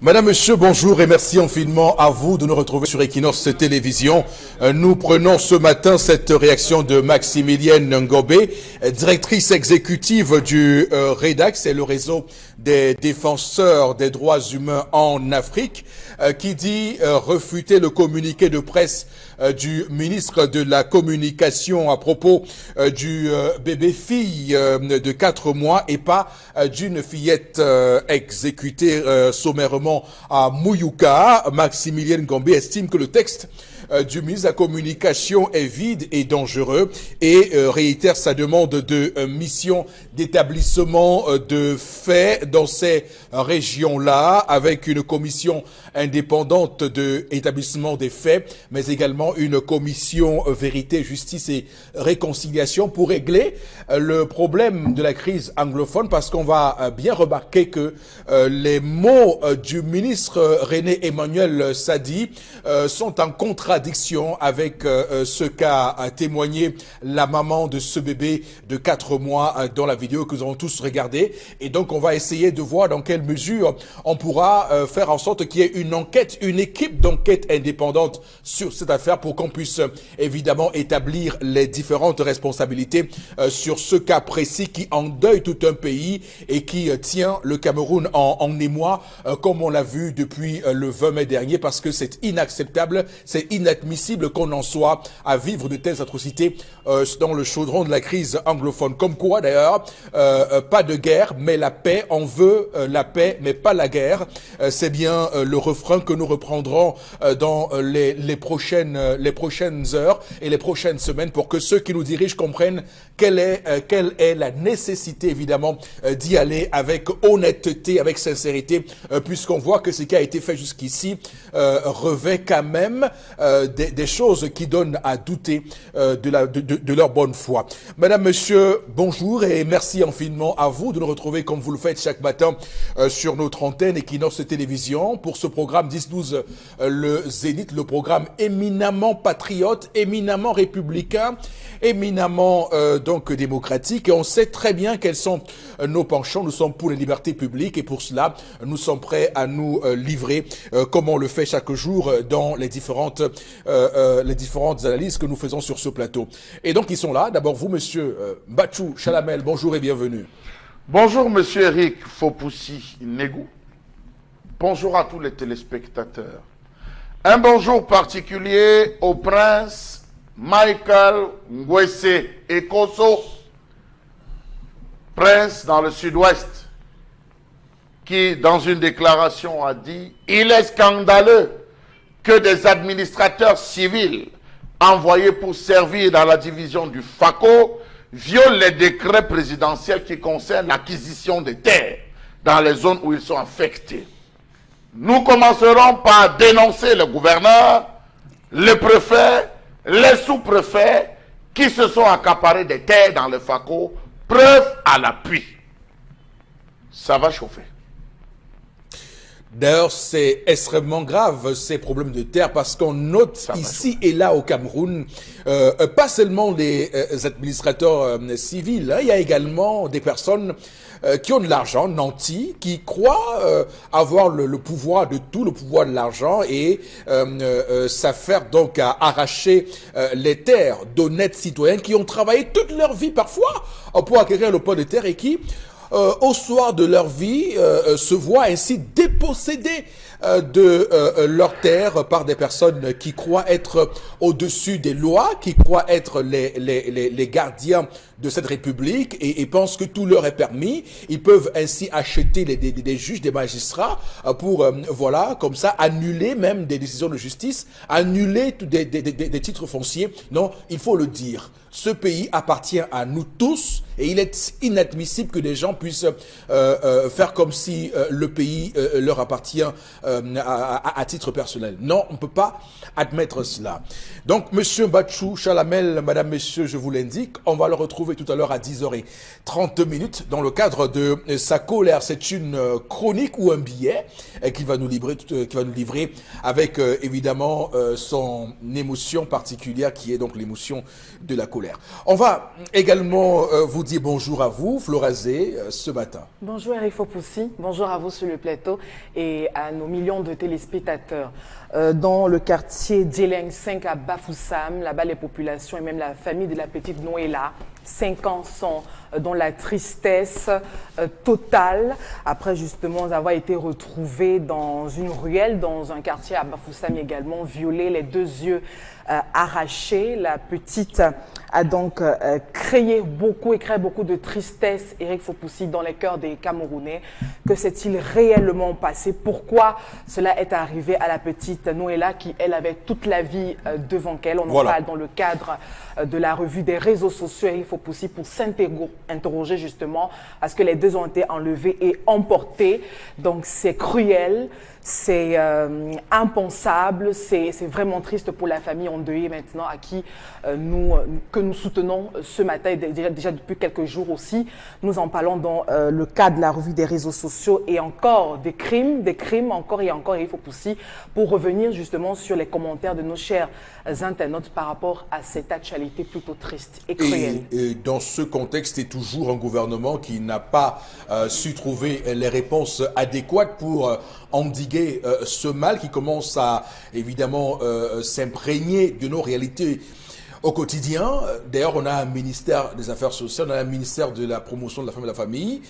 Madame, Monsieur, bonjour et merci infiniment à vous de nous retrouver sur Equinox Télévision. Nous prenons ce matin cette réaction de Maximilienne Ngobé, directrice exécutive du REDAC, c'est le réseau des défenseurs des droits humains en Afrique, qui dit refuter le communiqué de presse du ministre de la Communication à propos du bébé fille de 4 mois et pas d'une fillette exécutée sommairement à Mouyouka. Maximilien Ngobé estime que le texte du ministre de la Communication est vide et dangereux et réitère sa demande de mission d'établissement de faits dans ces régions-là avec une commission indépendante d'établissement des faits, mais également une commission vérité, justice et réconciliation pour régler le problème de la crise anglophone, parce qu'on va bien remarquer que les mots du ministre René Emmanuel Sadi sont en contradiction avec ce qu'a témoigné la maman de ce bébé de 4 mois dans la vidéo que nous avons tous regardée. Et donc on va essayer de voir dans quelle mesure on pourra faire en sorte qu'il y ait une enquête, une équipe d'enquête indépendante sur cette affaire pour qu'on puisse évidemment établir les différentes responsabilités sur ce cas précis qui endeuille tout un pays et qui tient le Cameroun en émoi comme on l'a vu depuis le 20 mai dernier, parce que c'est inacceptable, c'est inadmissible qu'on en soit à vivre de telles atrocités dans le chaudron de la crise anglophone. Comme quoi d'ailleurs, pas de guerre mais la paix, on veut la paix mais pas la guerre. C'est bien le refrain que nous reprendrons dans les prochaines heures et les prochaines semaines pour que ceux qui nous dirigent comprennent quelle est la nécessité évidemment d'y aller avec honnêteté, avec sincérité, puisqu'on voit que ce qui a été fait jusqu'ici revêt quand même des choses qui donnent à douter de leur bonne foi. Madame, Monsieur, bonjour et merci infiniment à vous de nous retrouver comme vous le faites chaque matin sur notre antenne Equinox Télévision pour ce programme 10-12 le Zénith, le programme éminemment patriote, éminemment républicain, éminemment donc démocratique, et on sait très bien quels sont nos penchants. Nous sommes pour les libertés publiques et pour cela nous sommes prêts à nous livrer comme on le fait chaque jour dans les différentes analyses que nous faisons sur ce plateau. Et donc ils sont là. D'abord vous, Monsieur Mbachou Chalamel, bonjour et bienvenue. Bonjour Monsieur Eric Fopoussi Negou. Bonjour à tous les téléspectateurs. Un bonjour particulier au prince Michael Ngwese Ekoso, prince dans le sud-ouest, qui dans une déclaration a dit « Il est scandaleux que des administrateurs civils envoyés pour servir dans la division du FACO violent les décrets présidentiels qui concernent l'acquisition des terres dans les zones où ils sont affectés. Nous commencerons par dénoncer le gouverneur, le préfet, les sous-préfets qui se sont accaparés des terres dans le FACO, preuve à l'appui. » Ça va chauffer. D'ailleurs, c'est extrêmement grave ces problèmes de terre parce qu'on note ici et là au Cameroun, pas seulement les administrateurs civils, hein, il y a également des personnes qui ont de l'argent, nantis, qui croient avoir le pouvoir de tout, le pouvoir de l'argent et s'affairent donc à arracher les terres d'honnêtes citoyens qui ont travaillé toute leur vie parfois pour acquérir le pot de terre et qui au soir de leur vie, se voient ainsi dépossédés de leurs terres par des personnes qui croient être au-dessus des lois, qui croient être les gardiens de cette république et pensent que tout leur est permis. Ils peuvent ainsi acheter des juges, des magistrats pour, voilà, comme ça, annuler même des décisions de justice, annuler des titres fonciers. Non, il faut le dire. Ce pays appartient à nous tous et il est inadmissible que des gens puissent faire comme si le pays leur appartient à titre personnel. Non, on ne peut pas admettre cela. Donc, Monsieur Mbachou Chalamel, Madame, Messieurs, je vous l'indique, on va le retrouver tout à l'heure à 10h30 dans le cadre de sa colère. C'est une chronique ou un billet qui va nous livrer avec évidemment son émotion particulière qui est donc l'émotion de la colère. On va également vous dire dis bonjour à vous, Florazé, ce matin. Bonjour Eric Fopoussi, bonjour à vous sur le plateau et à nos millions de téléspectateurs. Dans le quartier Djeleng 5 à Bafoussam, là-bas les populations et même la famille de la petite Noëlla, 5 ans, sont dans la tristesse totale après justement avoir été retrouvés dans une ruelle, dans un quartier à Bafoussam également, violés, les 2 yeux arrachés. La petite a donc créé beaucoup de tristesse, Eric Fopoussi, dans les cœurs des Camerounais. Que s'est-il réellement passé? Pourquoi cela est arrivé à la petite Noëlla qui, elle, avait toute la vie devant elle? On en parle dans le cadre de la revue des réseaux sociaux, Eric Fopoussi, pour s'interroger justement à ce que les 2 ont été enlevés et emportés. Donc c'est cruel, c'est impensable, c'est vraiment triste pour la famille endeuillée maintenant à qui que nous soutenons ce matin et déjà depuis quelques jours aussi. Nous en parlons dans le cadre de la revue des réseaux sociaux et encore des crimes encore et encore, il faut pousser pour revenir justement sur les commentaires de nos chers internautes par rapport à cette actualité plutôt triste et cruelle. Et dans ce contexte, c'est toujours un gouvernement qui n'a pas su trouver les réponses adéquates pour endiguer ce mal qui commence à évidemment s'imprégner de nos réalités au quotidien. D'ailleurs, on a un ministère des Affaires sociales, on a un ministère de la promotion de la femme et de la famille.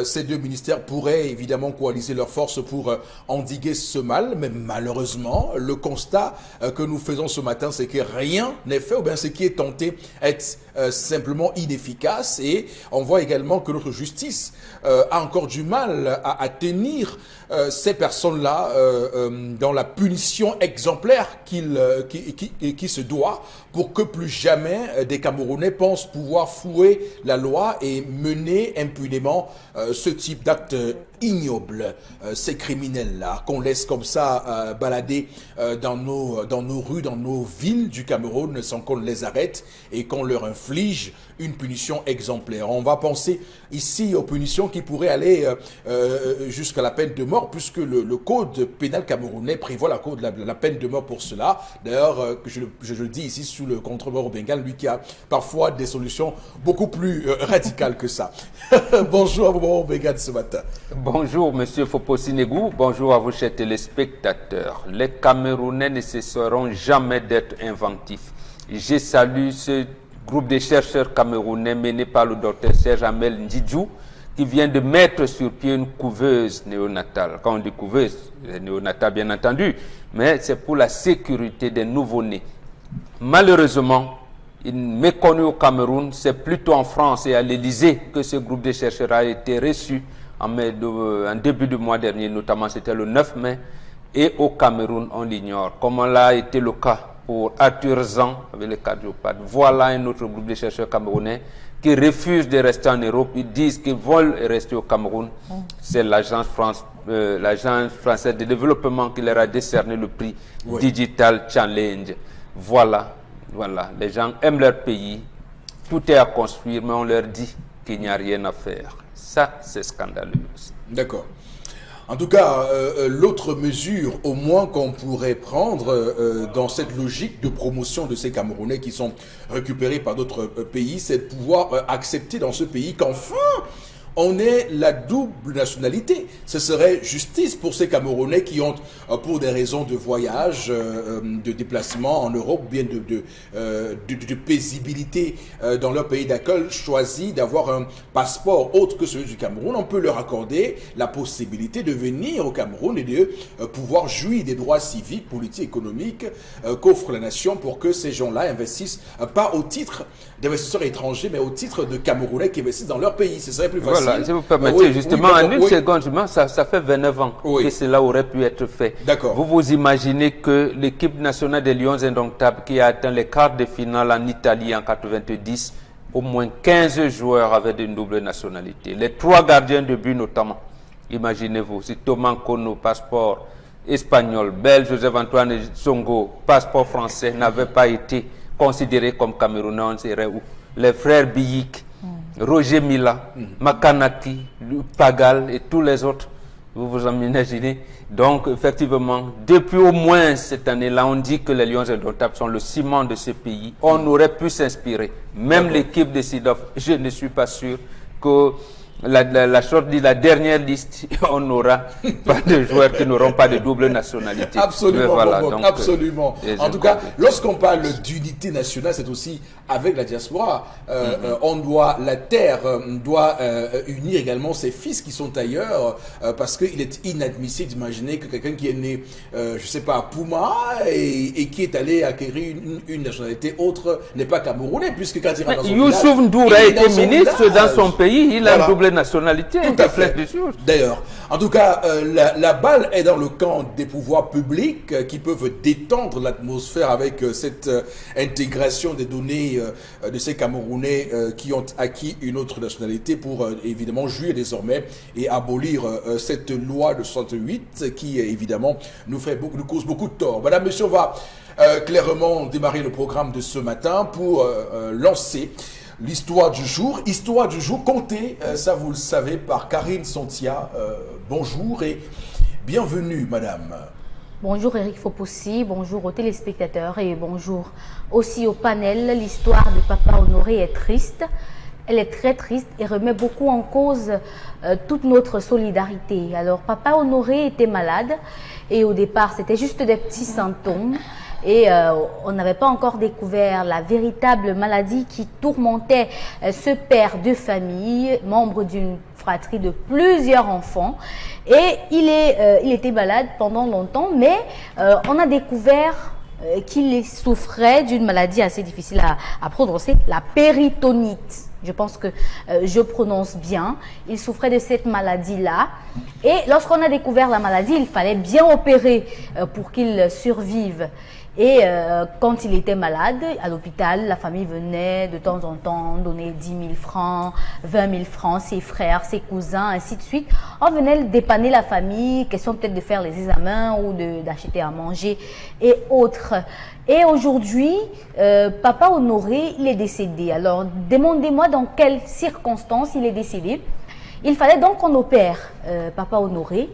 Ces 2 ministères pourraient évidemment coaliser leurs forces pour endiguer ce mal, mais malheureusement, le constat que nous faisons ce matin, c'est que rien n'est fait, ou bien ce qui est tenté est simplement inefficace, et on voit également que notre justice a encore du mal à tenir ces personnes-là dans la punition exemplaire qui se doit, pour que plus jamais des Camerounais pensent pouvoir fouer la loi et mener impunément ce type d'acte ignoble. Ces criminels-là qu'on laisse comme ça balader dans nos rues, dans nos villes du Cameroun, sans qu'on les arrête et qu'on leur inflige une punition exemplaire. On va penser ici aux punitions qui pourraient aller jusqu'à la peine de mort, puisque le code pénal camerounais prévoit la peine de mort pour cela. D'ailleurs, je le dis ici sous le contrôleur Obengal, lui qui a parfois des solutions beaucoup plus radicales que ça. Bonjour à vous, Obengal, ce matin. Bonjour, monsieur Foposinegou. Bonjour à vous, chers téléspectateurs. Les Camerounais ne cesseront jamais d'être inventifs. Je salue ce groupe de chercheurs camerounais mené par le docteur Serge Amel Ndidjou, qui vient de mettre sur pied une couveuse néonatale. Quand on dit couveuse, néonatale bien entendu, mais c'est pour la sécurité des nouveau-nés. Malheureusement, méconnu au Cameroun, c'est plutôt en France et à l'Élysée que ce groupe de chercheurs a été reçu en début de mois dernier, notamment c'était le 9 mai, et au Cameroun, on l'ignore, comme l'a été le cas pour Arthur Zan avec les cardiopathes. Voilà un autre groupe de chercheurs camerounais qui refusent de rester en Europe. Ils disent qu'ils veulent rester au Cameroun. C'est l'agence française de développement qui leur a décerné le prix Digital Challenge. Voilà. Les gens aiment leur pays. Tout est à construire, mais on leur dit qu'il n'y a rien à faire. Ça, c'est scandaleux. D'accord. En tout cas, l'autre mesure, au moins, qu'on pourrait prendre dans cette logique de promotion de ces Camerounais qui sont récupérés par d'autres pays, c'est de pouvoir accepter dans ce pays qu'enfin, on ait la double nationalité. Ce serait justice pour ces Camerounais qui ont, pour des raisons de voyage, de déplacement en Europe, bien de paisibilité dans leur pays d'accueil, choisi d'avoir un passeport autre que celui du Cameroun. On peut leur accorder la possibilité de venir au Cameroun et de pouvoir jouir des droits civiques, politiques, économiques qu'offre la nation, pour que ces gens-là investissent, pas au titre d'investisseurs étrangers, mais au titre de Camerounais qui investissent dans leur pays. Ce serait plus facile. Voilà, si vous permettez, justement, en une seconde, ça fait 29 ans que cela aurait pu être fait. D'accord. Vous imaginez que l'équipe nationale des Lions indomptables qui a atteint les quarts de finale en Italie en 90, au moins 15 joueurs avaient une double nationalité. Les 3 gardiens de but notamment. Imaginez-vous, si Thomas Kono, passeport espagnol, belge, Joseph-Antoine Songo, passeport français, n'avait pas été considéré comme Camerounais, on serait où? Les frères Biyik, Roger Mila, Makanaki, Pagal et tous les autres. Vous vous imaginez? Donc, effectivement, depuis au moins cette année-là, on dit que les Lions indomptables sont le ciment de ce pays. On aurait pu s'inspirer. Même l'équipe de Sidoff, je ne suis pas sûr que la dernière liste, on n'aura pas de joueurs qui n'auront pas de double nationalité. Absolument, voilà, donc, absolument. En tout cas, lorsqu'on parle d'unité nationale, c'est aussi avec la diaspora. On doit, la terre doit unir également ses fils qui sont ailleurs, parce qu'il est inadmissible d'imaginer que quelqu'un qui est né, je sais pas, à Pouma et qui est allé acquérir une nationalité autre n'est pas camerounais, puisque quand il rentre dans son village, Youssouf Ndour a été ministre dans son pays, il a une double nationalité. Tout à fait. D'ailleurs, en tout cas, la balle est dans le camp des pouvoirs publics qui peuvent détendre l'atmosphère avec cette intégration des données de ces Camerounais qui ont acquis une autre nationalité pour évidemment jouir désormais et abolir cette loi de 68 qui évidemment nous cause beaucoup de tort. Madame, monsieur, on va clairement démarrer le programme de ce matin pour lancer l'histoire du jour. Histoire du jour contée, ça vous le savez, par Karine Sontia. Bonjour et bienvenue, madame. Bonjour Eric Fopossi, bonjour aux téléspectateurs et bonjour aussi au panel. L'histoire de Papa Honoré est triste. Elle est très triste et remet beaucoup en cause toute notre solidarité. Alors, Papa Honoré était malade et au départ, c'était juste des petits symptômes. Et on n'avait pas encore découvert la véritable maladie qui tourmentait ce père de famille, membre d'une fratrie de plusieurs enfants. Et il était malade pendant longtemps, mais on a découvert qu'il souffrait d'une maladie assez difficile à prononcer, la péritonite. Je pense que je prononce bien. Il souffrait de cette maladie-là. Et lorsqu'on a découvert la maladie, il fallait bien opérer pour qu'il survive. Et quand il était malade, à l'hôpital, la famille venait de temps en temps donner 10 000 francs, 20 000 francs, ses frères, ses cousins, ainsi de suite. On venait dépanner la famille, question peut-être de faire les examens ou d'acheter à manger et autres. Et aujourd'hui, Papa Honoré, il est décédé. Alors, demandez-moi dans quelles circonstances il est décédé. Il fallait donc qu'on opère Papa Honoré.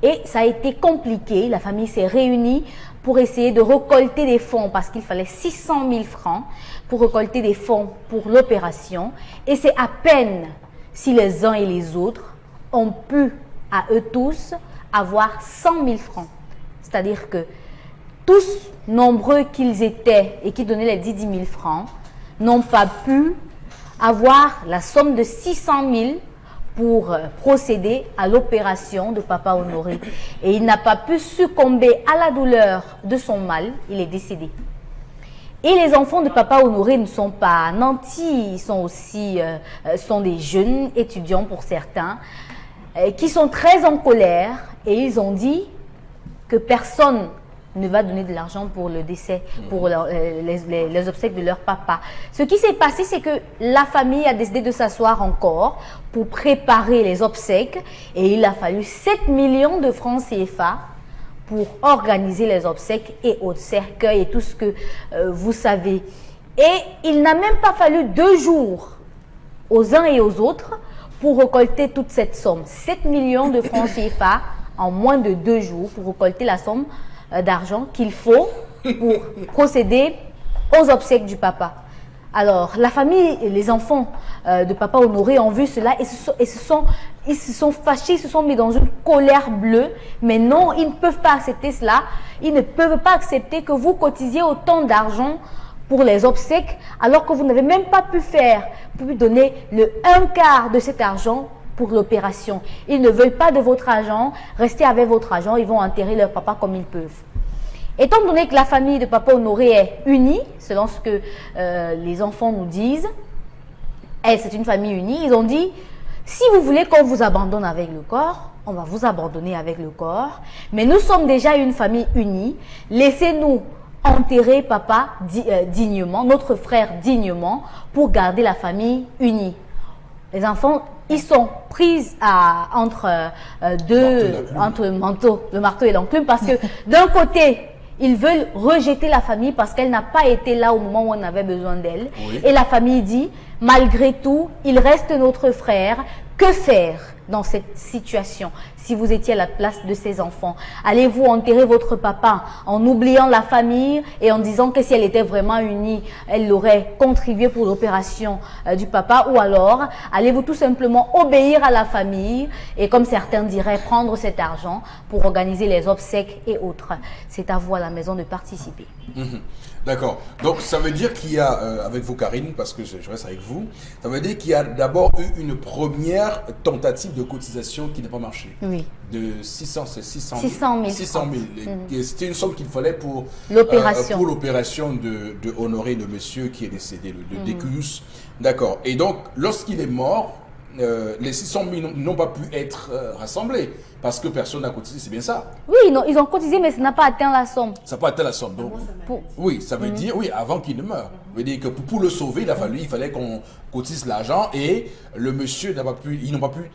Et ça a été compliqué. La famille s'est réunie pour essayer de récolter des fonds parce qu'il fallait 600 000 francs pour récolter des fonds pour l'opération. Et c'est à peine si les uns et les autres ont pu, à eux tous, avoir 100 000 francs. C'est-à-dire que tous, nombreux qu'ils étaient et qui donnaient les 10 000 francs, n'ont pas pu avoir la somme de 600 000 pour procéder à l'opération de Papa Honoré. Et il n'a pas pu succomber à la douleur de son mal, il est décédé. Et les enfants de Papa Honoré ne sont pas nantis, ils sont aussi sont des jeunes étudiants pour certains, qui sont très en colère et ils ont dit que personne ne va donner de l'argent pour le décès, pour les obsèques de leur papa. Ce qui s'est passé, c'est que la famille a décidé de s'asseoir encore pour préparer les obsèques et il a fallu 7 millions de francs CFA pour organiser les obsèques et autres cercueils et tout ce que vous savez. Et il n'a même pas fallu 2 jours aux uns et aux autres pour récolter toute cette somme. 7 millions de francs CFA en moins de 2 jours pour récolter la somme d'argent qu'il faut pour procéder aux obsèques du papa. Alors, la famille et les enfants de Papa Honoré ont vu cela et ils se sont fâchés, ils se sont mis dans une colère bleue. Mais non, ils ne peuvent pas accepter cela. Ils ne peuvent pas accepter que vous cotisiez autant d'argent pour les obsèques alors que vous n'avez même pas pu donner le 1/4 de cet argent pour l'opération. Ils ne veulent pas de votre argent, restez avec votre argent, ils vont enterrer leur papa comme ils peuvent. Étant donné que la famille de Papa Honoré est unie, selon ce que les enfants nous disent, c'est une famille unie, ils ont dit, si vous voulez qu'on vous abandonne avec le corps, on va vous abandonner avec le corps, mais nous sommes déjà une famille unie, laissez-nous enterrer papa dignement, notre frère dignement, pour garder la famille unie. Les enfants, ils sont pris entre le marteau et l'enclume parce que d'un côté, ils veulent rejeter la famille parce qu'elle n'a pas été là au moment où on avait besoin d'elle. Oui. Et la famille dit, malgré tout, il reste notre frère. Que faire? dans cette situation si vous étiez à la place de ces enfants? Allez-vous enterrer votre papa en oubliant la famille et en disant que si elle était vraiment unie, elle aurait contribué pour l'opération du papa? Ou alors, allez-vous tout simplement obéir à la famille et, comme certains diraient, prendre cet argent pour organiser les obsèques et autres? C'est à vous à la maison de participer. D'accord. Donc, ça veut dire qu'il y a, avec vous Karine, parce que je reste avec vous, ça veut dire qu'il y a d'abord eu une première tentative de cotisation qui n'a pas marché. Oui. De 600 000. 600 000. C'était une somme qu'il fallait pour l'opération de honorer le monsieur qui est décédé, le Décus. D'accord. Et donc, lorsqu'il est mort, les 600 000 n'ont pas pu être rassemblés parce que personne n'a cotisé, c'est bien ça? Oui, non, ils ont cotisé, mais ça n'a pas atteint la somme. Ça n'a pas atteint la somme. Donc, oui, ça veut dire, oui, avant qu'il ne meure. Ça veut dire que pour le sauver, il fallait qu'on cotise l'argent et le monsieur n'a pas pu, ils n'ont pas pu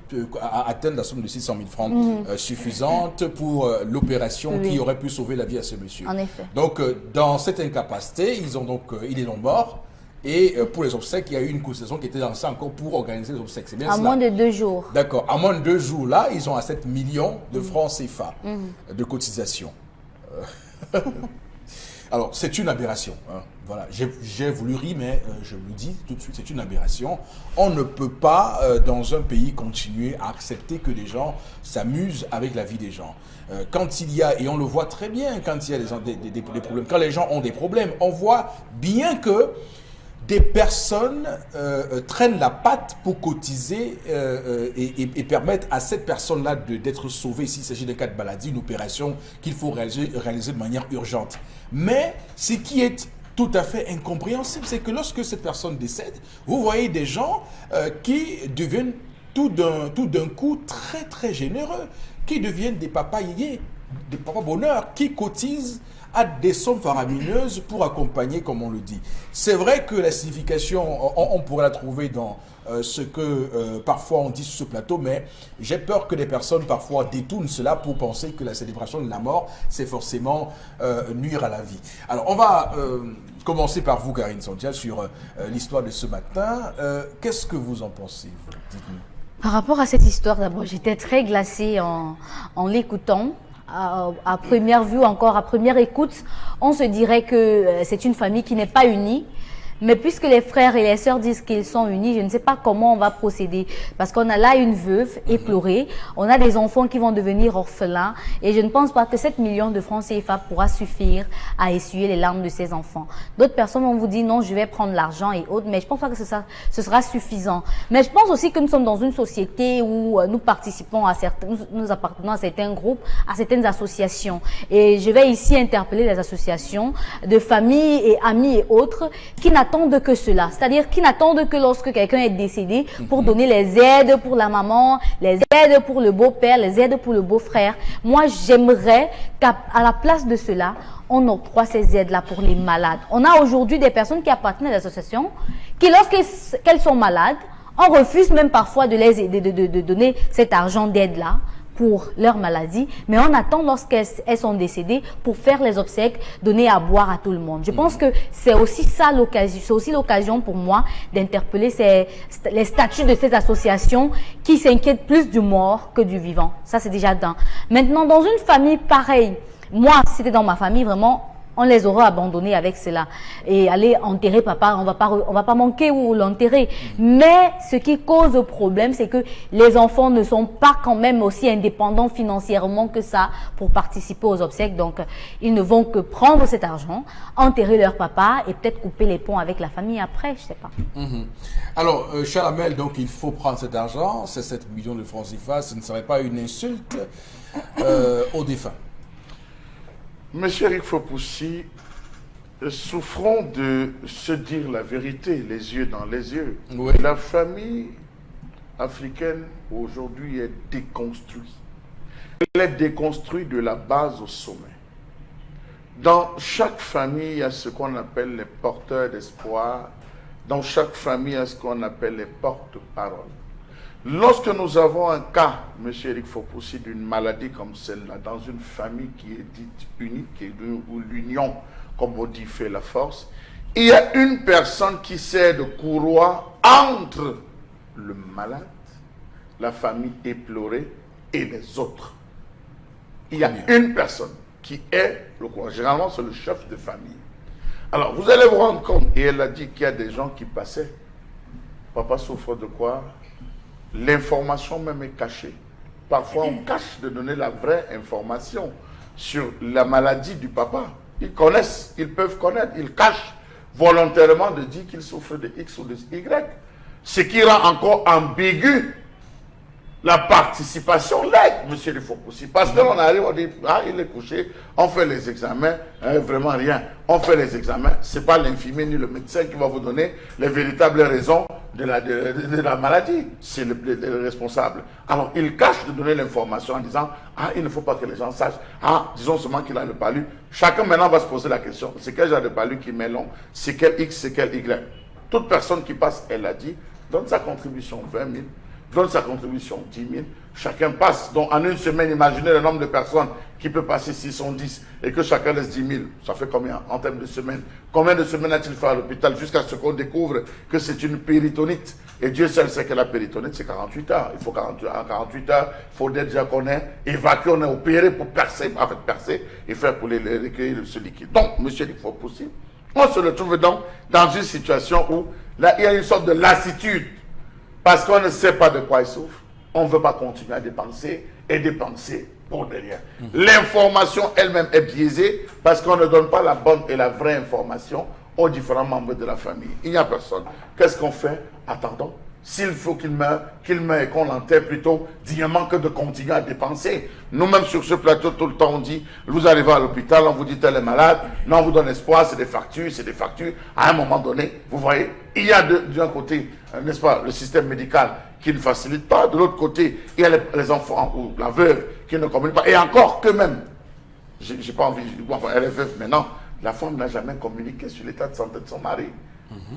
atteindre la somme de 600 000 francs suffisante pour l'opération qui aurait pu sauver la vie à ce monsieur. En effet. Donc, dans cette incapacité, ils est mort. Et pour les obsèques, il y a eu une cotisation qui était lancée encore pour organiser les obsèques. C'est bien à moins de 2 jours. D'accord. À moins de 2 jours, là, ils ont à 7 millions de francs CFA de cotisation. Alors, c'est une aberration. Hein. Voilà. J'ai voulu rire, mais je le dis tout de suite, c'est une aberration. On ne peut pas, dans un pays, continuer à accepter que des gens s'amusent avec la vie des gens. Quand il y a, et on le voit très bien, quand il y a des problèmes, quand les gens ont des problèmes, on voit bien que des personnes traînent la patte pour cotiser et permettre à cette personne-là d'être sauvée s'il s'agit d'un cas de maladie, une opération qu'il faut réaliser de manière urgente. Mais ce qui est tout à fait incompréhensible, c'est que lorsque cette personne décède, vous voyez des gens qui deviennent tout d'un coup très très généreux, qui deviennent des papas yéyés, des papas bonheurs, qui cotisent à des sommes faramineuses pour accompagner, comme on le dit. C'est vrai que la signification, on pourrait la trouver dans ce que parfois on dit sur ce plateau, mais j'ai peur que les personnes parfois détournent cela pour penser que la célébration de la mort, c'est forcément nuire à la vie. Alors, on va commencer par vous, Karine Santia, sur l'histoire de ce matin. Qu'est-ce que vous en pensez, vous? Dites-nous. Par rapport à cette histoire, d'abord, j'étais très glacée en l'écoutant. À première vue, encore à première écoute, on se dirait que c'est une famille qui n'est pas unie. Mais puisque les frères et les sœurs disent qu'ils sont unis, je ne sais pas comment on va procéder. Parce qu'on a là une veuve éplorée, on a des enfants qui vont devenir orphelins. Et je ne pense pas que 7 millions de francs CFA pourra suffire à essuyer les larmes de ces enfants. D'autres personnes vont vous dire non, je vais prendre l'argent et autres. Mais je ne pense pas que ce sera suffisant. Mais je pense aussi que nous sommes dans une société où nous participons à nous appartenons à certains groupes, à certaines associations. Et je vais ici interpeller les associations de familles et amis et autres qui n'attendent que cela, c'est-à-dire qui n'attendent que lorsque quelqu'un est décédé pour donner les aides pour la maman, les aides pour le beau-père, les aides pour le beau-frère. Moi, j'aimerais qu'à la place de cela, on octroie ces aides-là pour les malades. On a aujourd'hui des personnes qui appartiennent à l'association qui, lorsqu'elles sont malades, on refuse même parfois de les aider, de donner cet argent d'aide-là pour leur maladie, mais on attend lorsqu'elles sont décédées pour faire les obsèques, donner à boire à tout le monde. Je pense que c'est aussi ça l'occasion, c'est aussi l'occasion pour moi d'interpeller les statuts de ces associations qui s'inquiètent plus du mort que du vivant. Ça, c'est déjà d'un. Maintenant, dans une famille pareille, moi, si c'était dans ma famille, vraiment, on les aurait abandonnés avec cela. Et aller enterrer papa, on va pas manquer ou l'enterrer. Mais ce qui cause problème, c'est que les enfants ne sont pas quand même aussi indépendants financièrement que ça pour participer aux obsèques. Donc, ils ne vont que prendre cet argent, enterrer leur papa et peut-être couper les ponts avec la famille après, je sais pas. Alors, Chalamel, donc il faut prendre cet argent, c'est 7 millions de francs CFA, ce ne serait pas une insulte aux défunts? Monsieur Eric Fopoussi, souffrons de se dire la vérité, les yeux dans les yeux. Oui. La famille africaine aujourd'hui est déconstruite. Elle est déconstruite de la base au sommet. Dans chaque famille, il y a ce qu'on appelle les porteurs d'espoir. Dans chaque famille, il y a ce qu'on appelle les porte-paroles. Lorsque nous avons un cas, M. Eric Fopoussi, d'une maladie comme celle-là, dans une famille qui est dite unique, où l'union, comme on dit, fait la force, il y a une personne qui sert de courroie entre le malade, la famille éplorée et les autres. Il y a une personne qui est le courant. Généralement, c'est le chef de famille. Alors, vous allez vous rendre compte, et elle a dit qu'il y a des gens qui passaient. Papa souffre de quoi? L'information même est cachée. Parfois, on cache de donner la vraie information sur la maladie du papa. Ils connaissent, ils peuvent connaître, ils cachent volontairement de dire qu'ils souffrent de X ou de Y. Ce qui rend encore ambigu la participation l'aide, monsieur le Fopoussi. Parce que l'on arrive, on dit, ah, il est couché, on fait les examens, vraiment rien. On fait les examens, ce n'est pas l'infirmier ni le médecin qui va vous donner les véritables raisons de la maladie. C'est le responsable. Alors, il cache de donner l'information en disant, ah, il ne faut pas que les gens sachent, ah, disons seulement qu'il a le palu. Chacun maintenant va se poser la question, c'est quel genre de palu qui met long, c'est quel X, c'est quel Y. Toute personne qui passe, elle a dit, donne sa contribution 20 000, donne sa contribution 10 000, chacun passe. Donc en une semaine, imaginez le nombre de personnes qui peut passer 610 et que chacun laisse 10 000. Ça fait combien en termes de semaines? Combien de semaines a-t-il fait à l'hôpital jusqu'à ce qu'on découvre que c'est une péritonite? Et Dieu seul sait que la péritonite, c'est 48 heures. Il faut 48 heures, il faut déjà qu'on ait évacué, on est opéré pour percer, en fait percer et faire pour recueillir ce liquide. Donc, monsieur, il faut possible. On se retrouve donc dans une situation où là, il y a une sorte de lassitude. Parce qu'on ne sait pas de quoi il souffre, on ne veut pas continuer à dépenser et dépenser pour derrière. L'information elle-même est biaisée parce qu'on ne donne pas la bonne et la vraie information aux différents membres de la famille. Il n'y a personne. Qu'est-ce qu'on fait? Attendons. S'il faut qu'il meure et qu'on l'enterre plutôt dignement que de continuer à dépenser. Nous-mêmes sur ce plateau, tout le temps, on dit, vous arrivez à l'hôpital, on vous dit tel est malade, non, on vous donne espoir, c'est des factures, c'est des factures. À un moment donné, vous voyez, il y a d'un côté, n'est-ce pas, le système médical qui ne facilite pas, de l'autre côté, il y a les enfants ou la veuve qui ne communique pas. Et encore que même, j'ai pas envie, enfin, elle est veuve maintenant, la femme n'a jamais communiqué sur l'état de santé de son mari.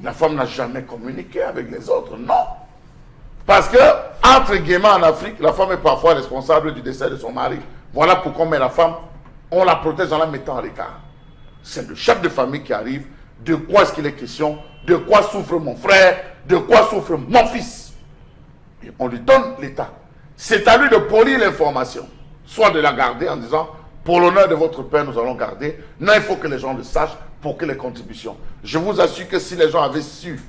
La femme n'a jamais communiqué avec les autres, non. Parce que, entre guillemets, en Afrique, la femme est parfois responsable du décès de son mari. Voilà pourquoi on met la femme, on la protège en la mettant à l'écart. C'est le chef de famille qui arrive. De quoi est-ce qu'il est question? De quoi souffre mon frère? De quoi souffre mon fils? Et on lui donne l'état. C'est à lui de polir l'information. Soit de la garder en disant, pour l'honneur de votre père, nous allons garder. Non, il faut que les gens le sachent pour que les contributions. Je vous assure que si les gens avaient su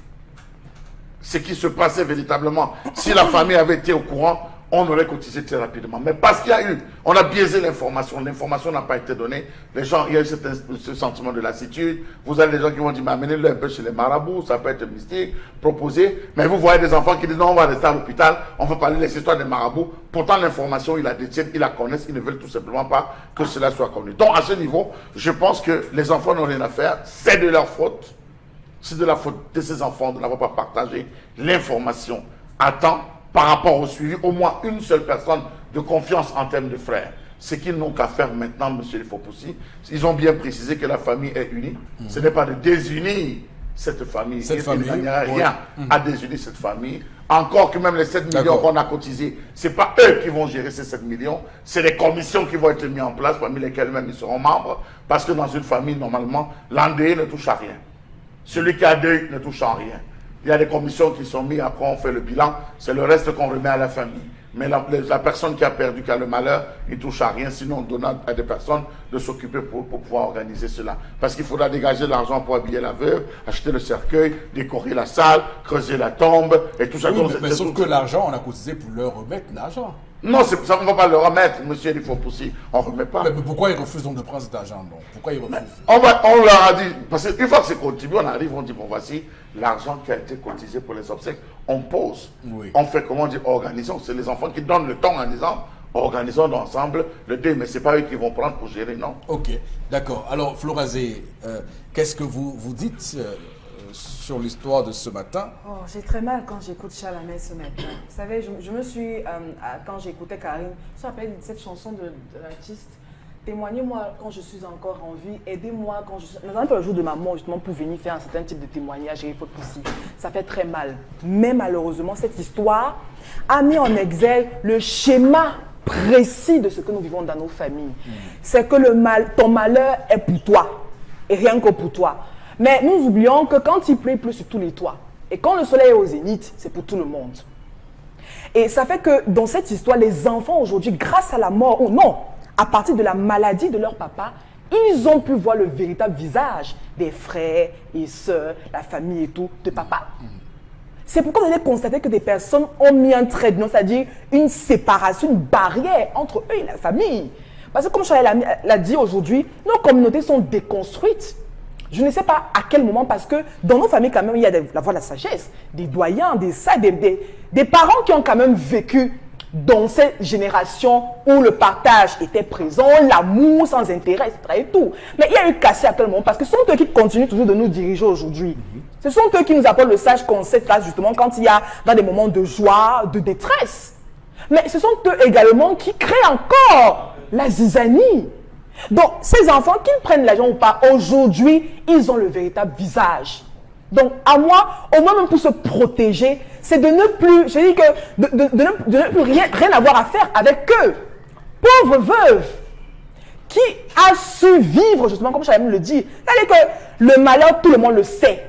ce qui se passait véritablement, si la famille avait été au courant, on aurait cotisé très rapidement. Mais parce qu'il y a eu, on a biaisé l'information n'a pas été donnée, les gens, il y a eu ce sentiment de lassitude. Vous avez des gens qui vont dire, mais amenez-le un peu chez les marabouts, ça peut être mystique, proposé. Mais vous voyez des enfants qui disent, non, on va rester à l'hôpital, on va parler des histoires des marabouts. Pourtant, l'information, ils la détiennent, ils la connaissent, ils ne veulent tout simplement pas que cela soit connu. Donc, à ce niveau, je pense que les enfants n'ont rien à faire, c'est de leur faute. C'est de la faute de ces enfants de n'avoir pas partagé l'information à temps par rapport au suivi, au moins une seule personne de confiance en termes de frères. Ce qu'ils n'ont qu'à faire maintenant, monsieur Fopoussi, ils ont bien précisé que la famille est unie. Ce n'est pas de désunir cette famille. Il n'y a rien à désunir cette famille. Encore que même les 7 millions qu'on a cotisés, ce n'est pas eux qui vont gérer ces 7 millions, c'est les commissions qui vont être mises en place, parmi lesquelles même ils seront membres, parce que dans une famille, normalement, l'endeuillé ne touche à rien. Celui qui a deuil ne touche à rien. Il y a des commissions qui sont mises, après on fait le bilan, c'est le reste qu'on remet à la famille. Mais la personne qui a perdu, qui a le malheur, il ne touche à rien, sinon on donne à des personnes de s'occuper pour pouvoir organiser cela. Parce qu'il faudra dégager l'argent pour habiller la veuve, acheter le cercueil, décorer la salle, creuser la tombe, et tout ça. Oui, mais sauf que l'argent, on a cotisé pour leur remettre l'argent. Non, ça on ne va pas le remettre, monsieur il faut pousser. On ne remet pas. Mais pourquoi ils refusent donc de prendre cet argent donc? Pourquoi ils refusent? On leur a dit, parce qu'une fois que c'est contribué, on arrive, on dit, bon voici l'argent qui a été cotisé pour les obsèques. On pose, on fait comment on dit, organisons. C'est les enfants qui donnent le temps en disant, organisons ensemble le deuil, mais ce n'est pas eux qui vont prendre pour gérer, non. Ok, d'accord. Alors, Florazé, qu'est-ce que vous dites sur l'histoire de ce matin? Oh, j'ai très mal quand j'écoute Chalamet ce matin. Vous savez, je me suis, quand j'écoutais Karine, je me rappelle cette chanson de l'artiste. Témoignez-moi quand je suis encore en vie, aidez-moi quand je suis... Nous avons le jour de ma mort justement pour venir faire un certain type de témoignage et il faut aussi. Ça fait très mal. Mais malheureusement, cette histoire a mis en exergue le schéma précis de ce que nous vivons dans nos familles. C'est que ton malheur est pour toi et rien que pour toi. Mais nous oublions que quand il pleut sur tous les toits et quand le soleil est au zénith, c'est pour tout le monde. Et ça fait que dans cette histoire, les enfants aujourd'hui, grâce à la mort, ou non, à partir de la maladie de leur papa, ils ont pu voir le véritable visage des frères et sœurs, la famille et tout, de papa. C'est pourquoi vous allez constater que des personnes ont mis un trait de nom, c'est-à-dire une séparation, une barrière entre eux et la famille. Parce que comme Charles l'a dit aujourd'hui, nos communautés sont déconstruites. Je ne sais pas à quel moment, parce que dans nos familles, quand même, il y a la voix de la sagesse, des doyens, des parents qui ont quand même vécu dans cette génération où le partage était présent, l'amour sans intérêt, etc. et tout. Mais il y a eu cassé à quel moment? Parce que ce sont eux qui continuent toujours de nous diriger aujourd'hui. Ce sont eux qui nous apportent le sage conseil, justement, quand il y a dans des moments de joie, de détresse. Mais ce sont eux également qui créent encore la zizanie. Donc, ces enfants, qu'ils prennent l'argent ou pas, aujourd'hui, ils ont le véritable visage. Donc, à moi, au moins même pour se protéger, c'est de ne plus, je dis que, de ne plus rien avoir à faire avec eux. Pauvre veuve, qui a su vivre, justement, comme Chalam le dit. C'est-à-dire que le malheur, tout le monde le sait.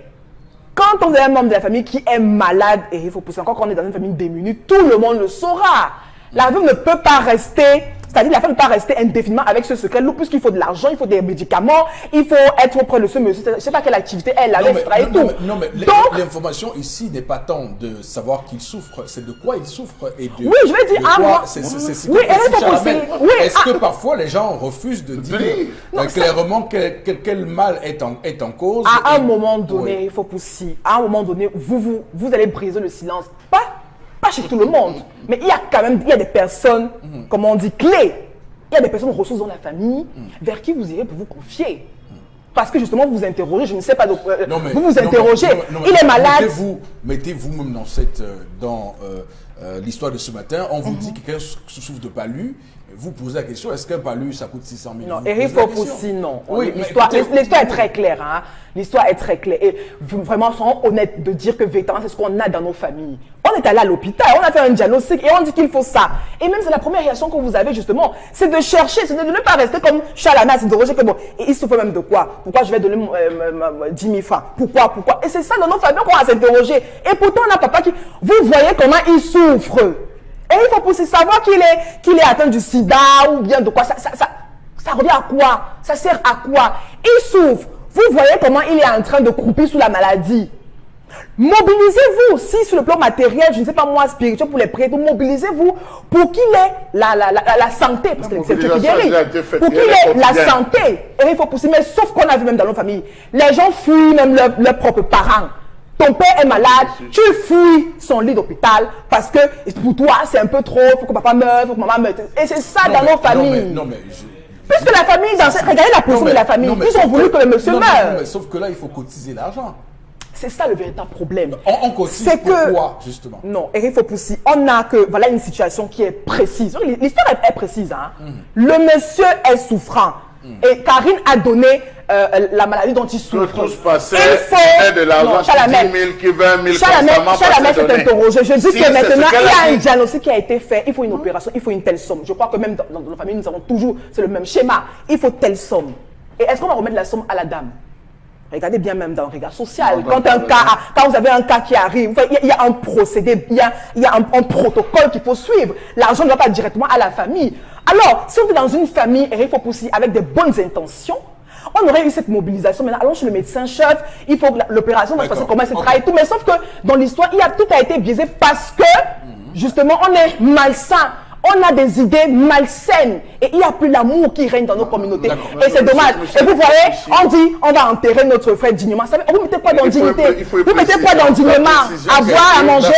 Quand on est un membre de la famille qui est malade, et il faut pousser encore quand on est dans une famille démunie, tout le monde le saura. La veuve ne peut pas rester, c'est-à-dire la femme ne peut pas rester indéfiniment avec ce secret, puisqu'il faut de l'argent, il faut des médicaments, il faut être auprès de ce monsieur, je ne sais pas quelle activité elle avait, et tout. Mais l'information ici n'est pas tant de savoir qu'il souffre, c'est de quoi il souffre et de. Oui, je vais dire, moi. Oui, est-ce que parfois les gens refusent de dire clairement quel mal est en cause? À un moment donné, il faut pousser. À un moment donné, vous allez briser le silence. Pas chez tout le monde, mais il y a quand même des personnes, comme on dit, clés. Il y a des personnes ressources dans la famille vers qui vous irez pour vous confier. Parce que justement, vous vous interrogez, je ne sais pas, vous vous interrogez, il est malade. Mettez-vous même dans l'histoire de ce matin, on vous dit que quelqu'un souffre de palu, vous posez la question, est-ce qu'un palu, ça coûte 600 000 €? Non, Eric Fopoussi, non. Oui, l'histoire est très claire. Hein? L'histoire est très claire. Et vraiment, soyons honnêtes de dire que véritablement, c'est ce qu'on a dans nos familles. On est allé à l'hôpital, on a fait un diagnostic et on dit qu'il faut ça. Et même c'est la première réaction que vous avez justement, c'est de chercher, c'est de ne pas rester comme Chalana, c'est de rejeter que bon, et il souffre même de quoi? Pourquoi je vais donner 10 000 francs? Pourquoi? Et c'est ça dans nos familles qu'on va s'interroger. Et pourtant, on a papa qui, vous voyez comment il souffre. Et il faut aussi savoir qu'il est atteint du sida ou bien de quoi. Ça revient à quoi? Ça sert à quoi? Il souffre. Vous voyez comment il est en train de croupir sous la maladie. Mobilisez-vous aussi sur le plan matériel, je ne sais pas moi, spirituel pour les prêtres, mobilisez-vous pour qu'il ait la santé, parce que c'est Dieu qui guérit, pour qu'il ait la santé. Et il faut pousser, mais sauf qu'on a vu même dans nos familles, les gens fuient même leurs propres parents. Ton père est malade, tu fuis son lit d'hôpital parce que pour toi c'est un peu trop, il faut que papa meure, il faut que maman meure. Et c'est ça dans nos familles. Puisque la famille, regardez la position de la famille, ils ont voulu que le monsieur meure. Sauf que là, il faut cotiser l'argent. C'est ça le véritable problème. On cotise pourquoi, justement? Non, Eric Fopoussi, on a que, voilà une situation qui est précise. L'histoire est précise. Hein? Le monsieur est souffrant. Et Karine a donné la maladie dont il souffre. Tous passer de l'argent, 10 000, qui 20 000, Chalamel s'est interrogé. Je dis que maintenant, il y a un diagnostic qui a été fait. Il faut une opération, il faut une telle somme. Je crois que même dans nos familles, nous avons toujours, c'est le même schéma. Il faut telle somme. Et est-ce qu'on va remettre la somme à la dame? Regardez bien même dans le regard social. Quand vous avez un cas qui arrive, il y a un procédé, il y a un protocole qu'il faut suivre. L'argent ne va pas directement à la famille. Alors, si on est dans une famille, il faut pousser avec de bonnes intentions, on aurait eu cette mobilisation. Maintenant, allons chez le médecin-chef, il faut que l'opération va se passer comment, etc. Et tout. Mais sauf que dans l'histoire, tout a été biaisé parce que, justement, on est malsain. On a des idées malsaines et il n'y a plus l'amour qui règne dans nos communautés. Et c'est dommage. Et vous voyez, on dit, on va enterrer notre frère dignement. Vous mettez quoi dans dignité? Vous mettez quoi dans dignement? À boire, à manger?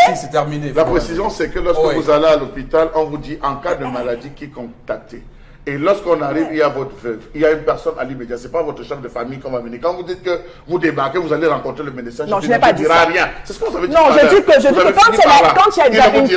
La précision, c'est que lorsque vous allez à l'hôpital, on vous dit en cas de maladie qui contactez. Et lorsqu'on arrive, il y a votre veuve, il y a une personne à l'immédiat. Ce n'est pas votre chef de famille qu'on va venir. Quand vous dites que vous débarquez, vous allez rencontrer le médecin. Non, je n'ai pas dit ça. Rien. C'est ce que vous avez dit. Non, je dis que quand il y a déjà une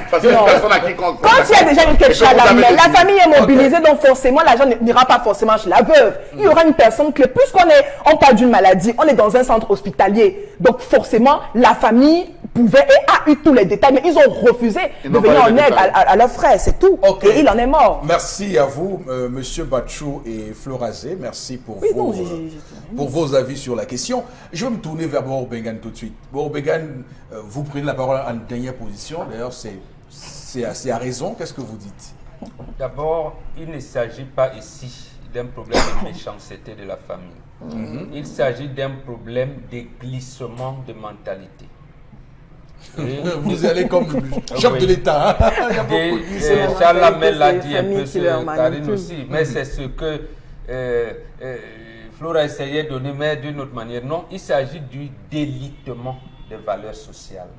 parce que personne à qui quand il y a déjà une quête la famille est mobilisée, donc forcément, l'argent n'ira pas forcément chez la veuve. Il y aura une personne clé. Puisqu'on parle d'une maladie, on est dans un centre hospitalier. Donc forcément, la famille pouvait et a eu tous les détails, mais ils ont refusé de venir en aide à leurs frères, c'est tout. Okay. Et il en est mort. Merci à vous, Monsieur Bachou et Florazé. Merci pour, pour vos avis sur la question. Je vais me tourner vers Bourbegan tout de suite. Bourbegan, vous prenez la parole en dernière position. D'ailleurs, c'est à raison. Qu'est-ce que vous dites? D'abord, il ne s'agit pas ici d'un problème de méchanceté de la famille. Il s'agit d'un problème de glissement de mentalité. Vous allez comme chef de l'État. Charles Lamel l'a dit un peu sur Karine aussi, mais c'est ce que Flora essayait de donner, mais d'une autre manière. Non, il s'agit du délitement des valeurs sociales.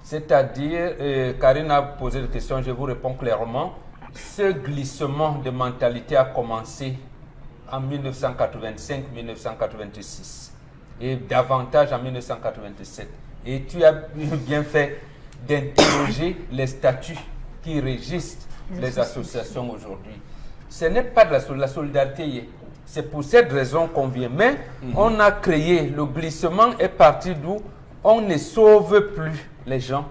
C'est-à-dire, Karine a posé la question, je vous réponds clairement, ce glissement de mentalité a commencé en 1985-1986 et davantage en 1987. Et tu as bien fait d'interroger les statuts qui régissent les associations aujourd'hui. Ce n'est pas de la solidarité. C'est pour cette raison qu'on vient. Mais on a créé, le glissement est parti d'où on ne sauve plus les gens,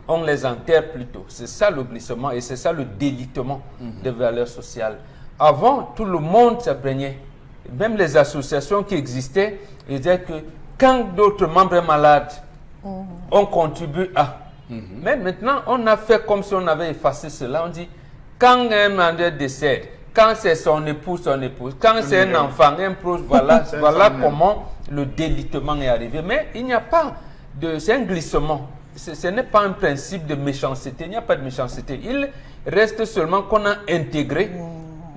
on les enterre plutôt. C'est ça le glissement et c'est ça le délitement des valeurs sociales. Avant, tout le monde s'apprenait. Même les associations qui existaient, ils disaient que quand d'autres membres sont malades, on contribue à. Mais maintenant, on a fait comme si on avait effacé cela. On dit, quand un membre décède, quand c'est son épouse, quand c'est un enfant, un proche, voilà comment le délitement est arrivé. Mais il n'y a pas de... C'est un glissement. Ce n'est pas un principe de méchanceté. Il n'y a pas de méchanceté. Il reste seulement qu'on a intégré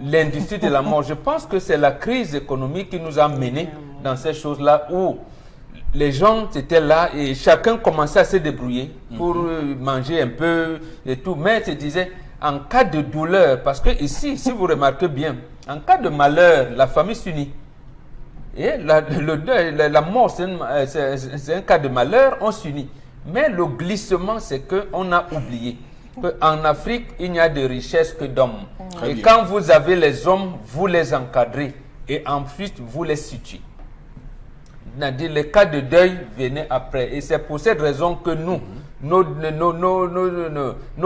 l'industrie de la mort. Je pense que c'est la crise économique qui nous a menés dans ces choses-là où les gens étaient là et chacun commençait à se débrouiller pour manger un peu et tout. Mais se disait, en cas de douleur, parce que ici, si vous remarquez bien, en cas de malheur, la famille s'unit. Et la mort, c'est un cas de malheur, on s'unit. Mais le glissement, c'est qu'on a oublié qu'en Afrique, il n'y a de richesse que d'hommes. Et quand vous avez les hommes, vous les encadrez. Et ensuite, vous les situez. C'est-à-dire, les cas de deuil venaient après. Et c'est pour cette raison que nous, nos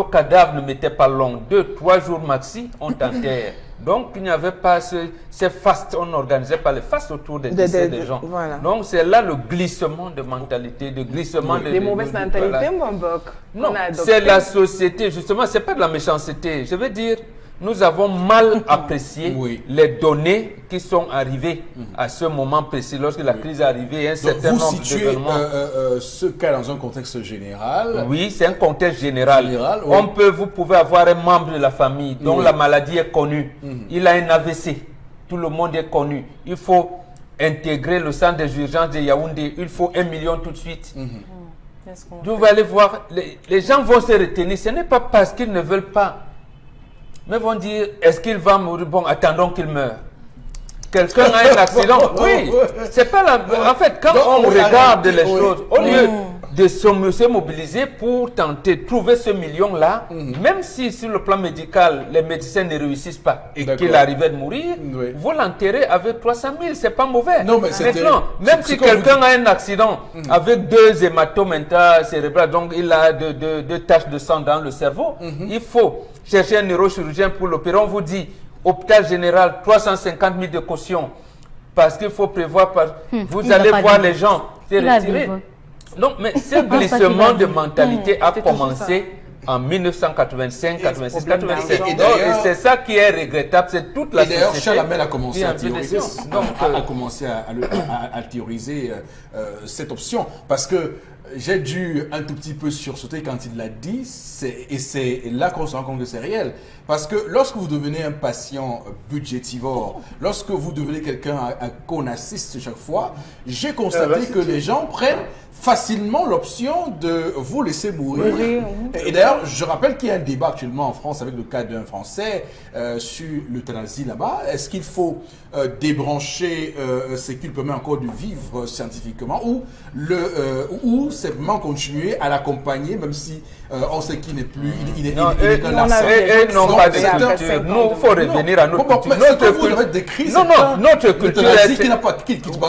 cadavres ne mettaient pas long. 2-3 jours maxi, on t'enterre. Donc, il n'y avait pas ces fastes, on n'organisait pas les fastes autour des décès des gens. Voilà. Donc, c'est là le glissement de mentalité, de glissement de... Des mauvaises mentalités, Mbok. Non, c'est la société, justement, ce n'est pas de la méchanceté. Je veux dire, nous avons mal apprécié les données qui sont arrivées à ce moment précis, lorsque la crise est arrivée, un certain nombre d'événements. Ce cas dans un contexte général. Oui, c'est un contexte général. Vous pouvez avoir un membre de la famille dont la maladie est connue. Il a un AVC. Tout le monde est connu. Il faut intégrer le centre des urgences de Yaoundé. Il faut 1 million tout de suite. Vous allez voir, les gens vont se retenir. Ce n'est pas parce qu'ils ne veulent pas. Mais vont dire, est-ce qu'il va mourir? Bon, attendons qu'il meure. Quelqu'un a un accident. Oui, c'est pas la... En fait, quand on regarde les choses, au lieu de se mobiliser pour tenter de trouver ce million-là, même si sur le plan médical, les médecins ne réussissent pas et qu'il arrivait de mourir, vous l'enterrez avec 300 000, c'est pas mauvais. Non, mais maintenant, même si quelqu'un a un accident avec 2 hématomes intracérébrales, donc il a 2 taches de sang dans le cerveau, il faut chercher un neurochirurgien pour l'opérer. On vous dit, hôpital général, 350 000 de caution, parce qu'il faut prévoir, vous allez voir les gens se retirer. Donc, mais ce glissement de mentalité a commencé en 1985, 86, 87. Et c'est ça qui est regrettable, c'est toute la société. D'ailleurs, Charles Lamel a commencé à théoriser, à théoriser cette option, parce que j'ai dû un tout petit peu sursauter quand il l'a dit, et c'est là qu'on se rend compte que c'est réel. Parce que lorsque vous devenez un patient budgétivore, lorsque vous devenez quelqu'un qu'on assiste chaque fois, j'ai constaté que les gens prennent facilement l'option de vous laisser mourir. Et d'ailleurs, je rappelle qu'il y a un débat actuellement en France avec le cas d'un Français sur l'euthanasie là-bas. Est-ce qu'il faut débrancher ce qu'il permet encore de vivre scientifiquement ou simplement continuer à l'accompagner même si on sait qu'il n'est plus, il est qu'un lassant. Et non, pas de culture. Nous, il faut revenir à notre culture. Notre culture qui n'a pas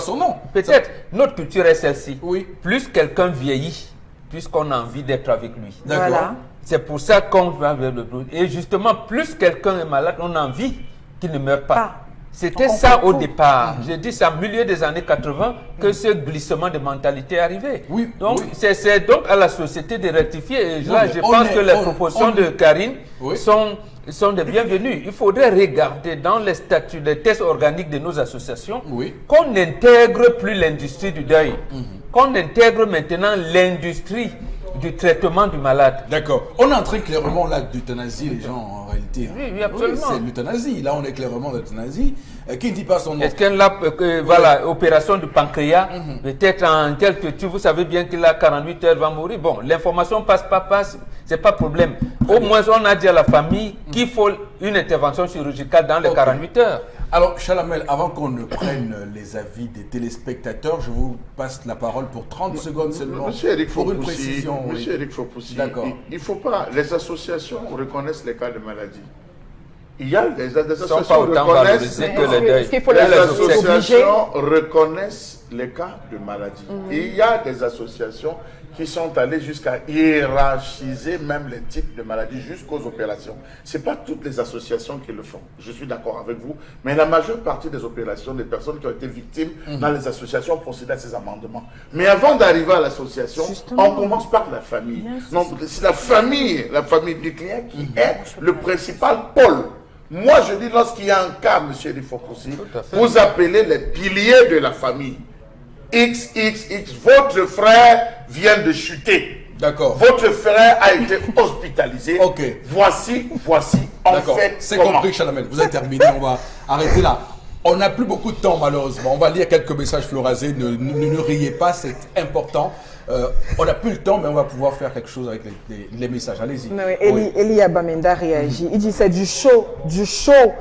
son nom. Peut-être, notre culture est celle-ci. Plus quelqu'un vieillit, puisqu'on a envie d'être avec lui. D'accord. Voilà. C'est pour ça qu'on va vers le plus. Et justement, plus quelqu'un est malade, on a envie qu'il ne meure pas. C'était ça au départ. J'ai dit, c'est au milieu des années 80 que ce glissement de mentalité est arrivé. Oui, Donc, oui. c'est donc à la société de rectifier. Et Non, là, mais je pense que les propositions de Karine Oui. sont des bienvenues. Il faudrait regarder dans les statuts, les tests organiques de nos associations, Oui. qu'on n'intègre plus l'industrie du deuil, qu'on intègre maintenant l'industrie du traitement du malade. D'accord. On est en train clairement là d'euthanasie les gens en réalité. Oui, absolument. C'est l'euthanasie. Là, on est clairement l'euthanasie. Qui ne dit pas son nom? Est-ce qu'elle a, voilà, opération du pancréas, peut-être en quelques temps, vous savez bien qu'il a 48 heures, va mourir. Bon, l'information passe, c'est pas problème. Au moins, on a dit à la famille qu'il faut une intervention chirurgicale dans les 48 heures. Alors, Chalamel, avant qu'on ne prenne les avis des téléspectateurs, je vous passe la parole pour 30 secondes seulement. Monsieur Eric pour une Fopoussi, précision. Oui. Monsieur Eric Fopoussi, D'accord. il ne faut pas, les associations reconnaissent les cas de maladie. Il y a des Ils ne sont associations pas autant reconnaissent, valorisés que les deuils. Est-ce qu'il faut les les associations reconnaissent les cas de maladie. Et il y a des associations qui sont allées jusqu'à hiérarchiser même les types de maladies jusqu'aux opérations. Ce n'est pas toutes les associations qui le font, je suis d'accord avec vous, mais la majeure partie des opérations, des personnes qui ont été victimes dans les associations procèdent à ces amendements. Mais avant d'arriver à l'association, on commence par la famille. Donc c'est la famille nucléaire qui est le principal pôle. Moi je dis, lorsqu'il y a un cas, monsieur Fopoussi, vous appelez les piliers de la famille. XXX, votre frère vient de chuter. D'accord. Votre frère a été hospitalisé. Ok. Voici, en D'accord. fait, C'est comment. compris, Chalamel. Vous avez terminé. On va arrêter là. On n'a plus beaucoup de temps, malheureusement. On va lire quelques messages florazés. Ne riez pas, c'est important. On n'a plus le temps, mais on va pouvoir faire quelque chose avec les messages. Allez-y. Eli Abamenda réagit. Il dit c'est du show, du show.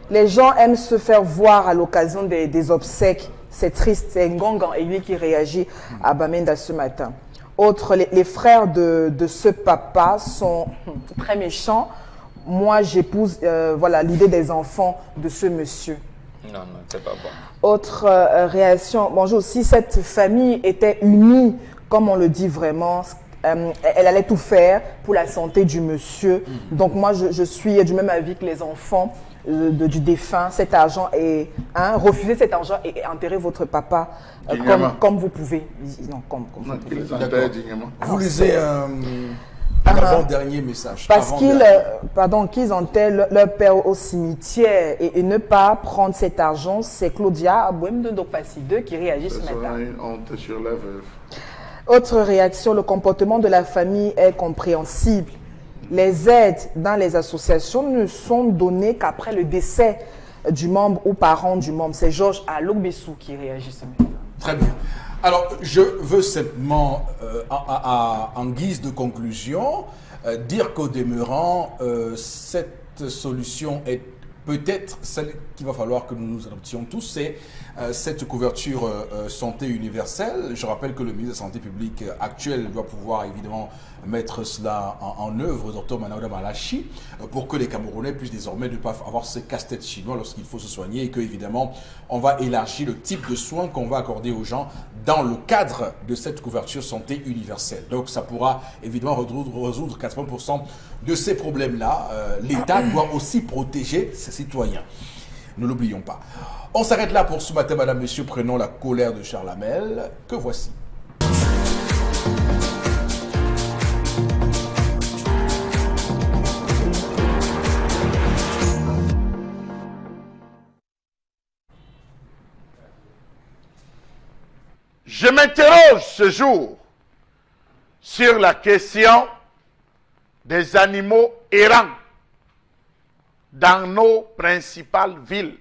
Les gens aiment se faire voir à l'occasion des obsèques. C'est triste. C'est Ngongan Eli qui réagit à Abamenda ce matin. Autre, les frères de ce papa sont très méchants. Moi, j'épouse voilà, l'idée des enfants de ce monsieur. Non, c'est pas bon. Autre réaction. Bonjour, si cette famille était unie, comme on le dit vraiment, elle allait tout faire pour la santé du monsieur. Donc moi, je suis du même avis que les enfants du défunt. Cet argent est... refusez cet argent et enterrez votre papa comme vous pouvez. Non, comme vous pouvez. Vous lisez l'avant-dernier message. Parce qu'ils enterrent leur père au cimetière et ne pas prendre cet argent, c'est Claudia Abouemde Dopassi 2 qui réagit ce matin. Une honte sur la veuve. Autre réaction, le comportement de la famille est compréhensible. Les aides dans les associations ne sont données qu'après le décès du membre ou parent du membre. C'est Georges Alobessou qui réagit ce matin. Très bien. Alors, je veux simplement, en guise de conclusion, dire qu'au demeurant, cette solution est peut-être celle qu'il va falloir que nous adoptions tous, c'est cette couverture santé universelle. Je rappelle que le ministre de la Santé publique actuel doit pouvoir évidemment mettre cela en œuvre, Dr Manaouda Malachi, pour que les Camerounais puissent désormais ne pas avoir ce casse-tête chinois lorsqu'il faut se soigner et que évidemment on va élargir le type de soins qu'on va accorder aux gens dans le cadre de cette couverture santé universelle. Donc ça pourra évidemment résoudre 80% de ces problèmes-là. L'État doit aussi protéger ses citoyens. Ne l'oublions pas. On s'arrête là pour ce matin, madame, monsieur. Prenons la colère de Charles Hamel, que voici. Je m'interroge ce jour sur la question des animaux errants dans nos principales villes.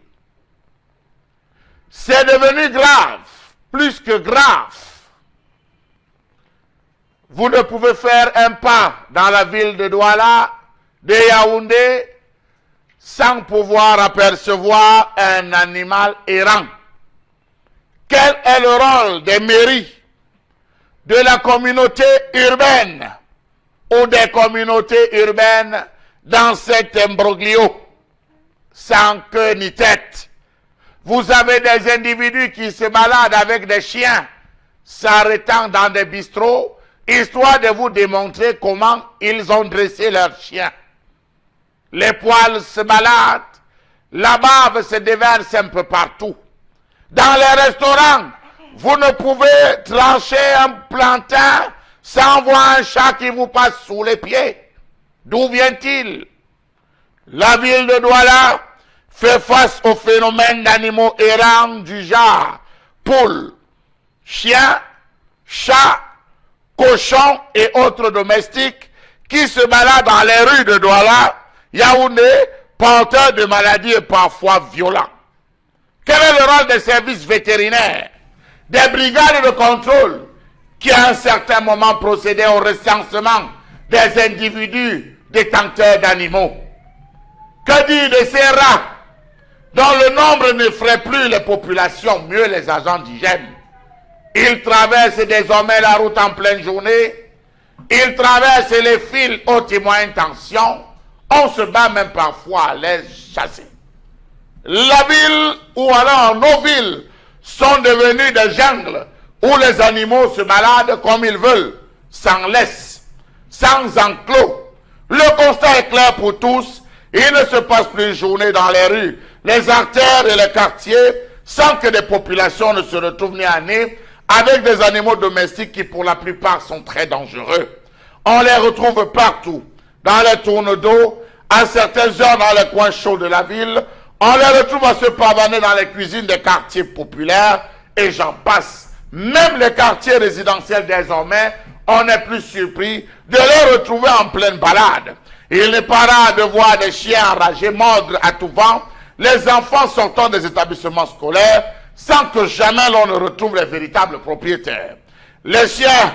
C'est devenu grave, plus que grave. Vous ne pouvez faire un pas dans la ville de Douala, de Yaoundé, sans pouvoir apercevoir un animal errant. Quel est le rôle des mairies, de la communauté urbaine ou des communautés urbaines dans cet imbroglio sans queue ni tête? Vous avez des individus qui se baladent avec des chiens, s'arrêtant dans des bistrots, histoire de vous démontrer comment ils ont dressé leurs chiens. Les poils se baladent, la bave se déverse un peu partout. Dans les restaurants, vous ne pouvez trancher un plantain sans voir un chat qui vous passe sous les pieds. D'où vient-il? La ville de Douala fait face au phénomène d'animaux errants du genre poules, chiens, chats, cochons et autres domestiques qui se baladent dans les rues de Douala, Yaoundé, porteurs de maladies et parfois violents. Quel est le rôle des services vétérinaires, des brigades de contrôle qui à un certain moment procédaient au recensement des individus détenteurs d'animaux? Que dire de ces rats dont le nombre ne ferait plus les populations, mieux les agents d'hygiène? Ils traversent désormais la route en pleine journée, ils traversent les fils haute et moyenne tension, on se bat même parfois à les chasser. La ville ou alors nos villes sont devenues des jungles où les animaux se baladent comme ils veulent, sans laisse, sans enclos. Le constat est clair pour tous, il ne se passe plus une journée dans les rues, les artères et les quartiers sans que des populations ne se retrouvent nez à nez avec des animaux domestiques qui pour la plupart sont très dangereux. On les retrouve partout, dans les tournes d'eau, à certaines heures dans les coins chauds de la ville, on les retrouve à se pavaner dans les cuisines des quartiers populaires, et j'en passe. Même les quartiers résidentiels désormais, on n'est plus surpris de les retrouver en pleine balade. Il n'est pas rare de voir des chiens enragés mordre à tout vent, les enfants sortant des établissements scolaires, sans que jamais l'on ne retrouve les véritables propriétaires. Les chiens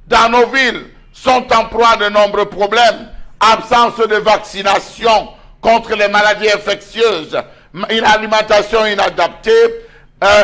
dans nos villes sont en proie de nombreux problèmes. Absence de vaccination contre les maladies infectieuses, une alimentation inadaptée,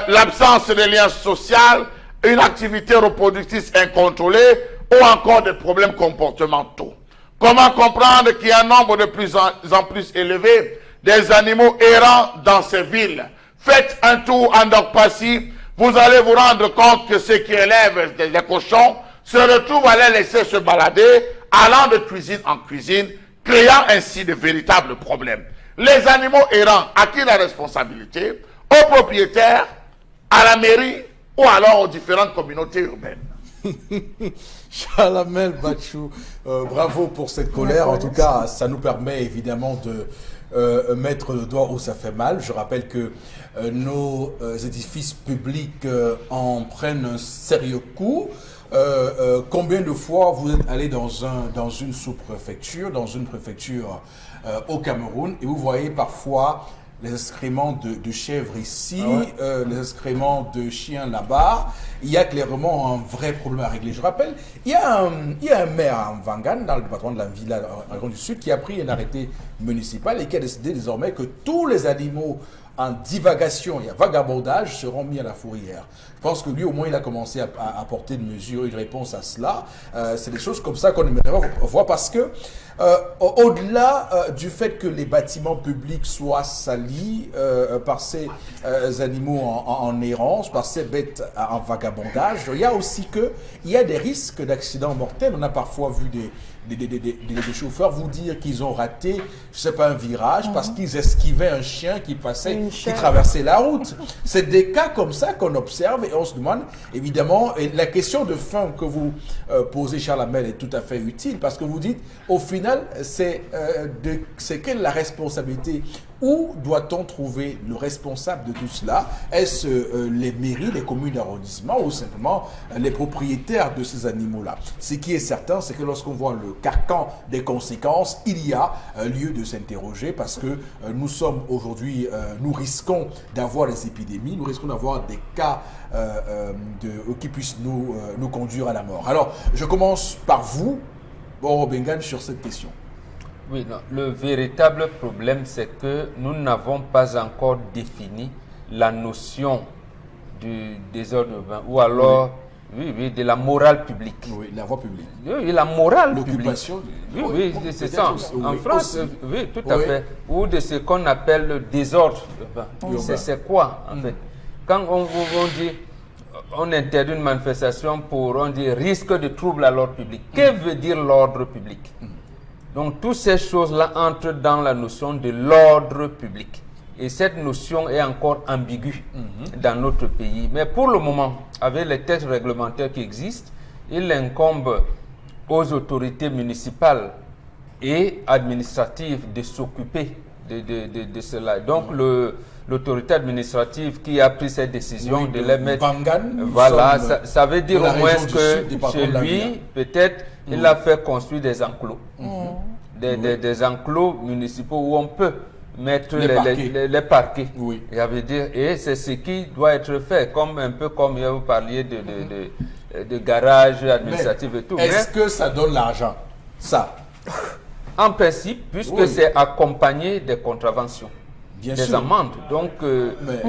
l'absence de liens sociaux, une activité reproductrice incontrôlée ou encore des problèmes comportementaux. Comment comprendre qu'il y a un nombre de plus en plus élevé des animaux errants dans ces villes? Faites un tour en Dokpassi, vous allez vous rendre compte que ceux qui élèvent les cochons se retrouvent à les laisser se balader, allant de cuisine en cuisine, créant ainsi de véritables problèmes. Les animaux errants, à qui la responsabilité? Aux propriétaires, à la mairie ou alors aux différentes communautés urbaines. Chalamel Bachou, bravo pour cette colère. En tout cas, ça nous permet évidemment de mettre le doigt où ça fait mal. Je rappelle que nos édifices publics en prennent un sérieux coup. Combien de fois vous êtes allé dans une sous-préfecture, dans une préfecture au Cameroun, et vous voyez parfois les excréments de chèvres ici, les excréments de chiens là-bas. Il y a clairement un vrai problème à régler. Je rappelle, il y a un maire en Vangan, dans le département de la Villa, en région du Sud, qui a pris un arrêté municipal et qui a décidé désormais que tous les animaux en divagation et à vagabondage seront mis à la fourrière. Je pense que lui, au moins, il a commencé à apporter une mesure, une réponse à cela. C'est des choses comme ça qu'on aimerait voir parce que, au-delà du fait que les bâtiments publics soient salis par ces animaux en errance, par ces bêtes en vagabondage, il y a aussi il y a des risques d'accidents mortels. On a parfois vu des chauffeurs vous dire qu'ils ont raté, je sais pas, un virage parce qu'ils esquivaient un chien qui passait, qui traversait la route. C'est des cas comme ça qu'on observe et on se demande, évidemment, et la question de fin que vous posez, Chalamel, est tout à fait utile parce que vous dites, au final, c'est quelle la responsabilité? Où doit-on trouver le responsable de tout cela? Est-ce les mairies, les communes d'arrondissement ou simplement les propriétaires de ces animaux-là? Ce qui est certain, c'est que lorsqu'on voit le carcan des conséquences, il y a lieu de s'interroger parce que nous sommes aujourd'hui, nous risquons d'avoir des épidémies, nous risquons d'avoir des cas qui puissent nous conduire à la mort. Alors, je commence par vous, Boro Bengan, sur cette question. Oui, non, le véritable problème, c'est que nous n'avons pas encore défini la notion du désordre urbain ou alors de la morale publique. Oui, la voie publique. Oui, la morale publique. L'occupation. Oui, c'est ça. En France, oui, tout à fait. Ou de ce qu'on appelle le désordre urbain. C'est quoi, en fait? Quand on dit on interdit une manifestation pour, on dit, risque de trouble à l'ordre public. Que veut dire l'ordre public? Donc, toutes ces choses-là entrent dans la notion de l'ordre public. Et cette notion est encore ambiguë dans notre pays. Mais pour le moment, avec les textes réglementaires qui existent, il incombe aux autorités municipales et administratives de s'occuper de cela. Donc, l'autorité administrative qui a pris cette décision de les mettre... Voilà, ça veut dire au moins que chez lui, peut-être, il a fait construire des enclos. Des enclos municipaux où on peut mettre les parquets. Oui. Et c'est ce qui doit être fait, un peu comme vous parliez de garage administratif et tout. Est-ce que ça donne l'argent? Ça? En principe, puisque c'est accompagné des contraventions, des amendes. Donc,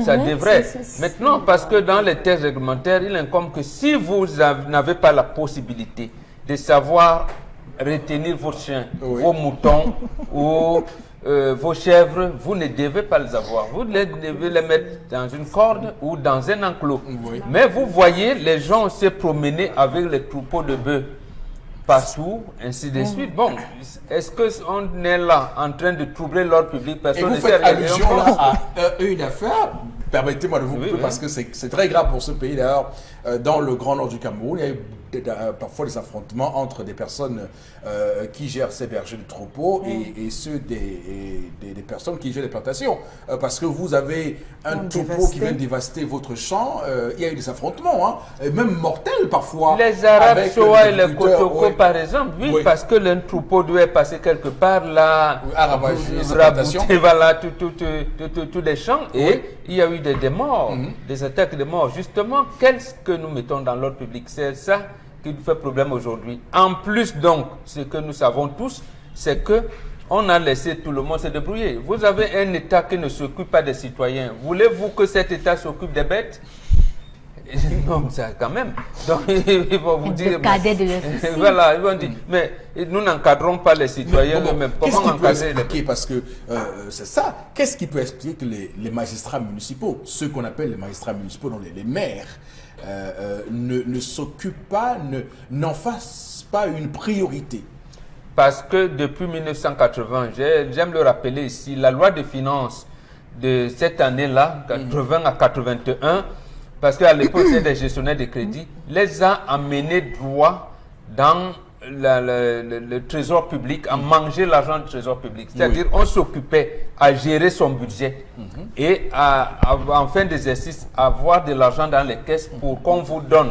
ça devrait. Maintenant, parce que dans les textes réglementaires, il incombe que si vous n'avez pas la possibilité de savoir retenir vos chiens, vos moutons ou vos chèvres, vous ne devez pas les avoir. Vous devez les mettre dans une corde ou dans un enclos. Mais vous voyez les gens se promener avec les troupeaux de bœufs partout, ainsi de suite. Bon, est-ce qu'on est là en train de troubler l'ordre public? Personne ne sait allusion là à une affaire. Permettez-moi de vous couper parce que c'est très grave pour ce pays. D'ailleurs, dans le Grand Nord du Cameroun, il y a eu parfois des affrontements entre des personnes qui gèrent ces bergers de troupeaux et ceux des personnes qui gèrent les plantations. Parce que vous avez un troupeau qui vient dévaster votre champ, il y a eu des affrontements, et même mortels parfois. Les Arabes, Shoah et les Kotoko, par exemple, parce que le troupeau doit passer quelque part là, rabouter, voilà, tous les champs, et il y a eu des morts, des attaques de morts. Justement, qu'est-ce que nous mettons dans l'ordre public? C'est ça qui nous fait problème aujourd'hui. En plus, donc, ce que nous savons tous, c'est que on a laissé tout le monde se débrouiller. Vous avez un État qui ne s'occupe pas des citoyens. Voulez-vous que cet État s'occupe des bêtes? Non, ça quand même. Donc, ils vont vous dire... Voilà, ils vont dire, mais nous n'encadrons pas les citoyens eux-mêmes. Comment encadrer les bêtes? Parce que c'est ça. Qu'est-ce qui peut expliquer que les magistrats municipaux, ceux qu'on appelle les magistrats municipaux, donc les maires, ne s'occupent pas, n'en fassent pas une priorité? Parce que depuis 1980, j'aime le rappeler ici, la loi de finances de cette année-là, 80 à 81, parce qu'à l'époque, c'était des gestionnaires de crédit, les a amenés droit dans le trésor public, à manger l'argent du trésor public. C'est-à-dire, on s'occupait à gérer son budget et en fin d'exercice, avoir de l'argent dans les caisses pour qu'on vous donne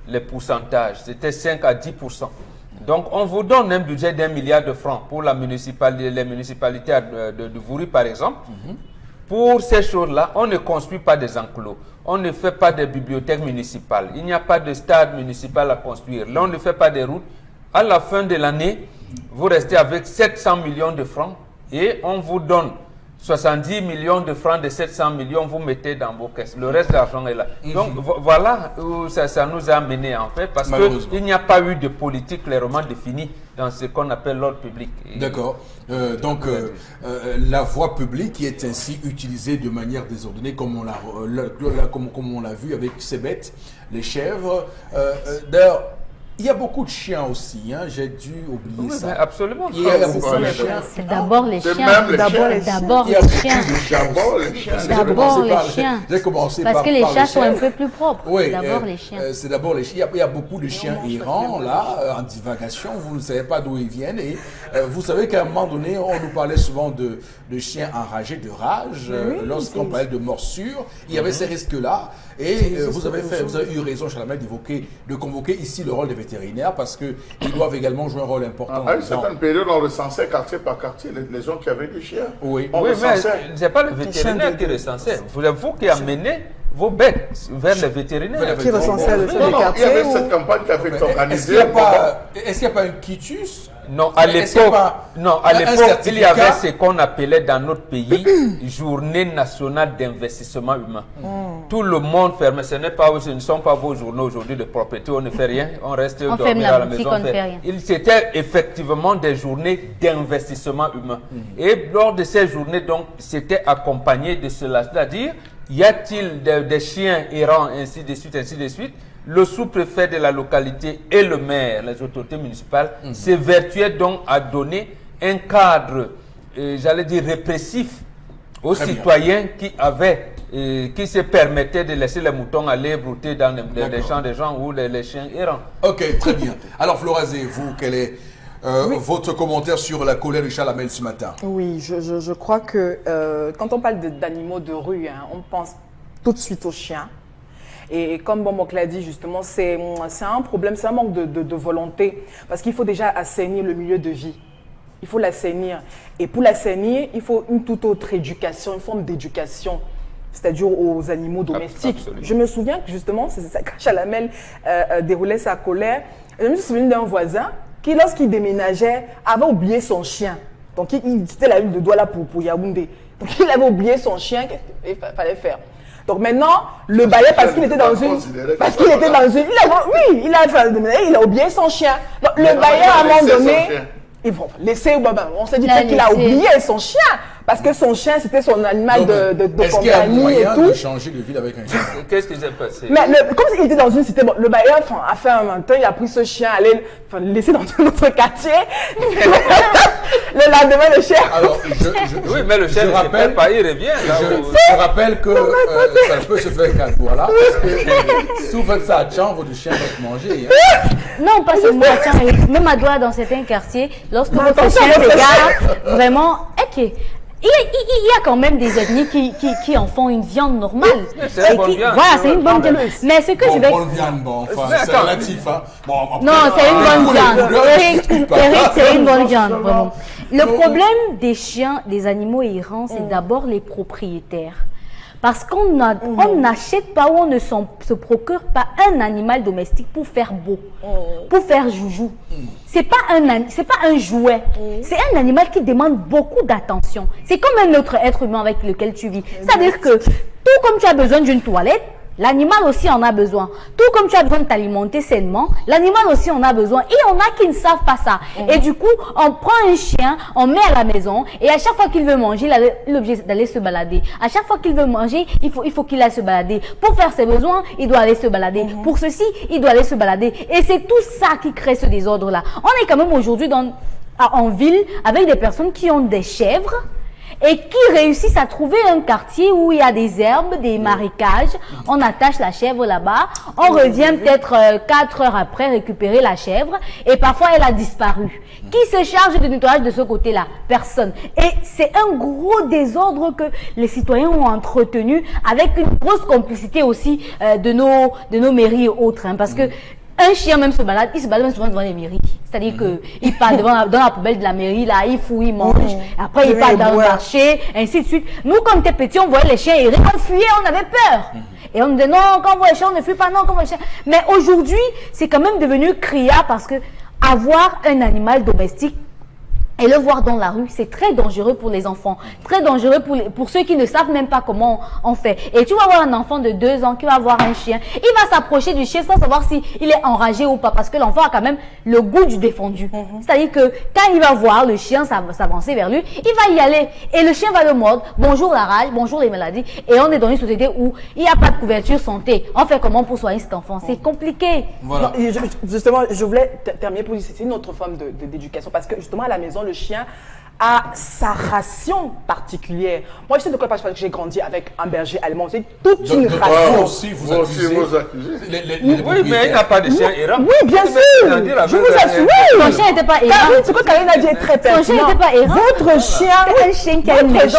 les pourcentages. C'était 5 à 10%. Donc, on vous donne un budget d'1 milliard de francs pour les municipalités de Vouri, par exemple. Pour ces choses-là, on ne construit pas des enclos. On ne fait pas de bibliothèques municipales. Il n'y a pas de stade municipal à construire. Là, on ne fait pas de routes. À la fin de l'année, vous restez avec 700 millions de francs et on vous donne 70 millions de francs de 700 millions, vous mettez dans vos caisses. Le reste de l'argent est là. Donc, voilà où ça nous a amené en fait, parce qu'il n'y a pas eu de politique clairement définie dans ce qu'on appelle l'ordre public. D'accord. Donc, la voie publique qui est ainsi utilisée de manière désordonnée, comme on l'a vu avec ces bêtes, les chèvres. D'ailleurs, il y a beaucoup de chiens aussi, hein. J'ai dû oublier ça. Mais absolument. Il y a beaucoup de chiens. C'est d'abord les chiens. D'abord les chiens. D'abord les chiens. J'ai commencé parce par que les chats sont un chèvres. peu plus propres. Oui, d'abord les chiens. C'est d'abord les chiens. Il y a beaucoup de chiens errants là, en divagation. Vous ne savez pas d'où ils viennent. Et vous savez qu'à un moment donné, on nous parlait souvent de chiens enragés de rage. Lorsqu'on parlait de morsure, il y avait ces risques-là. Et vous avez eu raison, Chalamel, de convoquer ici le rôle des vétérinaires parce qu'ils doivent également jouer un rôle important. À une certaine période, on recensait quartier par quartier les gens qui avaient des chiens. Oui, mais ce n'est pas le vétérinaire qui recensait. Vous qui amenez vos bêtes vers les vétérinaires. Qui recensait le Non, il y avait cette campagne qui avait été organisée. Est-ce qu'il n'y a pas un quitus? Non, à l'époque, il y avait ce qu'on appelait dans notre pays Journée nationale d'investissement humain. Tout le monde fermait. Ce ne sont pas vos journaux aujourd'hui de propriété, on ne fait rien, on reste dormir à la maison. C'était effectivement des journées d'investissement humain. Et lors de ces journées, donc, c'était accompagné de cela. C'est-à-dire, y a-t-il des chiens errants, ainsi de suite, ainsi de suite. Le sous-préfet de la localité et le maire, les autorités municipales, s'évertuaient donc à donner un cadre, j'allais dire, répressif aux citoyens qui se permettaient de laisser les moutons aller brouter dans les champs des gens ou les chiens errants. Ok, très bien. Alors, Florazé, vous, quel est votre commentaire sur la colère de Chalamel ce matin? Oui, je crois que quand on parle d'animaux de rue, hein, on pense tout de suite aux chiens. Et comme Bombok l'a dit justement, c'est un problème, c'est un manque de volonté. Parce qu'il faut déjà assainir le milieu de vie. Il faut l'assainir. Et pour l'assainir, il faut une toute autre éducation, une forme d'éducation. C'est-à-dire aux animaux domestiques. Absolument. Je me souviens que justement, c'est ça, quand Chalamel déroulait sa colère, je me souviens d'un voisin qui, lorsqu'il déménageait, avait oublié son chien. Donc, c'était la ville de Douala pour Yaoundé. Donc, il avait oublié son chien, qu'est-ce qu'il fallait faire? Donc maintenant, le bailleur, parce qu'il était dans une... Parce qu'il était dans une... Il a oublié son chien. Donc, le bailleur, à un moment donné, ils vont laisser... On s'est dit peut-être qu'il a oublié son chien. Parce que son chien, c'était son animal de compagnie et tout. Est-ce qu'il y a moyen de changer de ville avec un chien? Qu'est-ce qui s'est passé? Mais comme il était dans une cité, le bailleur a fait un temps, il a pris ce chien, allé le laisser dans un autre quartier. Le lendemain, le chien... Alors, oui, mais le chien ne se perd pas, il revient. Je rappelle que ça peut se faire qu'à toi là. Parce que souvent ça a changé, votre chien va te manger. Hein. Non, pas seulement à Tchang, même à Douala dans certains quartiers, lorsque votre chien regarde, vraiment, ok. Il y a quand même des ethnies qui en font une viande normale. C'est une bonne viande. Voilà, c'est une bonne viande. Mais ce que je vais... Bonne viande, bon, enfin, c'est relatif. Hein. Bon, après, non, c'est une bonne viande. Eric, c'est une bonne viande, vraiment. Le problème des chiens, des animaux errants, c'est d'abord les propriétaires. Parce qu'on n'achète pas ou on ne se procure pas un animal domestique pour faire beau, pour faire joujou. C'est pas un jouet. C'est un animal qui demande beaucoup d'attention. C'est comme un autre être humain avec lequel tu vis. C'est-à-dire que tout comme tu as besoin d'une toilette, l'animal aussi en a besoin. Tout comme tu as besoin de t'alimenter sainement, l'animal aussi en a besoin. Et il y en a qui ne savent pas ça. Et du coup, on prend un chien, on met à la maison, et à chaque fois qu'il veut manger, il a l'objet d'aller se balader. À chaque fois qu'il veut manger, il faut qu'il aille se balader. Pour faire ses besoins, il doit aller se balader. Pour ceci, il doit aller se balader. Et c'est tout ça qui crée ce désordre-là. On est quand même aujourd'hui en ville avec des personnes qui ont des chèvres, et qui réussissent à trouver un quartier où il y a des herbes, des marécages. On attache la chèvre là-bas. On revient peut-être 4 heures après récupérer la chèvre. Et parfois, elle a disparu. Qui se charge du nettoyage de ce côté-là? Personne. Et c'est un gros désordre que les citoyens ont entretenu avec une grosse complicité aussi de nos mairies et autres. Hein, parce que un chien même se balade, il se balade même souvent devant les mairies. C'est-à-dire qu'il part dans la poubelle de la mairie, là, il fouille, il mange. Après, il part dans le marché, ainsi de suite. Nous, quand on était petits, on voyait les chiens errer, on fuyait, on avait peur. Et on disait, non, quand on voit les chiens, on ne fuit pas, non, quand on voit les chiens. Mais aujourd'hui, c'est quand même devenu criard parce que avoir un animal domestique, et le voir dans la rue, c'est très dangereux pour les enfants, très dangereux pour ceux qui ne savent même pas comment on fait. Et tu vas voir un enfant de 2 ans qui va voir un chien, il va s'approcher du chien sans savoir s'il est enragé ou pas, parce que l'enfant a quand même le goût du défendu. C'est-à-dire que quand il va voir le chien s'avancer vers lui, il va y aller et le chien va le mordre. Bonjour la rage, bonjour les maladies. Et on est dans une société où il n'y a pas de couverture santé. On fait comment pour soigner cet enfant? C'est compliqué. Voilà. Non, justement, je voulais terminer pour dire c'est une autre forme d'éducation, parce que justement à la maison, le chien a sa ration particulière. Moi, je sais de quoi je parle parce que j'ai grandi avec un berger allemand. C'est toute une ration. Vous accusez. Oui, mais il n'a pas de chien errant. Oui, bien sûr. Je vous assure. Ton chien n'était pas errant. Ce que Karine a dit est très pertinent. Ton chien n'était pas errant. Votre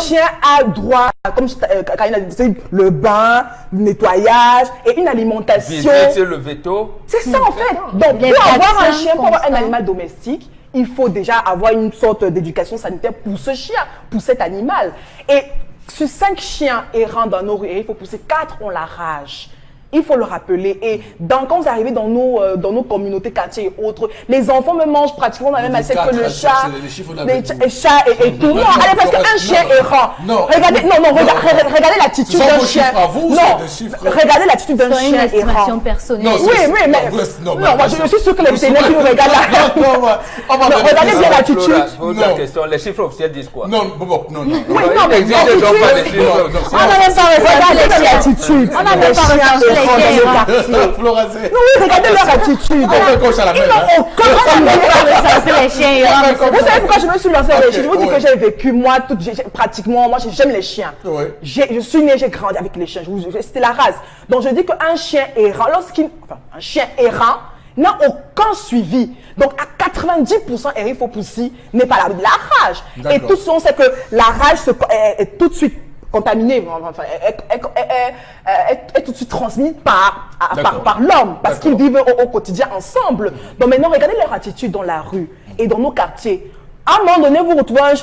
chien a droit, comme Karine a dit, le bain, le nettoyage et une alimentation. C'est le veto. C'est ça en fait. Donc, pour avoir un chien, pour avoir un animal domestique, il faut déjà avoir une sorte d'éducation sanitaire pour ce chien, pour cet animal. Et sur 5 chiens errants dans nos rues, il faut pousser 4 ont la rage. Il faut le rappeler. Et quand vous arrivez dans nos communautés, quartiers et autres, les enfants me mangent pratiquement dans la même assiette que le chat, les chats et tout. Non, allez, parce qu'un chien errant. Regardez, regardez l'attitude d'un chien. Non, regardez l'attitude d'un chien errant. Oui, mais non, moi je suis sûr que les vétérinaires qui nous regardent là. Regardez bien l'attitude. Les chiffres officiels disent quoi? Non. Oui, non, mais on n'a même pas regardé l'attitude. On n'a même pas regardé les chiens. Oui, regardez leur attitude. Ils n'ont aucun les chiens. Vous savez pourquoi je me suis lancée avec les chiens? Je vous dis que j'ai vécu, moi, pratiquement, moi j'aime les chiens. Je suis née, j'ai grandi avec les chiens. C'était la race. Donc je dis qu'un chien errant, un chien errant n'a aucun suivi. Donc à 90%, Erifopoussi n'est pas la rage. Et tout ce qu'on sait que la rage est tout de suite contaminée, est tout de suite transmise par l'homme, parce qu'ils vivent au quotidien ensemble. Donc maintenant, regardez leur attitude dans la rue et dans nos quartiers. À un moment donné, vous retrouvez un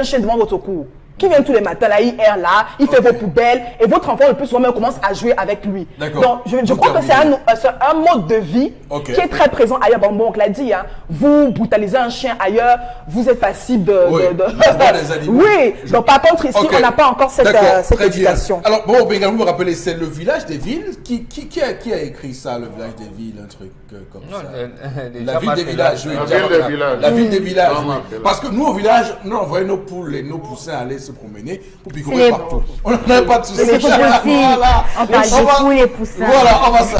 chien devant votre cour. Qui vient tous les matins, là, il erre là, il fait vos poubelles, et votre enfant le plus souvent même commence à jouer avec lui. Donc, je crois que c'est un mode de vie qui est très présent ailleurs. Bon, on l'a dit, hein, vous brutalisez un chien ailleurs, vous êtes passible de... Oui, donc par contre, ici, on n'a pas encore cette éducation. Alors, bon, Benga, vous me rappelez, c'est le village des villes. Qui a écrit ça, le village des villes, un truc comme ça? La ville des villages, oui. La ville des villages, oui. Parce que nous, au village, nous, on voyait nos poules et nos poussins aller se promener pour picorer partout. On n'a pas de soucis. Voilà. On parle de poules et poussins. Voilà, on va ça.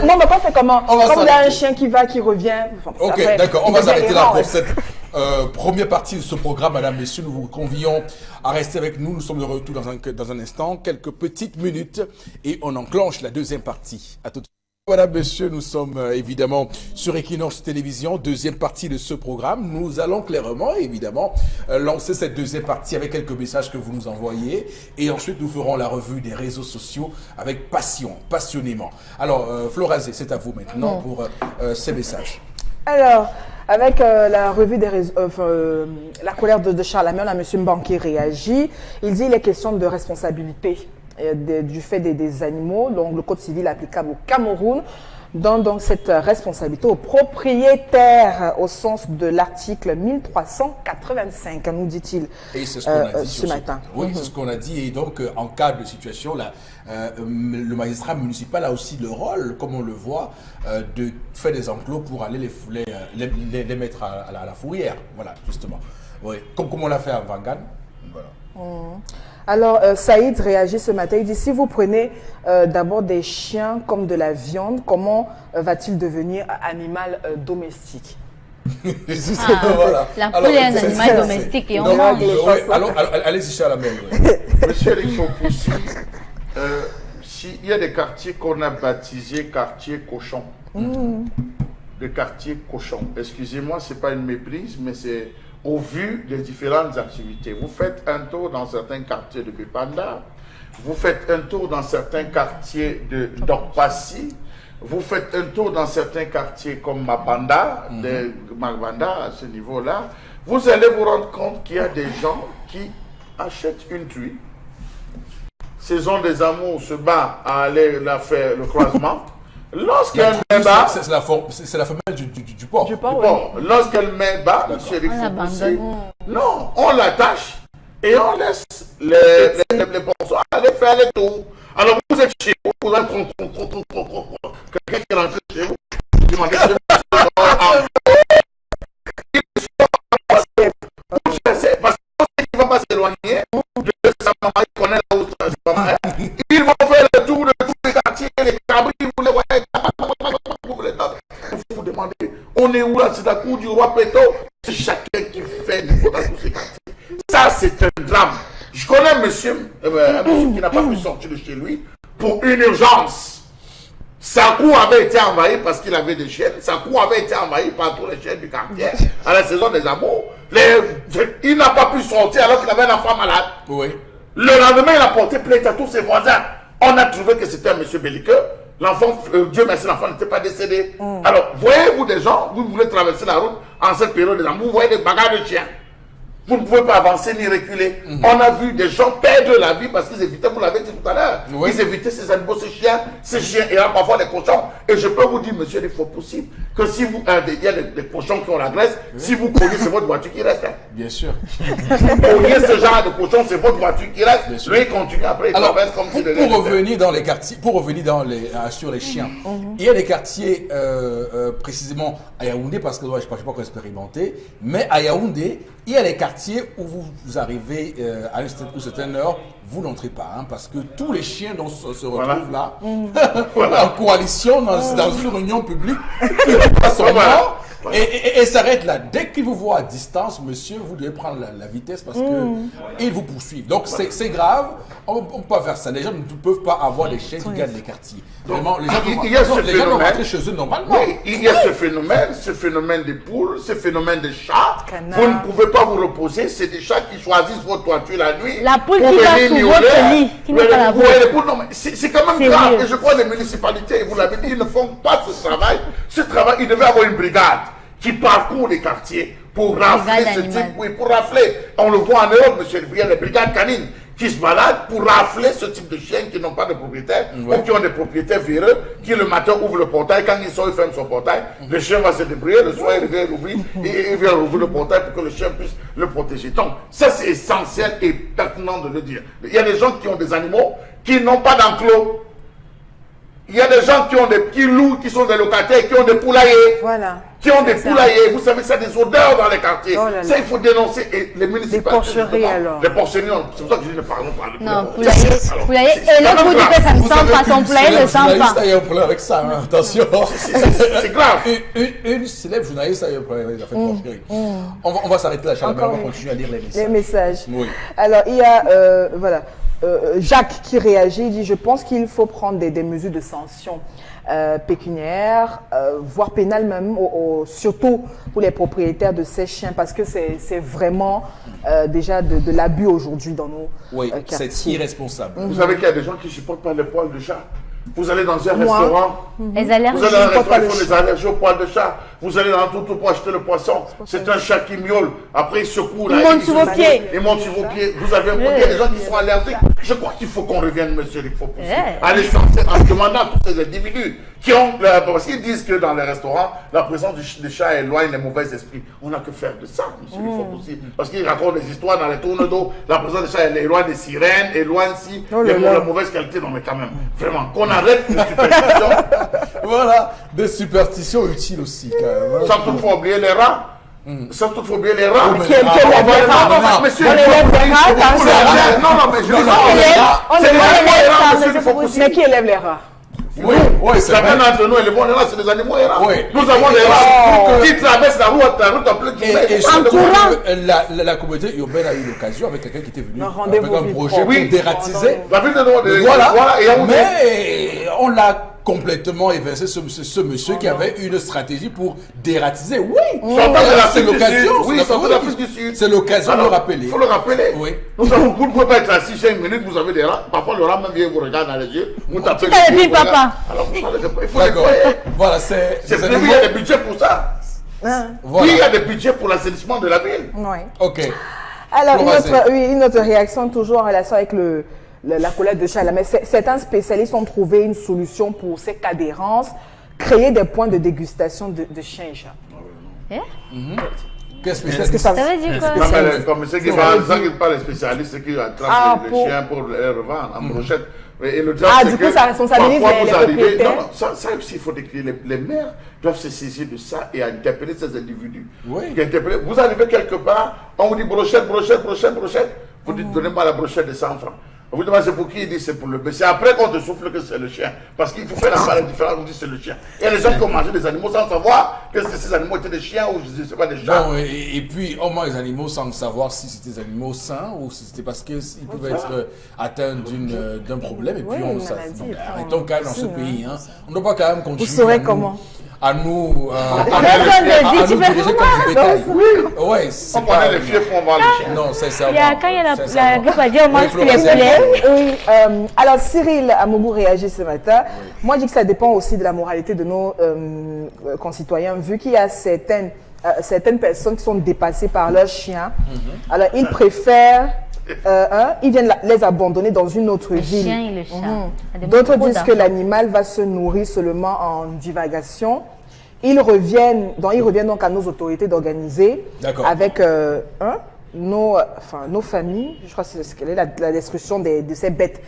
Non, mais c'est comment? Comme il y a un chien qui va, qui revient. Ok, d'accord. On va s'arrêter là pour cette première partie de ce programme, mesdames, messieurs. Nous vous convions à rester avec nous. Nous sommes de retour dans un instant, quelques petites minutes, et on enclenche la deuxième partie. À tout de suite. Voilà, messieurs, nous sommes évidemment sur Equinox Télévision, deuxième partie de ce programme. Nous allons clairement, évidemment, lancer cette deuxième partie avec quelques messages que vous nous envoyez. Et ensuite, nous ferons la revue des réseaux sociaux avec passion, passionnément. Alors, Florazé, c'est à vous maintenant pour ces messages. Alors, avec la revue des réseaux, la colère de Charlemagne, on a M. Mbanké réagi. Il dit qu'il est question de responsabilité. Du fait des animaux, donc le code civil applicable au Cameroun donne donc cette responsabilité aux propriétaires au sens de l'article 1385, nous dit-il ce matin. Oui, c'est ce qu'on a dit. Et donc, en cas de situation, là, le magistrat municipal a aussi le rôle, comme on le voit, de faire des enclos pour aller les mettre à la fourrière. Voilà, justement. Oui, comme on l'a fait à Vangan. Voilà. Alors, Saïd réagit ce matin, il dit, si vous prenez d'abord des chiens comme de la viande, comment va-t-il devenir animal domestique? Voilà. La poule est un animal domestique et on mange. Alors, allez-y, Charlemagne. Monsieur Erifopoussi, il y a des quartiers qu'on a baptisés quartiers cochons. Des quartiers cochons. Excusez-moi, ce n'est pas une méprise, mais c'est au vu des différentes activités. Vous faites un tour dans certains quartiers de Bipanda, vous faites un tour dans certains quartiers de Dokpassi, vous faites un tour dans certains quartiers comme Mabanda, à ce niveau-là, vous allez vous rendre compte qu'il y a des gens qui achètent une truie. Saison des amours se bat à aller la faire le croisement. Lorsqu'elle met bas, c'est la femelle du porc. Lorsqu'elle met bas, monsieur Erifopoussi, non, on l'attache et on laisse les bonsoirs aller faire les tours. Alors vous êtes chez vous, vous avez quelqu'un qui rentre chez vous, vous demandez chez vous. Parce qu'il ne va pas s'éloigner de sa maman, il connaît là où sa maman est. Ils vont faire le tour de tous les quartiers, les cabris, vous les voyez. Vous demandez, on est où là? C'est la cour du roi Péto. C'est chacun qui fait des photos dans tous ces quartiers. Ça, c'est un drame. Je connais un monsieur qui n'a pas pu sortir de chez lui pour une urgence. Sa cour avait été envahie parce qu'il avait des chiennes. Sa cour avait été envahie par tous les chiens du quartier à la saison des amours. Il n'a pas pu sortir alors qu'il avait un enfant malade. Oui. Le lendemain, il a porté plainte à tous ses voisins. On a trouvé que c'était un monsieur belliqueux. L'enfant, Dieu merci, l'enfant n'était pas décédé. Alors, voyez-vous des gens, vous voulez traverser la route en cette période des amours, vous voyez des bagarres de chiens. Vous ne pouvez pas avancer ni reculer. On a vu des gens perdre la vie parce qu'ils évitaient, vous l'avez dit tout à l'heure, ils évitaient ces animaux, ces chiens et parfois les cochons. Et je peux vous dire, monsieur, il faut possible que si vous, il y a des cochons qui ont la graisse, si vous cognez, c'est votre voiture qui reste. Bien sûr. Vous cognez ce genre de cochon, c'est votre voiture qui reste. Lui, il continue après, il traverse comme si de pour revenir dans les quartiers, pour revenir dans sur les chiens, il y a des quartiers, précisément à Yaoundé, parce que je ne sais pas encore expérimenté, mais à Yaoundé, il y a les quartiers où vous arrivez à une certaine heure, vous n'entrez pas, hein, parce que tous les chiens se retrouvent là, en coalition, dans une réunion publique, et s'arrêtent là. Dès qu'ils vous voient à distance, monsieur, vous devez prendre la vitesse parce qu'ils vous poursuivent. Donc c'est grave, on ne peut pas faire ça. Les gens ne peuvent pas avoir des chiens qui gagnent les quartiers. Vraiment, les gens doivent rentrer chez eux normalement. Oui, il y a ce phénomène des poules, ce phénomène des chats. Vous ne pouvez pas vous reposer, c'est des chats qui choisissent votre toiture la nuit. La poule qui va sous votre lit, qui n'est pas la vôtre. C'est quand même grave. Et je crois que les municipalités, vous l'avez dit, ils ne font pas ce travail. Ce travail, il devait avoir une brigade qui parcourt les quartiers pour rafler ce type, oui, pour rafler. On le voit en Europe, monsieur le Président, les brigades canines qui se baladent pour rafler ce type de chiens qui n'ont pas de propriétaire ou qui ont des propriétaires véreux, qui le matin ouvrent le portail, quand ils sont, ils ferment son portail, le chien va se débrouiller, le soir il vient l'ouvrir, et il vient ouvrir le portail pour que le chien puisse le protéger. Donc, ça c'est essentiel et pertinent de le dire. Il y a des gens qui ont des animaux qui n'ont pas d'enclos. Il y a des gens qui ont des petits loups, qui sont des locataires, qui ont des poulaillers. Voilà. Qui ont des poulaillers. Vous savez, ça a des odeurs dans les quartiers. Oh là là. Ça, il faut dénoncer. Et les municipalités. Les porcheries, alors. Les porcheries, c'est pour ça que je ne parle pas. Non, poulailler. Et l'autre vous dit que ça ne sent pas, son poulailler ne sent pas. Il y a un problème avec ça, hein. Attention. C'est grave. Une célèbre journaliste a eu un problème avec la fête porcherie. On va s'arrêter là, Charles, mais on va continuer à lire les messages. Les messages. Oui. Alors, il y a, voilà, Jacques qui réagit, il dit « Je pense qu'il faut prendre des mesures de sanction pécuniaires, voire pénales même, surtout pour les propriétaires de ces chiens, parce que c'est vraiment déjà de l'abus aujourd'hui dans nos quartiers. C'est irresponsable. Vous savez qu'il y a des gens qui ne supportent pas les poils de chat. Vous allez dans un restaurant, Les allergies. vous allez dans un restaurant, ils font des allergies au poil de chat. Vous allez dans tout pour acheter le poisson. C'est un chat qui miaule. Après, il secoue. Il monte sur vos pieds. Il monte sur vos pieds. Vous avez un il y a des gens qui sont allergiques. Je crois qu'il faut qu'on revienne, monsieur, il faut aller en demandant à tous ces individus qui ont, parce qu'ils disent que dans les restaurants, la présence des chats éloigne les mauvais esprits. On n'a que faire de ça, monsieur, il faut aussi. Parce qu'ils racontent des histoires dans les tournes d'eau. La présence des chats, elle éloigne des sirènes, éloigne la mauvaise qualité. Non, mais quand même, vraiment, qu'on arrête les superstitions. Voilà, des superstitions utiles aussi, quand même. Sans toutefois oublier les rats. Sans toutefois oublier les rats. Monsieur, non, mais je mais qui élève les rats? Oui, c'est chacun vrai. d'entre nous, les bons rats, c'est des animaux errants. Oui. Nous avons des rats qui traversent la route en plein Et kilomètre. surtout, la communauté urbaine a eu l'occasion avec quelqu'un qui était venu Un avec rendez-vous un vie projet propre. pour dératiser. La ville de Voilà, et on mais on l'a complètement évincé ce monsieur qui avait une stratégie pour dératiser. Oui, c'est l'occasion. Oui, c'est l'Afrique du Sud. C'est l'occasion de le rappeler. Il faut le rappeler. Oui. Vous ne pouvez pas être assis 5 minutes, vous avez des rats. Parfois, le rat même vient vous regarde dans les yeux. Vous tapez les pieds, papa. Alors, il faut D'accord. nettoyer. Voilà, c'est C'est prévu, il y a des budgets pour ça. Hein? Voilà. Oui, il y a des budgets pour l'assainissement de la ville. Oui. Ok. Alors, Florent, une autre réaction, toujours en relation avec la colère de chat. Mais certains spécialistes ont trouvé une solution pour ces cas d'errance, créer des points de dégustation de chiens et chats. Qu'est-ce Est-ce que ça Ça veut dire quoi? Non, mais comme ceux qui parlent les spécialistes, ceux qui attrapent les chiens pour les revendre en brochette. Et le diable, c'est du que coup, ça responsabilise parfois, les vous arrivez- propriétaires. Non, ça aussi, il faut décrire. Les maires doivent se saisir de ça et interpeller ces individus. Oui. Vous arrivez quelque part, on vous dit brochette. Vous dites, donnez-moi la brochette de 100 francs. On vous demande c'est pour qui, il dit c'est pour le bébé. C'est après qu'on te souffle que c'est le chien. Parce qu'il faut faire la différence, on dit c'est le chien. Il y a des gens qui ont mangé des animaux sans savoir que ces animaux étaient des chiens ou je ne sais pas des chats. Non, et puis on mange les animaux sans savoir si c'était des animaux sains ou si c'était parce qu'ils pouvaient être atteints d'un problème. Et puis Oui, on une ça. maladie, Donc, et puis arrêtons quand même dans ce pays. Hein. On ne doit pas quand même continuer. Vous saurez comment. À nous. Personne ne dit, tu fais diriger comme du bétail. Oui, c'est On connaît les fiefs pour voir les chiens. Non, c'est Quand il y a la grippe à dire, on mange plus les Florent, poulets. Oui, alors Cyril Amougou réagit ce matin. Moi, je dis que ça dépend aussi de la moralité de nos concitoyens, vu qu'il y a certaines certaines personnes qui sont dépassées par leurs chiens. Alors, ils préfèrent, ils viennent les abandonner dans une autre ville. Le chien et le chat. D'autres disent que l'animal va se nourrir seulement en divagation. Ils reviennent donc à nos autorités d'organiser avec nos familles. Je crois que c'est quelle est la destruction de ces bêtes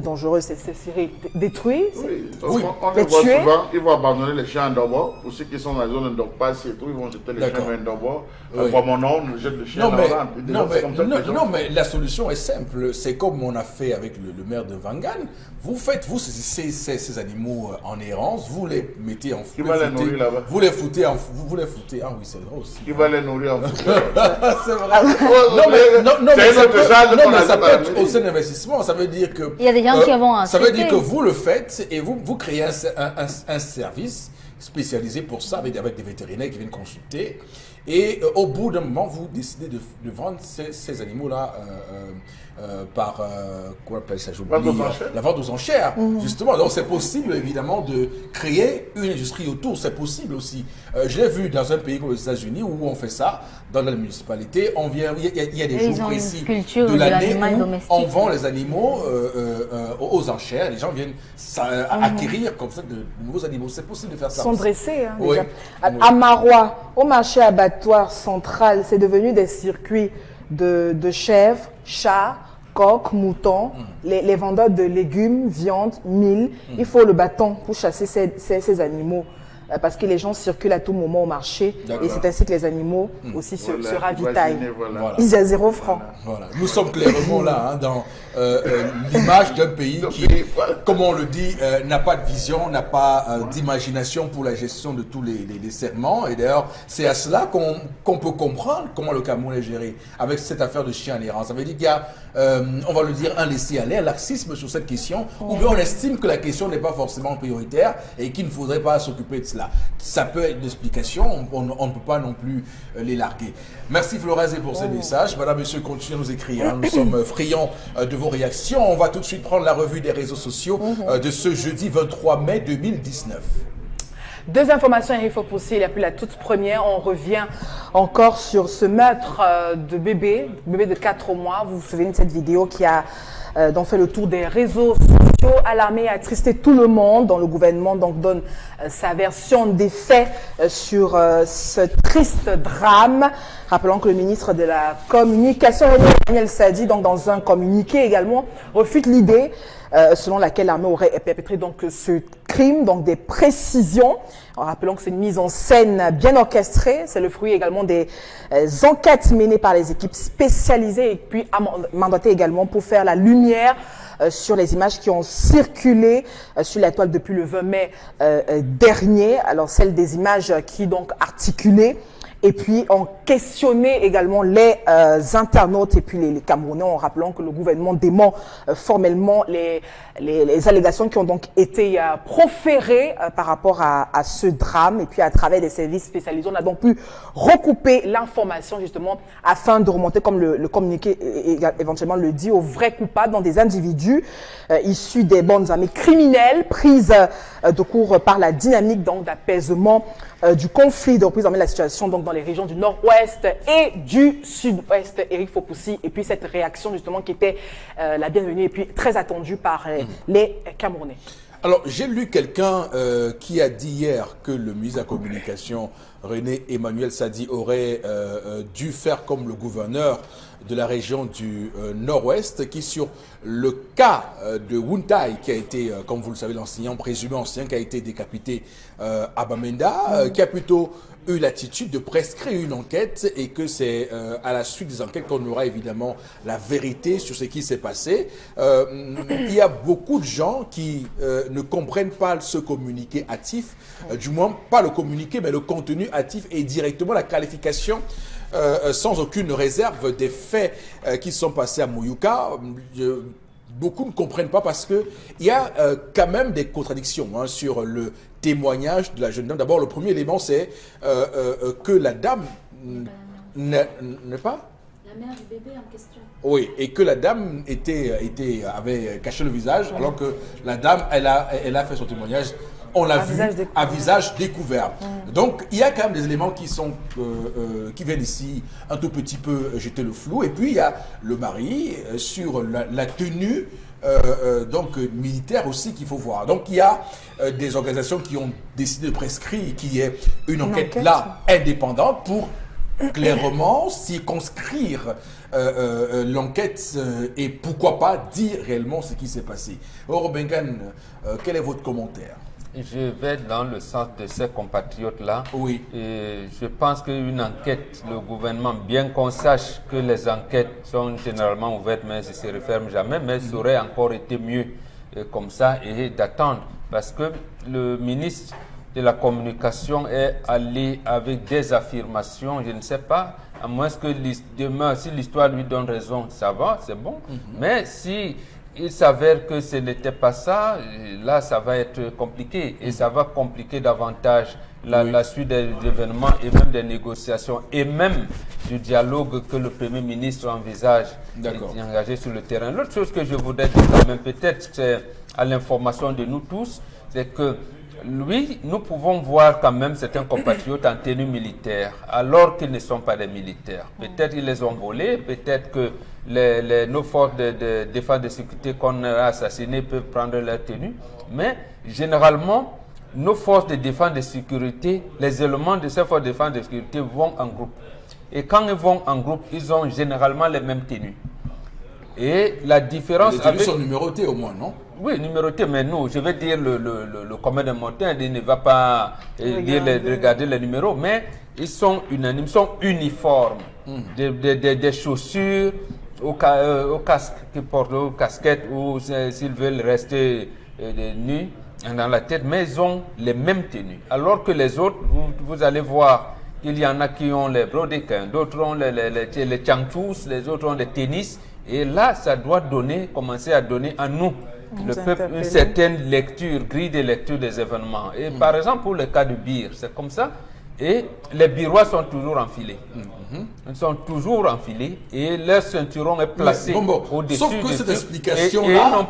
dangereuses, ces séries détruites. Oui, on les voit souvent, ils vont abandonner les chiens en Dobo. Pour ceux qui sont dans la zone de Ndokpas et tout, ils vont jeter les chiens en Dobo. Pour mon nom, on jette le chien non, mais la solution est simple. C'est comme on a fait avec le maire de Vangan. Vous faites, ces animaux en errance, vous les mettez en foot. Qui va les nourrir là-bas? Vous les foutez en foot. Vous les foutez. Ah oui, c'est vrai aussi. Qui va les nourrir en foot? C'est vrai. Non, mais ça peut être aussi un investissement. Ça veut dire que... Il y a des gens qui vont ça veut dire que vous le faites et vous créez un service spécialisé pour ça avec des vétérinaires qui viennent consulter. Et au bout d'un moment, vous décidez de vendre ces animaux-là par, quoi on appelle ça, la vente aux enchères. Justement, donc c'est possible évidemment de créer une industrie autour, c'est possible aussi. Je l'ai vu dans un pays comme les États-Unis où on fait ça, dans la municipalité, il y a des jours précis de l'année où on vend les animaux aux enchères, les gens viennent acquérir comme ça de nouveaux animaux, c'est possible de faire ça. Ils sont dressés, hein, oui. déjà. À Marois, au marché abattoir central, c'est devenu des circuits de chèvres, chats, coqs, moutons, les vendeurs de légumes, viande, mil. Il faut le bâton pour chasser ces animaux. Parce que les gens circulent à tout moment au marché et c'est ainsi que les animaux aussi se ravitaillent. Voilà. Ils ont 0 francs. Voilà. Nous sommes clairement là dans l'image d'un pays qui, comme on le dit, n'a pas de vision, n'a pas d'imagination pour la gestion de tous les serments. Et d'ailleurs, c'est à cela qu'on peut comprendre comment le Cameroun est géré avec cette affaire de chien en errance. Ça veut dire qu'il y a, on va le dire, un laisser-aller, un laxisme sur cette question, ou bien on estime que la question n'est pas forcément prioritaire et qu'il ne faudrait pas s'occuper de cela. Ça peut être une explication, on ne peut pas non plus les larguer. Merci Florazé pour ces messages. Madame, monsieur, continuez à nous écrire. Hein. Nous sommes friands de vos réactions. On va tout de suite prendre la revue des réseaux sociaux de ce jeudi 23 mai 2019. Deux informations, il faut pousser. Et puis la toute première, on revient encore sur ce meurtre de bébé de 4 mois. Vous vous souvenez de cette vidéo qui a donc fait le tour des réseaux sociaux, alarmé et attristé tout le monde, dont le gouvernement donc donne sa version des faits sur ce triste drame. Rappelons que le ministre de la Communication, Daniel Sadi, donc dans un communiqué également, refute l'idée selon laquelle l'armée aurait perpétré donc ce crime, donc des précisions. En rappelant que c'est une mise en scène bien orchestrée, c'est le fruit également des enquêtes menées par les équipes spécialisées et puis mandatées également pour faire la lumière sur les images qui ont circulé sur la toile depuis le 20 mai dernier. Alors celles des images qui donc articulaient et puis on questionnait également les internautes et puis les Camerounais en rappelant que le gouvernement dément formellement les allégations qui ont donc été proférées par rapport à ce drame. Et puis à travers des services spécialisés, on a donc pu recouper l'information justement afin de remonter, comme le communiqué éventuellement le dit, aux vrais coupables, dans des individus issus des bandes armées criminelles prises de court par la dynamique donc d'apaisement du conflit, de reprise en main de la situation donc dans les régions du nord-ouest et du sud-ouest. Éric Fopoussi, et puis cette réaction justement qui était la bienvenue et puis très attendue par les Camerounais. Alors, j'ai lu quelqu'un qui a dit hier que le ministre de la Communication, René Emmanuel Sadi, aurait dû faire comme le gouverneur de la région du Nord-Ouest, qui sur le cas de Wuntai, qui a été, comme vous le savez, l'enseignant présumé ancien, qui a été décapité à Bamenda, qui a plutôt eu l'attitude de prescrire une enquête et que c'est à la suite des enquêtes qu'on aura évidemment la vérité sur ce qui s'est passé. Il y a beaucoup de gens qui ne comprennent pas ce communiqué hâtif, du moins pas le communiqué mais le contenu hâtif et directement la qualification sans aucune réserve des faits qui sont passés à Mouyouka. Beaucoup ne comprennent pas parce qu'il y a quand même des contradictions sur le témoignage de la jeune dame. D'abord, le premier élément, c'est que la dame n'est pas... La mère du bébé en question. Oui, et que la dame avait caché le visage, alors que la dame, elle a fait son témoignage on l'a À vu visage découvert. à visage découvert. Donc, il y a quand même des éléments qui qui viennent ici un tout petit peu jeter le flou. Et puis, il y a le mari sur la tenue donc militaire aussi qu'il faut voir. Donc, il y a des organisations qui ont décidé de prescrire qu'il y ait une enquête là indépendante pour clairement circonscrire l'enquête et pourquoi pas dire réellement ce qui s'est passé. Bengan, quel est votre commentaire? Je vais dans le sens de ces compatriotes-là. Oui. Et je pense qu'une enquête, le gouvernement, bien qu'on sache que les enquêtes sont généralement ouvertes, mais elles ne se referment jamais, mais ça aurait encore été mieux comme ça et d'attendre. Parce que le ministre de la Communication est allé avec des affirmations, je ne sais pas, à moins que demain, si l'histoire lui donne raison, ça va, c'est bon. Mais si il s'avère que ce n'était pas ça, là, ça va être compliqué. Et ça va compliquer davantage la suite des événements et même des négociations et même du dialogue que le Premier ministre envisage d'engager sur le terrain. L'autre chose que je voudrais dire quand même, peut-être c'est à l'information de nous tous, c'est que lui, nous pouvons voir quand même certains compatriotes en tenue militaire, alors qu'ils ne sont pas des militaires. Peut-être ils les ont volés, peut-être que nos forces de défense de sécurité qu'on a assassinées peuvent prendre leur tenue, mais généralement, nos forces de défense de sécurité, les éléments de ces forces de défense de sécurité vont en groupe. Et quand ils vont en groupe, ils ont généralement les mêmes tenues. Et la différence... Les tenues sont numérotées au moins, non? Oui, numéroté, mais nous, je vais dire le commun des mortels, il ne va pas regarder les numéros, mais ils sont unanimes, ils sont uniformes. Des chaussures au casque, qui portent aux casquettes, ou s'ils veulent rester nus dans la tête, mais ils ont les mêmes tenues. Alors que les autres, vous allez voir, il y en a qui ont les brodequins, d'autres ont les tchangtous, les autres ont les tennis. Et là, ça doit commencer à donner à nous, le peuple, une certaine lecture, grille de lecture des événements. Et par exemple, pour le cas du Bir, c'est comme ça. Et les Birois sont toujours enfilés. Ils sont toujours enfilés et leur ceinturon est placé au-dessus. Sauf que cette explication-là,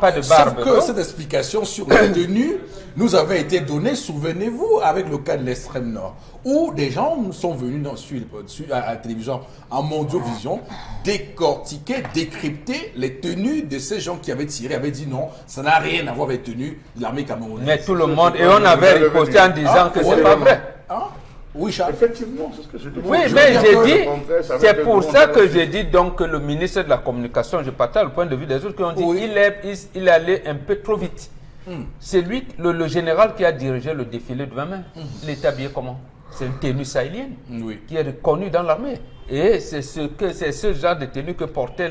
cette explication sur la tenue nous avait été donnée, souvenez-vous, avec le cas de l'extrême nord, où des gens sont venus à la télévision, en Mondiovision, décortiquer, décrypter les tenues de ces gens qui avaient tiré, avaient dit non, ça n'a rien à voir avec les tenues de l'armée camerounaise. Mais tout le monde, et on avait riposté en disant que c'est pas vrai. Oui, Charles. Effectivement, c'est ce que je dis. Oui, mais j'ai dit, c'est pour ça que j'ai dit donc que le ministre de la Communication, je partage le point de vue des autres qui ont dit il est allé un peu trop vite. C'est lui, le général qui a dirigé le défilé de 20 mai. Il est habillé comment? C'est une tenue sahélienne qui est reconnue dans l'armée. Et c'est ce genre de tenue que portaient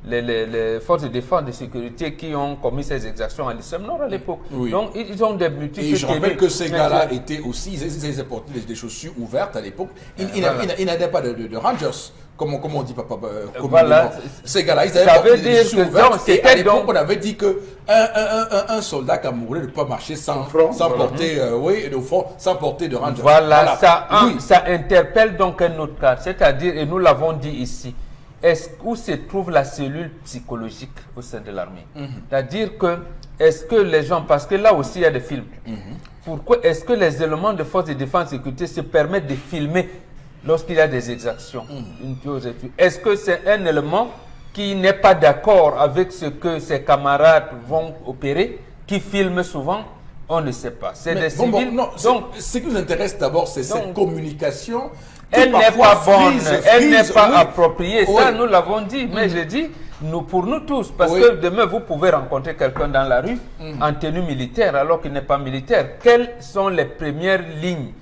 les forces de défense de sécurité qui ont commis ces exactions à l'Extrême Nord à l'époque. Donc, ils ont des multiples tenues. Et je rappelle que ces gars-là étaient aussi, ils portaient des chaussures ouvertes à l'époque. Ils n'avaient pas de Rangers. Comment on dit, papa? Voilà. Ces gars-là, ils avaient porté des chaussures ouvertes. Et à l'époque, on avait dit qu'un soldat camerounais ne peut pas marcher sans porter, sans porter de Rangers. Voilà, ça interpelle donc un autre cas. C'est-à-dire, et nous l'avons dit ici, où se trouve la cellule psychologique au sein de l'armée? C'est-à-dire que, est-ce que les gens, parce que là aussi il y a des films, pourquoi est-ce que les éléments de force de défense et de sécurité se permettent de filmer lorsqu'il y a des exactions? Est-ce que c'est un élément qui n'est pas d'accord avec ce que ses camarades vont opérer, qui filme souvent? On ne sait pas. C'est des civils. Donc, ce qui nous intéresse d'abord, c'est cette communication. Elle n'est pas bonne, elle n'est pas appropriée. Ça, nous l'avons dit. Mais je dis, pour nous tous, parce que demain, vous pouvez rencontrer quelqu'un dans la rue en tenue militaire alors qu'il n'est pas militaire. Quelles sont les premières lignes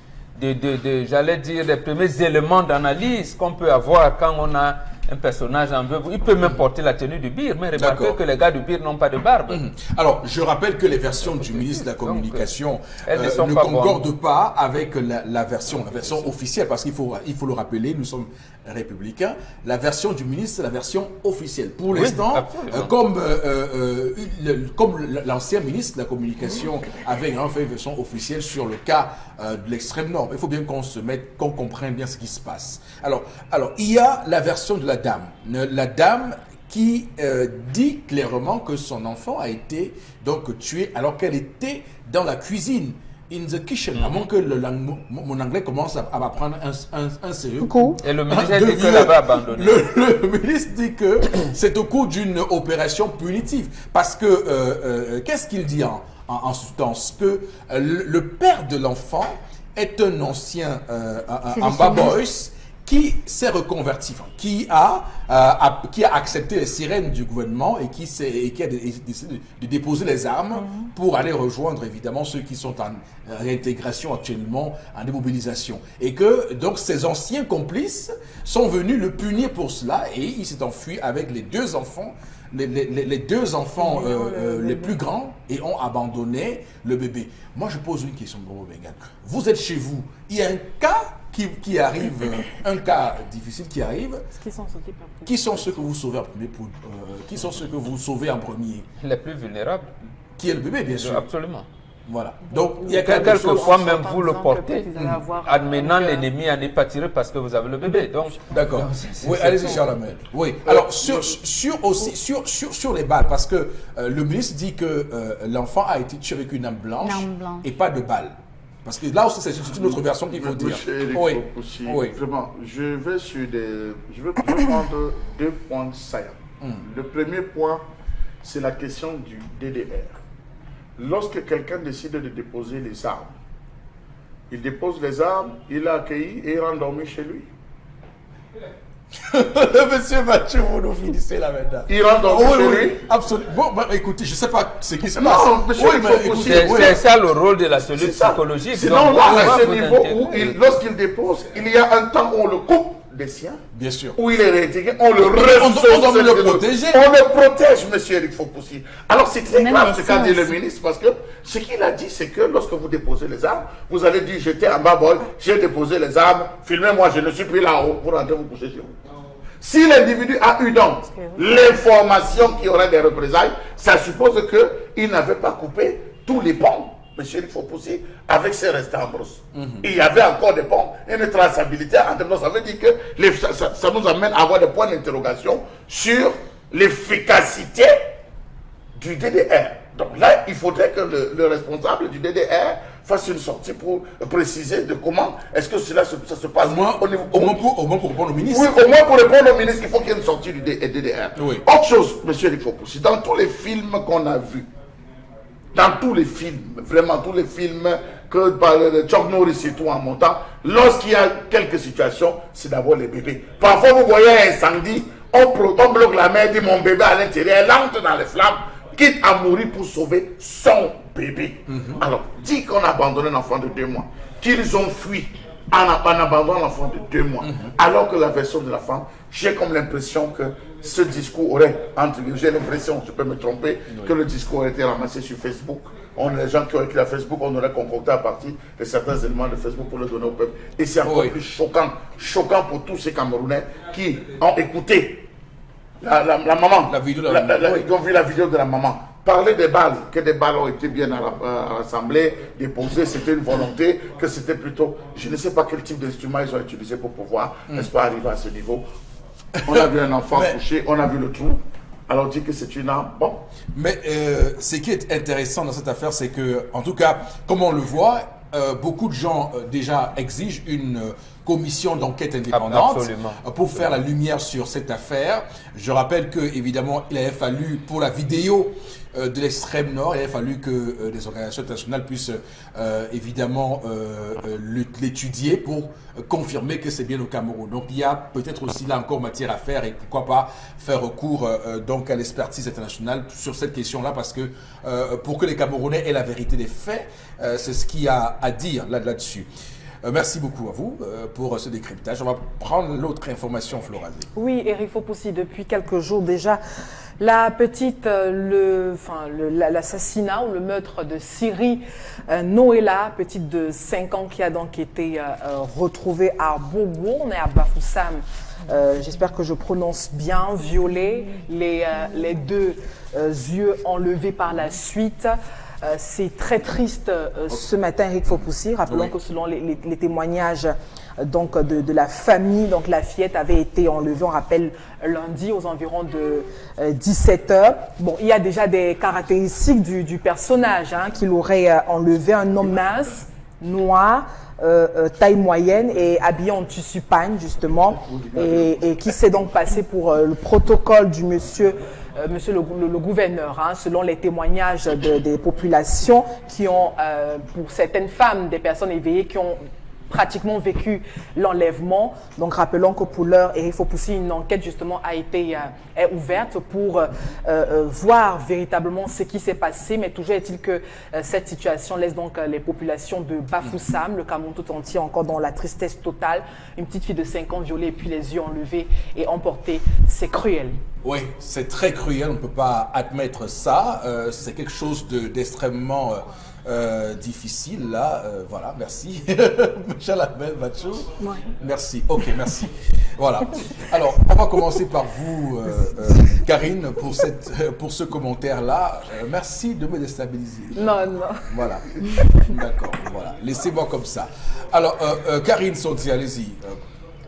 j'allais dire, les premiers éléments d'analyse qu'on peut avoir quand on a un personnage en veuve? Il peut même porter la tenue du Bir, mais remarquez que les gars du Bir n'ont pas de barbe. Alors, je rappelle que les versions du ministre de la Communication ne concordent pas avec la version officielle, parce qu'il faut le rappeler, nous sommes républicains. La version du ministre, c'est la version officielle. Pour l'instant, comme l'ancien ministre de la Communication avait fait une version officielle sur le cas de l'extrême nord. Il faut bien qu'on comprenne bien ce qui se passe. Alors, il y a la version de la dame. La dame qui dit clairement que son enfant a été donc tué alors qu'elle était dans la cuisine. In the kitchen, à moins que mon anglais commence à prendre un sérieux coup. Et le ministre dit qu'elle avait abandonné. Le ministre dit que c'est au cours d'une opération punitive. Parce que, qu'est-ce qu'il dit en substance? Que le père de l'enfant est un ancien Amba Boys qui s'est reconverti, qui a accepté les sirènes du gouvernement et qui a décidé de déposer les armes pour aller rejoindre évidemment ceux qui sont en réintégration actuellement, en démobilisation. Et que donc ces anciens complices sont venus le punir pour cela et il s'est enfui avec les deux enfants. Les deux enfants les plus grands et ont abandonné le bébé. Moi, je pose une question, Bobo Bengal. Vous êtes chez vous, il y a un cas qui arrive, un cas difficile qui arrive. Qui sont ceux que vous sauvez en premier qui sont ceux que vous sauvez en premier? Les plus vulnérables. Qui est le bébé, bien sûr. Absolument. Voilà. Donc, il y a quelquefois même vous le portez, admenant l'ennemi à n'est pas tiré parce que vous avez le bébé. Donc, d'accord. Oui, allez-y, Charles-Amel. Oui. Alors, sur les balles, parce que le ministre dit que l'enfant a été tué avec une arme blanche et pas de balles. Parce que là aussi, c'est une autre version qu'il faut dire. Oui. Vraiment, je vais prendre 2 points saillants. Le premier point, c'est la question du DDR. Lorsque quelqu'un décide de déposer les armes, il dépose les armes, il a accueilli et il est endormi chez lui. Monsieur Mathieu, vous nous finissez là maintenant. Il rentre dans chez lui. Absolument. Bon, bah, écoutez, je ne sais pas ce qui se passe. Non, monsieur, c'est ça le rôle de la cellule psychologique. Sinon, là, à ce niveau où, lorsqu'il dépose, il y a un temps où on le coupe des siens. Bien sûr. Où il est réintégré, on le on doit le protéger. On le protège, monsieur Eric Fopoussi. Alors, c'est très grave ce qu'a dit le ministre, parce que ce qu'il a dit, c'est que lorsque vous déposez les armes, vous allez dire, j'étais en bas bol, j'ai déposé les armes, filmez-moi, je ne suis plus là-haut, vous rentrez vous coucher chez vous. Si l'individu a eu donc l'information qu'il y aurait des représailles, ça suppose qu'il n'avait pas coupé tous les ponts, monsieur Eric Fopoussi, avec ses restes en brousse. Il y avait encore des ponts, une traçabilité entre nous. Ça veut dire que ça nous amène à avoir des points d'interrogation sur l'efficacité du DDR. Donc là, il faudrait que le responsable du DDR fasse une sortie pour préciser de comment est-ce que ça se passe au moins pour répondre au ministre. Oui, au moins pour répondre au ministre, il faut qu'il y ait une sortie du DDR. Oui. Autre chose, monsieur Eric Fopoussi, dans tous les films qu'on a vus, dans tous les films, vraiment tous les films que par Chuck Norris et tout en montant, lorsqu'il y a quelques situations, c'est d'abord les bébés. Parfois, vous voyez un incendie, on bloque la mer, dit mon bébé à l'intérieur, elle entre dans les flammes, quitte à mourir pour sauver son bébé. Alors, dit qu'on a abandonné un enfant de 2 mois, qu'ils ont fui en abandonnant l'enfant de 2 mois, alors que la version de la femme, j'ai comme l'impression que ce discours aurait, j'ai l'impression, je peux me tromper, que le discours aurait été ramassé sur Facebook. Les gens qui ont écrit à Facebook, on aurait concocté à partir de certains éléments de Facebook pour le donner au peuple. Et c'est encore plus choquant pour tous ces Camerounais qui ont écouté la maman, qui ont vu la vidéo de la maman. Parler des balles, que des balles ont été bien rassemblées, déposées, c'était une volonté, que c'était plutôt, je ne sais pas quel type d'instrument ils ont utilisé pour pouvoir, n'est-ce pas, arriver à ce niveau. On a vu un enfant couché, on a vu le trou. Alors on dit que c'est une arme. Bon. Mais ce qui est intéressant dans cette affaire, c'est que, en tout cas, comme on le voit, beaucoup de gens déjà exigent une commission d'enquête indépendante pour faire la lumière sur cette affaire. Je rappelle que, évidemment, il avait fallu, pour la vidéo de l'extrême nord, il avait fallu que les organisations internationales puissent évidemment l'étudier pour confirmer que c'est bien au Cameroun. Donc il y a peut-être aussi là encore matière à faire et pourquoi pas faire recours donc à l'expertise internationale sur cette question-là, parce que pour que les Camerounais aient la vérité des faits, c'est ce qu'il y a à dire là-dessus. Merci beaucoup à vous pour ce décryptage. On va prendre l'autre information, Florazé. Oui, Eric Fopoussi, depuis quelques jours déjà, la petite, l'assassinat ou le meurtre de Siri Noëlla, petite de 5 ans qui a donc été retrouvée à Bobo, on est à Bafoussam. J'espère que je prononce bien, violée, les 2 yeux enlevés par la suite. C'est très triste ce matin, Eric Fopoussi. Rappelons que selon les témoignages donc, de la famille, donc la fillette avait été enlevée, on rappelle, lundi aux environs de 17 h. Bon, il y a déjà des caractéristiques du personnage qu'il aurait enlevé, un homme mince, noir, taille moyenne et habillé en tissu pagne justement, et qui s'est donc passé pour le protocole du monsieur le gouverneur, selon les témoignages des populations qui ont, pour certaines femmes, des personnes éveillées qui ont pratiquement vécu l'enlèvement. Donc rappelons que pour l'heure, Eric Fopoussi, une enquête justement a été est ouverte pour voir véritablement ce qui s'est passé, mais toujours est-il que cette situation laisse donc les populations de Bafoussam, le Cameroun tout entier, encore dans la tristesse totale. Une petite fille de 5 ans violée et puis les yeux enlevés et emportés, c'est cruel. Oui, c'est très cruel, on ne peut pas admettre ça. C'est quelque chose d'extrêmement difficile là. Voilà, merci. Chalamel, Macho. Ouais. Merci, ok, merci. Voilà. Alors, on va commencer par vous, Karine, pour ce commentaire-là. Merci de me déstabiliser. Non, non. Voilà. D'accord, voilà. Laissez-moi comme ça. Alors, Karine Sonti, allez-y.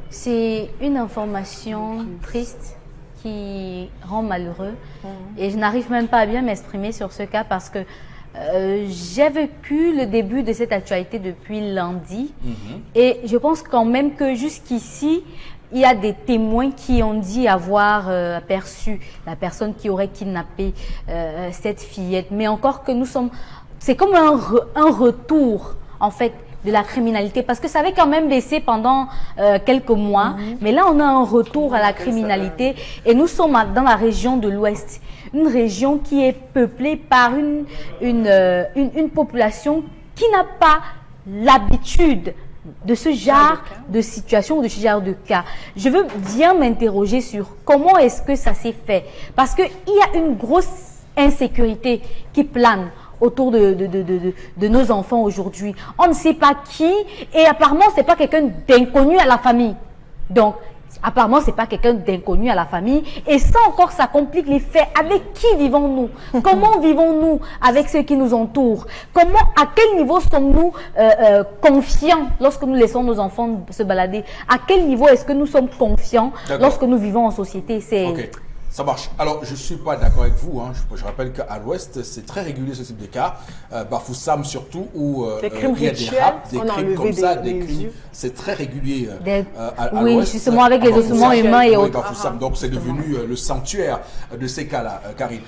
C'est une information triste qui rend malheureux. Et je n'arrive même pas à bien m'exprimer sur ce cas parce que j'ai vécu le début de cette actualité depuis lundi. Et je pense quand même que jusqu'ici, il y a des témoins qui ont dit avoir aperçu la personne qui aurait kidnappé cette fillette. Mais encore que nous sommes... C'est comme un retour, en fait, de la criminalité, parce que ça avait quand même baissé pendant quelques mois, mais là on a un retour à la criminalité et nous sommes dans la région de l'Ouest, une région qui est peuplée par une population qui n'a pas l'habitude de ce genre de situation ou de ce genre de cas. Je veux bien m'interroger sur comment est-ce que ça s'est fait, parce qu'il y a une grosse insécurité qui plane autour de nos enfants aujourd'hui. On ne sait pas qui, et apparemment, ce n'est pas quelqu'un d'inconnu à la famille. Donc, apparemment, ce n'est pas quelqu'un d'inconnu à la famille. Et ça encore, ça complique les faits. Avec qui vivons-nous? Comment vivons-nous avec ceux qui nous entourent? Comment, à quel niveau sommes-nous confiants lorsque nous laissons nos enfants se balader? À quel niveau est-ce que nous sommes confiants lorsque nous vivons en société? C'est... Ça marche. Alors, je ne suis pas d'accord avec vous. Je rappelle qu'à l'Ouest, c'est très régulier ce type de cas. Bafoussam surtout, où il y a des raps, des crimes comme ça, des crimes. C'est très régulier à oui, l'Ouest. justement avec les ossements humains et autres. Bafoussam. Donc, c'est devenu le sanctuaire de ces cas-là, Karine.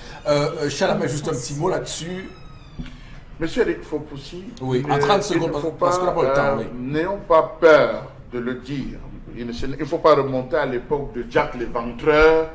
Chalamel, juste un petit mot là-dessus. Monsieur Eric Fopoussi, oui, en 30 secondes, parce qu'on n'a pas le temps. N'ayons pas peur de le dire. Il ne faut pas remonter à l'époque de Jack l'Éventreur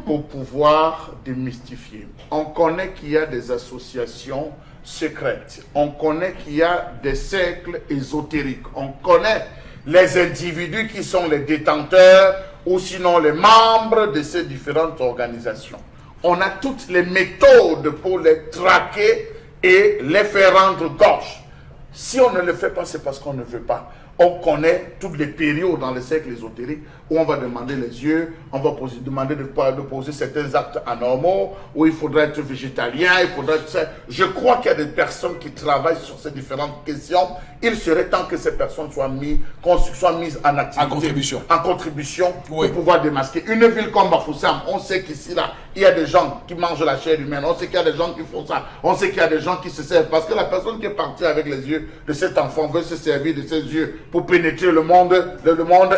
pour pouvoir démystifier. On connaît qu'il y a des associations secrètes. On connaît qu'il y a des cercles ésotériques. On connaît les individus qui sont les détenteurs ou sinon les membres de ces différentes organisations. On a toutes les méthodes pour les traquer et les faire rendre gorge. Si on ne le fait pas, c'est parce qu'on ne veut pas. On connaît toutes les périodes dans les cercles ésotériques où on va demander les yeux, on va demander de poser certains actes anormaux, où il faudrait être végétalien, il faudrait être... Je crois qu'il y a des personnes qui travaillent sur ces différentes questions. Il serait temps que ces personnes soient mises en activité. En contribution pour pouvoir démasquer. Une ville comme Bafoussam, on sait qu'ici, là, il y a des gens qui mangent la chair humaine, on sait qu'il y a des gens qui font ça, on sait qu'il y a des gens qui se servent. Parce que la personne qui est partie avec les yeux de cet enfant veut se servir de ses yeux pour pénétrer le monde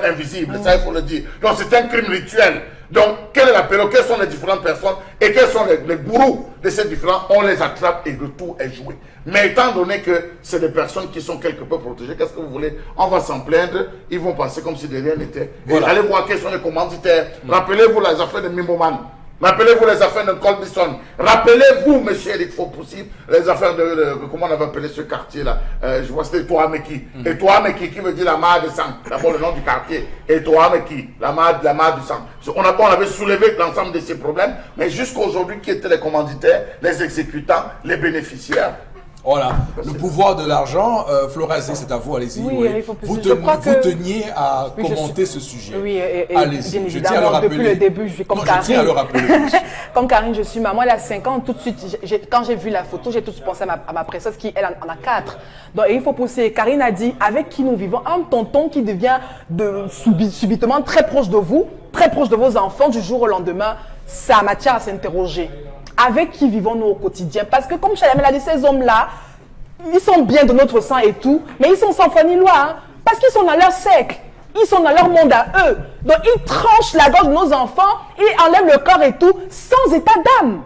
invisible. Ça, il faut le dire. Donc, c'est un crime rituel. Donc, quelle est la période? Quelles sont les différentes personnes et quels sont les gourous de ces différents? On les attrape et le tour est joué. Mais étant donné que c'est des personnes qui sont quelque peu protégées, qu'est-ce que vous voulez? On va s'en plaindre, ils vont passer comme si de rien n'était. Voilà. Allez voir quels sont les commanditaires. Rappelez-vous les affaires de Mimoman. Rappelez-vous les affaires de Colbison. Rappelez-vous, monsieur Eric Fopoussi, les affaires de comment on avait appelé ce quartier-là. Je vois c'était Toameki. Et Toameki qui veut dire la mare de sang. D'abord le nom du quartier. Et Toameki, la mare du sang. On avait soulevé l'ensemble de ces problèmes, mais jusqu'à aujourd'hui, qui étaient les commanditaires, les exécutants, les bénéficiaires? Voilà, le pouvoir de l'argent. Florazé, c'est à vous, allez-y. Oui, Oui. il faut Vous, je crois que... teniez à Oui, commenter ce sujet. Oui, et allez-y, bien je tiens à le évidemment, rappeler. depuis le début, je suis comme non, Karine. je tiens à le rappeler. Comme Karine, je suis maman, elle a 5 ans, tout de suite, quand j'ai vu la photo, j'ai tout de suite pensé à ma princesse qui, elle, en a 4. Donc, et il faut pousser. Karine a dit, avec qui nous vivons, un tonton qui devient subitement très proche de vous, très proche de vos enfants du jour au lendemain, ça a matière à s'interroger. Avec qui vivons-nous au quotidien? Parce que comme Chalamel a dit, ces hommes-là, ils sont bien de notre sang et tout, mais ils sont sans foi ni loi, hein, parce qu'ils sont dans leur cercle, ils sont dans leur monde à eux. Donc ils tranchent la gorge de nos enfants, ils enlèvent le corps et tout, sans état d'âme.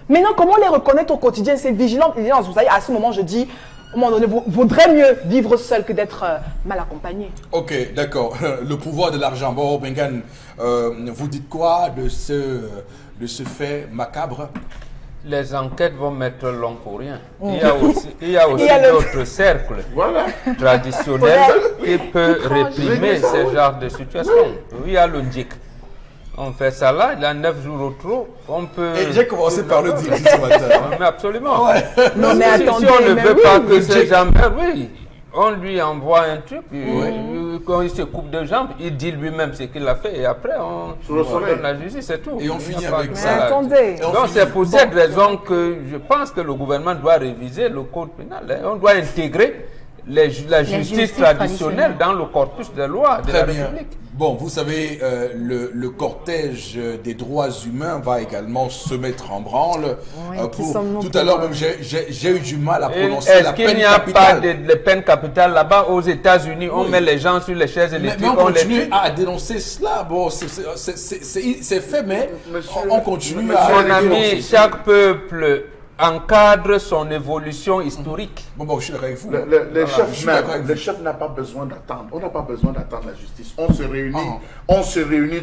Maintenant, comment les reconnaître au quotidien? C'est vigilance. Vous savez, à ce moment, je dis, à un moment donné, vous vaudrait mieux vivre seul que d'être mal accompagné. Ok, d'accord. Le pouvoir de l'argent. Bon, Bengan, vous dites quoi de ce fait macabre? Les enquêtes vont mettre long pour rien. Il y a aussi d'autres cercles traditionnels qui peuvent réprimer ce genre de situation. Il y a le NDIC. On fait ça là, il y a 9 jours au trop. On peut. Et j'ai commencé par le dire ce matin. Mais absolument. Ouais. Non, mais attendez, si on ne veut pas que ces NDIC. gens meurent, oui. On lui envoie un truc, quand il se coupe de jambes, il dit lui-même ce qu'il a fait et après on donne la justice, c'est tout. Et on finit pas avec de- ça. Mais attendez. Et on Donc finit- c'est pour cette raison que je pense que le gouvernement doit réviser le code pénal. Hein. On doit intégrer la justice justices traditionnelle dans le corpus des lois de Très la bien. République. Bon, vous savez, le cortège des droits humains va également se mettre en branle. Oui, qui Pour, sommes-nous tout pour, à l'heure, même, j'ai eu du mal à Et prononcer est-ce la qu'il peine n'y a pas capitale. de peine capitale là-bas aux États-Unis? On met les gens sur les chaises Mais électriques, on on les continue tue. à dénoncer cela. Bon, c'est fait, mais on continue Monsieur à Mon ami, dénoncer. chaque peuple encadre son évolution historique. Bon, je suis d'accord avec vous. Le je suis d'accord avec le vous. chef n'a pas besoin d'attendre. On n'a pas besoin d'attendre la justice. On se réunit, Ah.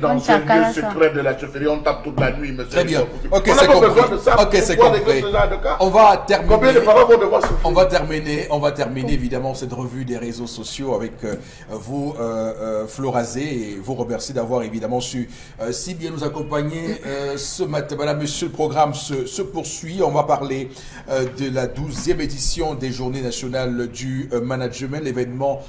dans un chacun lieu ça. secret de la chefferie. On tape toute la nuit, monsieur. Très bien. Ok, on n'a c'est pas besoin compris. de ça. Ok, c'est pour régler compris. ce genre de cas. On va terminer. Combien de parents vont devoir souffrir? On va terminer évidemment cette revue des réseaux sociaux avec vous, Florazé, et vous remercie d'avoir évidemment su si bien nous accompagner ce matin. Voilà, monsieur, le programme se poursuit. On va parler de la 12e édition des Journées nationales du management. L'événement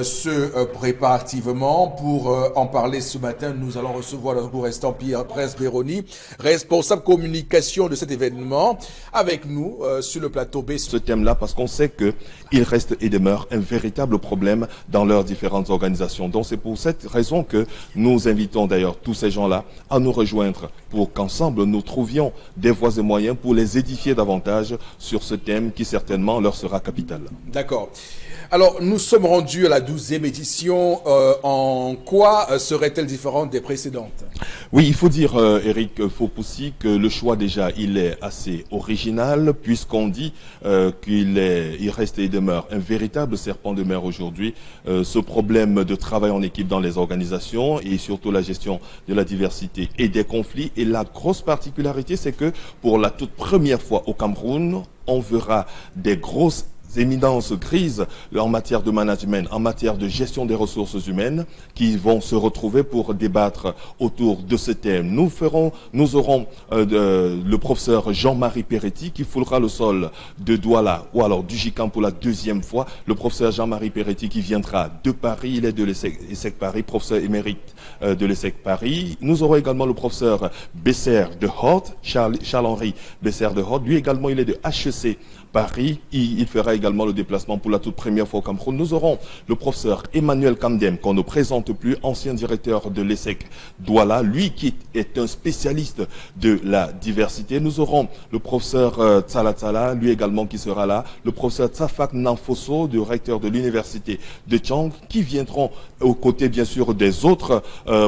se prépare activement. Pour en parler ce matin, nous allons recevoir dans un court instant Pierre Prince-Béroni, responsable communication de cet événement, avec nous sur le plateau B. Ce thème-là parce qu'on sait qu'il reste et demeure un véritable problème dans leurs différentes organisations. Donc c'est pour cette raison que nous invitons d'ailleurs tous ces gens-là à nous rejoindre pour qu'ensemble nous trouvions des voies et moyens pour les édifier davantage sur ce thème qui certainement leur sera capital. D'accord. Alors, nous sommes rendus à la 12e édition. En quoi serait-elle différente des précédentes? Oui, il faut dire, Eric Faupoussi, que le choix déjà, il est assez original, puisqu'on dit il reste et demeure un véritable serpent de mer aujourd'hui. Ce problème de travail en équipe dans les organisations et surtout la gestion de la diversité et des conflits. Et la grosse particularité, c'est que pour la toute première fois au Cameroun, on verra des grosses éminences grises en matière de management, en matière de gestion des ressources humaines, qui vont se retrouver pour débattre autour de ce thème. Nous aurons le professeur Jean-Marie Peretti qui foulera le sol de Douala ou alors du GICAM pour la 2e fois. Le professeur Jean-Marie Peretti qui viendra de Paris, il est de l'ESSEC Paris, professeur émérite de l'ESSEC Paris. Nous aurons également le professeur Besser de Hort, Charles-Henri Besser de Hort. Lui également, il est de HEC Paris. Il fera également le déplacement pour la toute première fois au Cameroun. Nous aurons le professeur Emmanuel Kamdem, qu'on ne présente plus, ancien directeur de l'ESSEC Douala, lui qui est un spécialiste de la diversité. Nous aurons le professeur Tsala Tsala, lui également qui sera là, le professeur Tsafak Nanfoso, du recteur de l'université de Tchang, qui viendront aux côtés bien sûr des autres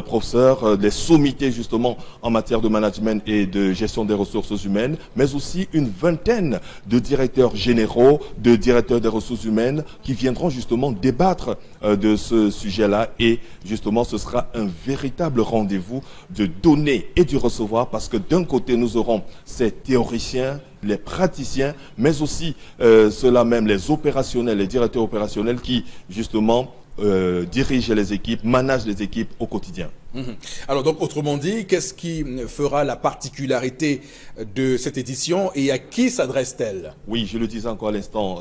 professeurs, des sommités justement en matière de management et de gestion des ressources humaines, mais aussi une vingtaine de directeurs généraux, de directeurs des ressources humaines qui viendront justement débattre de ce sujet-là, et justement ce sera un véritable rendez-vous de donner et du recevoir, parce que d'un côté nous aurons ces théoriciens, les praticiens, mais aussi ceux-là même, les opérationnels, les directeurs opérationnels qui justement dirigent les équipes, managent les équipes au quotidien. Alors donc, autrement dit, qu'est-ce qui fera la particularité de cette édition et à qui s'adresse-t-elle? Oui, je le disais encore à l'instant,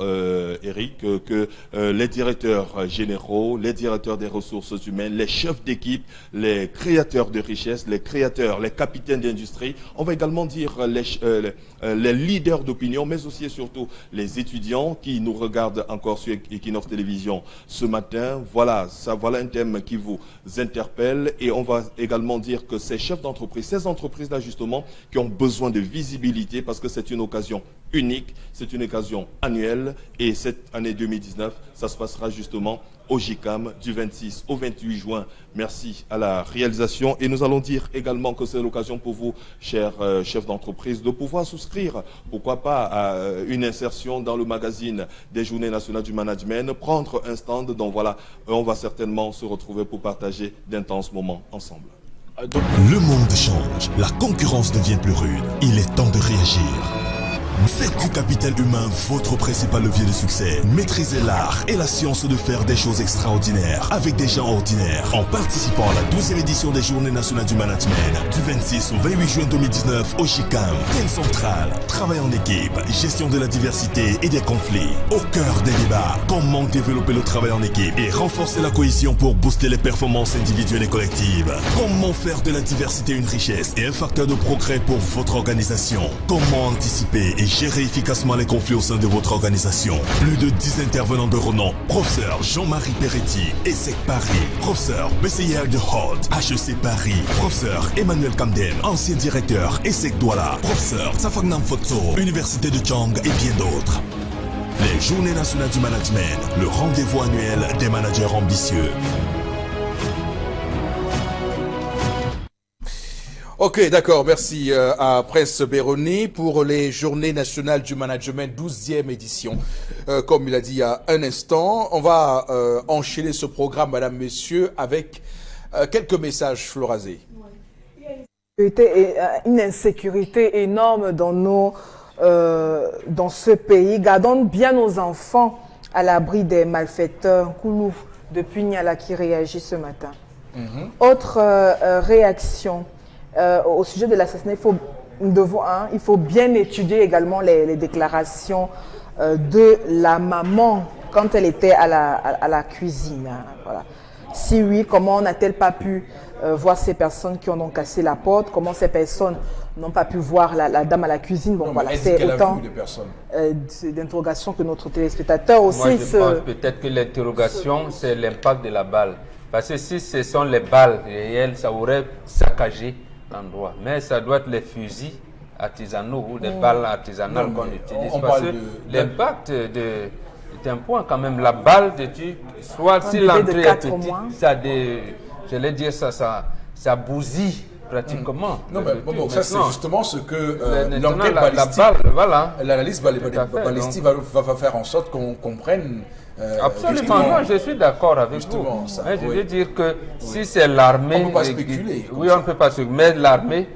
Eric, que les directeurs généraux, les directeurs des ressources humaines, les chefs d'équipe, les créateurs de richesses, les créateurs, les capitaines d'industrie, on va également dire les leaders d'opinion, mais aussi et surtout les étudiants qui nous regardent encore sur Equinox Télévision ce matin. Voilà, voilà un thème qui vous interpelle et on va également dire que ces chefs d'entreprise, ces entreprises-là justement, qui ont besoin de visibilité parce que c'est une occasion unique, c'est une occasion annuelle et cette année 2019, ça se passera justement au JICAM du 26 au 28 juin. Merci à la réalisation et nous allons dire également que c'est l'occasion pour vous, chers chefs d'entreprise, de pouvoir souscrire, pourquoi pas, à une insertion dans le magazine des Journées nationales du management, prendre un stand, donc voilà, on va certainement se retrouver pour partager d'intenses moments ensemble. Le monde change, la concurrence devient plus rude, il est temps de réagir. Faites du capital humain votre principal levier de succès. Maîtrisez l'art et la science de faire des choses extraordinaires avec des gens ordinaires en participant à la 12e édition des Journées nationales du management du 26 au 28 juin 2019 au JICAM. Thème central, travail en équipe, gestion de la diversité et des conflits. Au cœur des débats, comment développer le travail en équipe et renforcer la cohésion pour booster les performances individuelles et collectives. Comment faire de la diversité une richesse et un facteur de progrès pour votre organisation. Comment anticiper et gérer efficacement les conflits au sein de votre organisation. Plus de 10 intervenants de renom. Professeur Jean-Marie Peretti, ESSEC Paris. Professeur BCIR de Holt, HEC Paris. Professeur Emmanuel Kamden, ancien directeur ESSEC Douala. Professeur Safagnam Fotso, Université de Chang et bien d'autres. Les Journées nationales du management, le rendez-vous annuel des managers ambitieux. Ok, d'accord, merci à Prince Béroni pour les Journées nationales du management 12e édition. Comme il a dit il y a un instant, on va enchaîner ce programme, madame, messieurs, avec quelques messages, Florazé. Il y a une insécurité énorme dans ce pays. Gardons bien nos enfants à l'abri des malfaiteurs. Koulou, depuis Niala qui réagit ce matin. Autre réaction. Au sujet de l'assassinat, il faut bien étudier également les déclarations de la maman quand elle était à la cuisine. Voilà. Si oui, comment n'a-t-elle pas pu voir ces personnes qui ont cassé la porte? Comment ces personnes n'ont pas pu voir la dame à la cuisine? Bon, voilà, c'est autant d'interrogations que notre téléspectateur aussi. Moi, je pense peut-être que l'interrogation, c'est l'impact de la balle. Parce que si ce sont les balles réelles, ça aurait saccagé l'endroit. Mais ça doit être les fusils artisanaux ou les balles artisanales qu'on utilise. Parce que l'impact est un point quand même. La balle, soit si l'entrée est petite, j'allais dire ça bousille pratiquement. Non, mais bon, ça c'est justement ce que l'enquête balistique, l'analyse balistique va faire en sorte qu'on comprenne. Absolument, non, je suis d'accord avec vous. Mais je veux dire que si c'est l'armée... On ne peut pas spéculer. Oui, on ne peut pas spéculer. Mais l'armée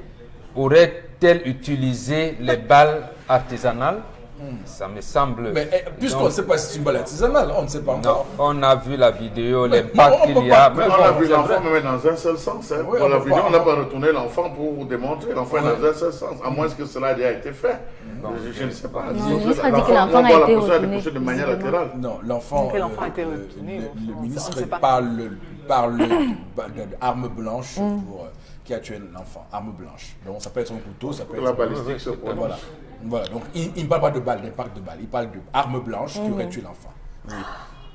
aurait-elle utilisé les balles artisanales? Ça me semble... Mais puisqu'on ne sait pas si c'est une balle artisanale, on ne sait pas encore. Non, on a vu la vidéo, l'impact qu'il y a. On a vu l'enfant mais dans un seul sens. Dans la vidéo, on n'a pas retourné l'enfant pour démontrer. L'enfant est dans un seul sens, à moins que cela ait été fait. Je ne sais pas. Le ministre a dit que l'enfant a été retourné. De manière latérale. Non, l'enfant a été retourné. Le ministre parle d'arme blanche pour qui a tué l'enfant, arme blanche. Donc ça peut être un couteau, ça peut être... La balistique se prononce. Voilà, donc il ne parle pas de balle, d'impact de balle, il parle d'arme blanche qui aurait tué l'enfant. Oui.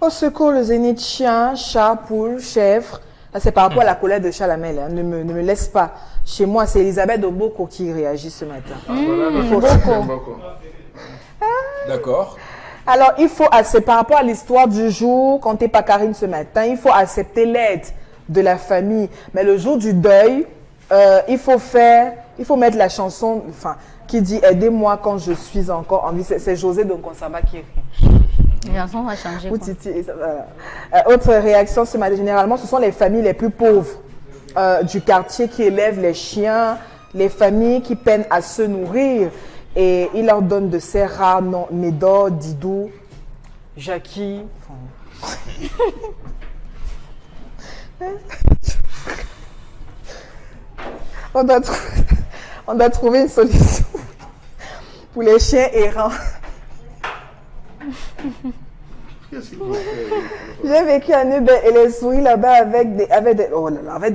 Au secours, le zénith, chien, chat, poule, chèvre. C'est par rapport à la colère de Chalamel. Hein. Ne me laisse pas. Chez moi, c'est Elisabeth Oboko qui réagit ce matin. D'accord. Alors, c'est par rapport à l'histoire du jour, quand t'es pas Karine ce matin, il faut accepter l'aide de la famille. Mais le jour du deuil, il faut mettre la chanson, qui dit « Aidez-moi quand je suis encore en vie ». C'est José Donkonsaba qui écrit. Les enfants vont changer. Autre réaction ce matin, généralement, ce sont les familles les plus pauvres du quartier qui élèvent les chiens, les familles qui peinent à se nourrir. Et il leur donne de ces rares noms, Médor, Didou, Jackie. On doit trouver une solution pour les chiens errants. J'ai vécu à Nubel et les souris là-bas avec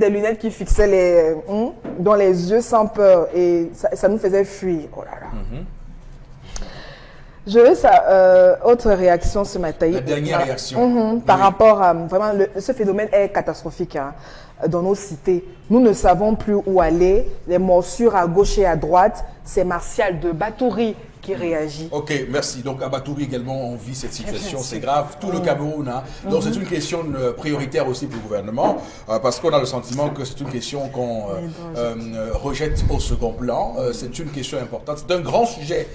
des lunettes qui fixaient dans les yeux sans peur et ça nous faisait fuir. Oh là là. Je veux autre réaction ce matin. La dernière réaction. Par rapport à vraiment ce phénomène est catastrophique dans nos cités. Nous ne savons plus où aller. Les morsures à gauche et à droite. C'est Martial de Batouri qui réagit. Ok, merci. Donc à Batouri également, on vit cette situation, c'est grave. Tout le Cameroun. Donc c'est une question prioritaire aussi pour le gouvernement, parce qu'on a le sentiment que c'est une question qu'on rejette au second plan. C'est une question importante. C'est un grand sujet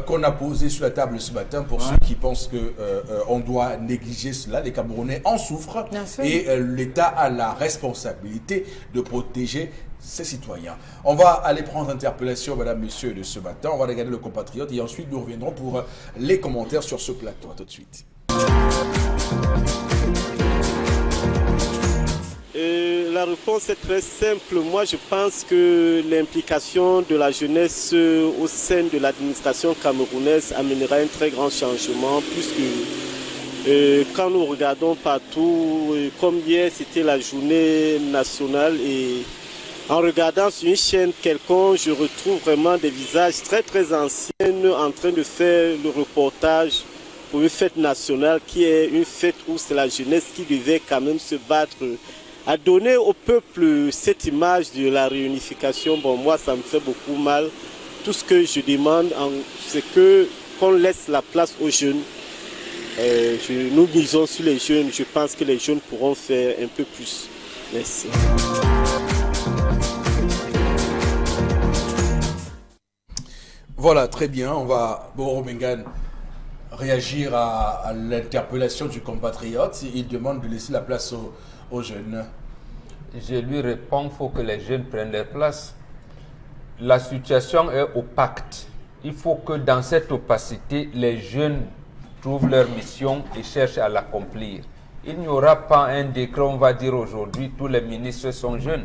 qu'on a posé sur la table ce matin pour ceux qui pensent qu'on doit négliger cela. Les Camerounais en souffrent et l'État a la responsabilité de protéger ses citoyens. On va aller prendre interpellation, madame, monsieur, de ce matin. On va regarder le compatriote et ensuite nous reviendrons pour les commentaires sur ce plateau. À tout de suite. La réponse est très simple. Moi, je pense que l'implication de la jeunesse au sein de l'administration camerounaise amènera un très grand changement, puisque quand nous regardons partout, comme hier, c'était la journée nationale et en regardant sur une chaîne quelconque, je retrouve vraiment des visages très très anciens en train de faire le reportage pour une fête nationale qui est une fête où c'est la jeunesse qui devait quand même se battre à donner au peuple cette image de la réunification. Bon, moi ça me fait beaucoup mal. Tout ce que je demande, c'est qu'on laisse la place aux jeunes. Nous misons sur les jeunes. Je pense que les jeunes pourront faire un peu plus. Merci. Voilà, très bien. On va, Boro Mengan, réagir à l'interpellation du compatriote. Il demande de laisser la place aux jeunes. Je lui réponds qu'il faut que les jeunes prennent leur place. La situation est opaque. Il faut que dans cette opacité, les jeunes trouvent leur mission et cherchent à l'accomplir. Il n'y aura pas un décret, on va dire aujourd'hui, tous les ministres sont jeunes.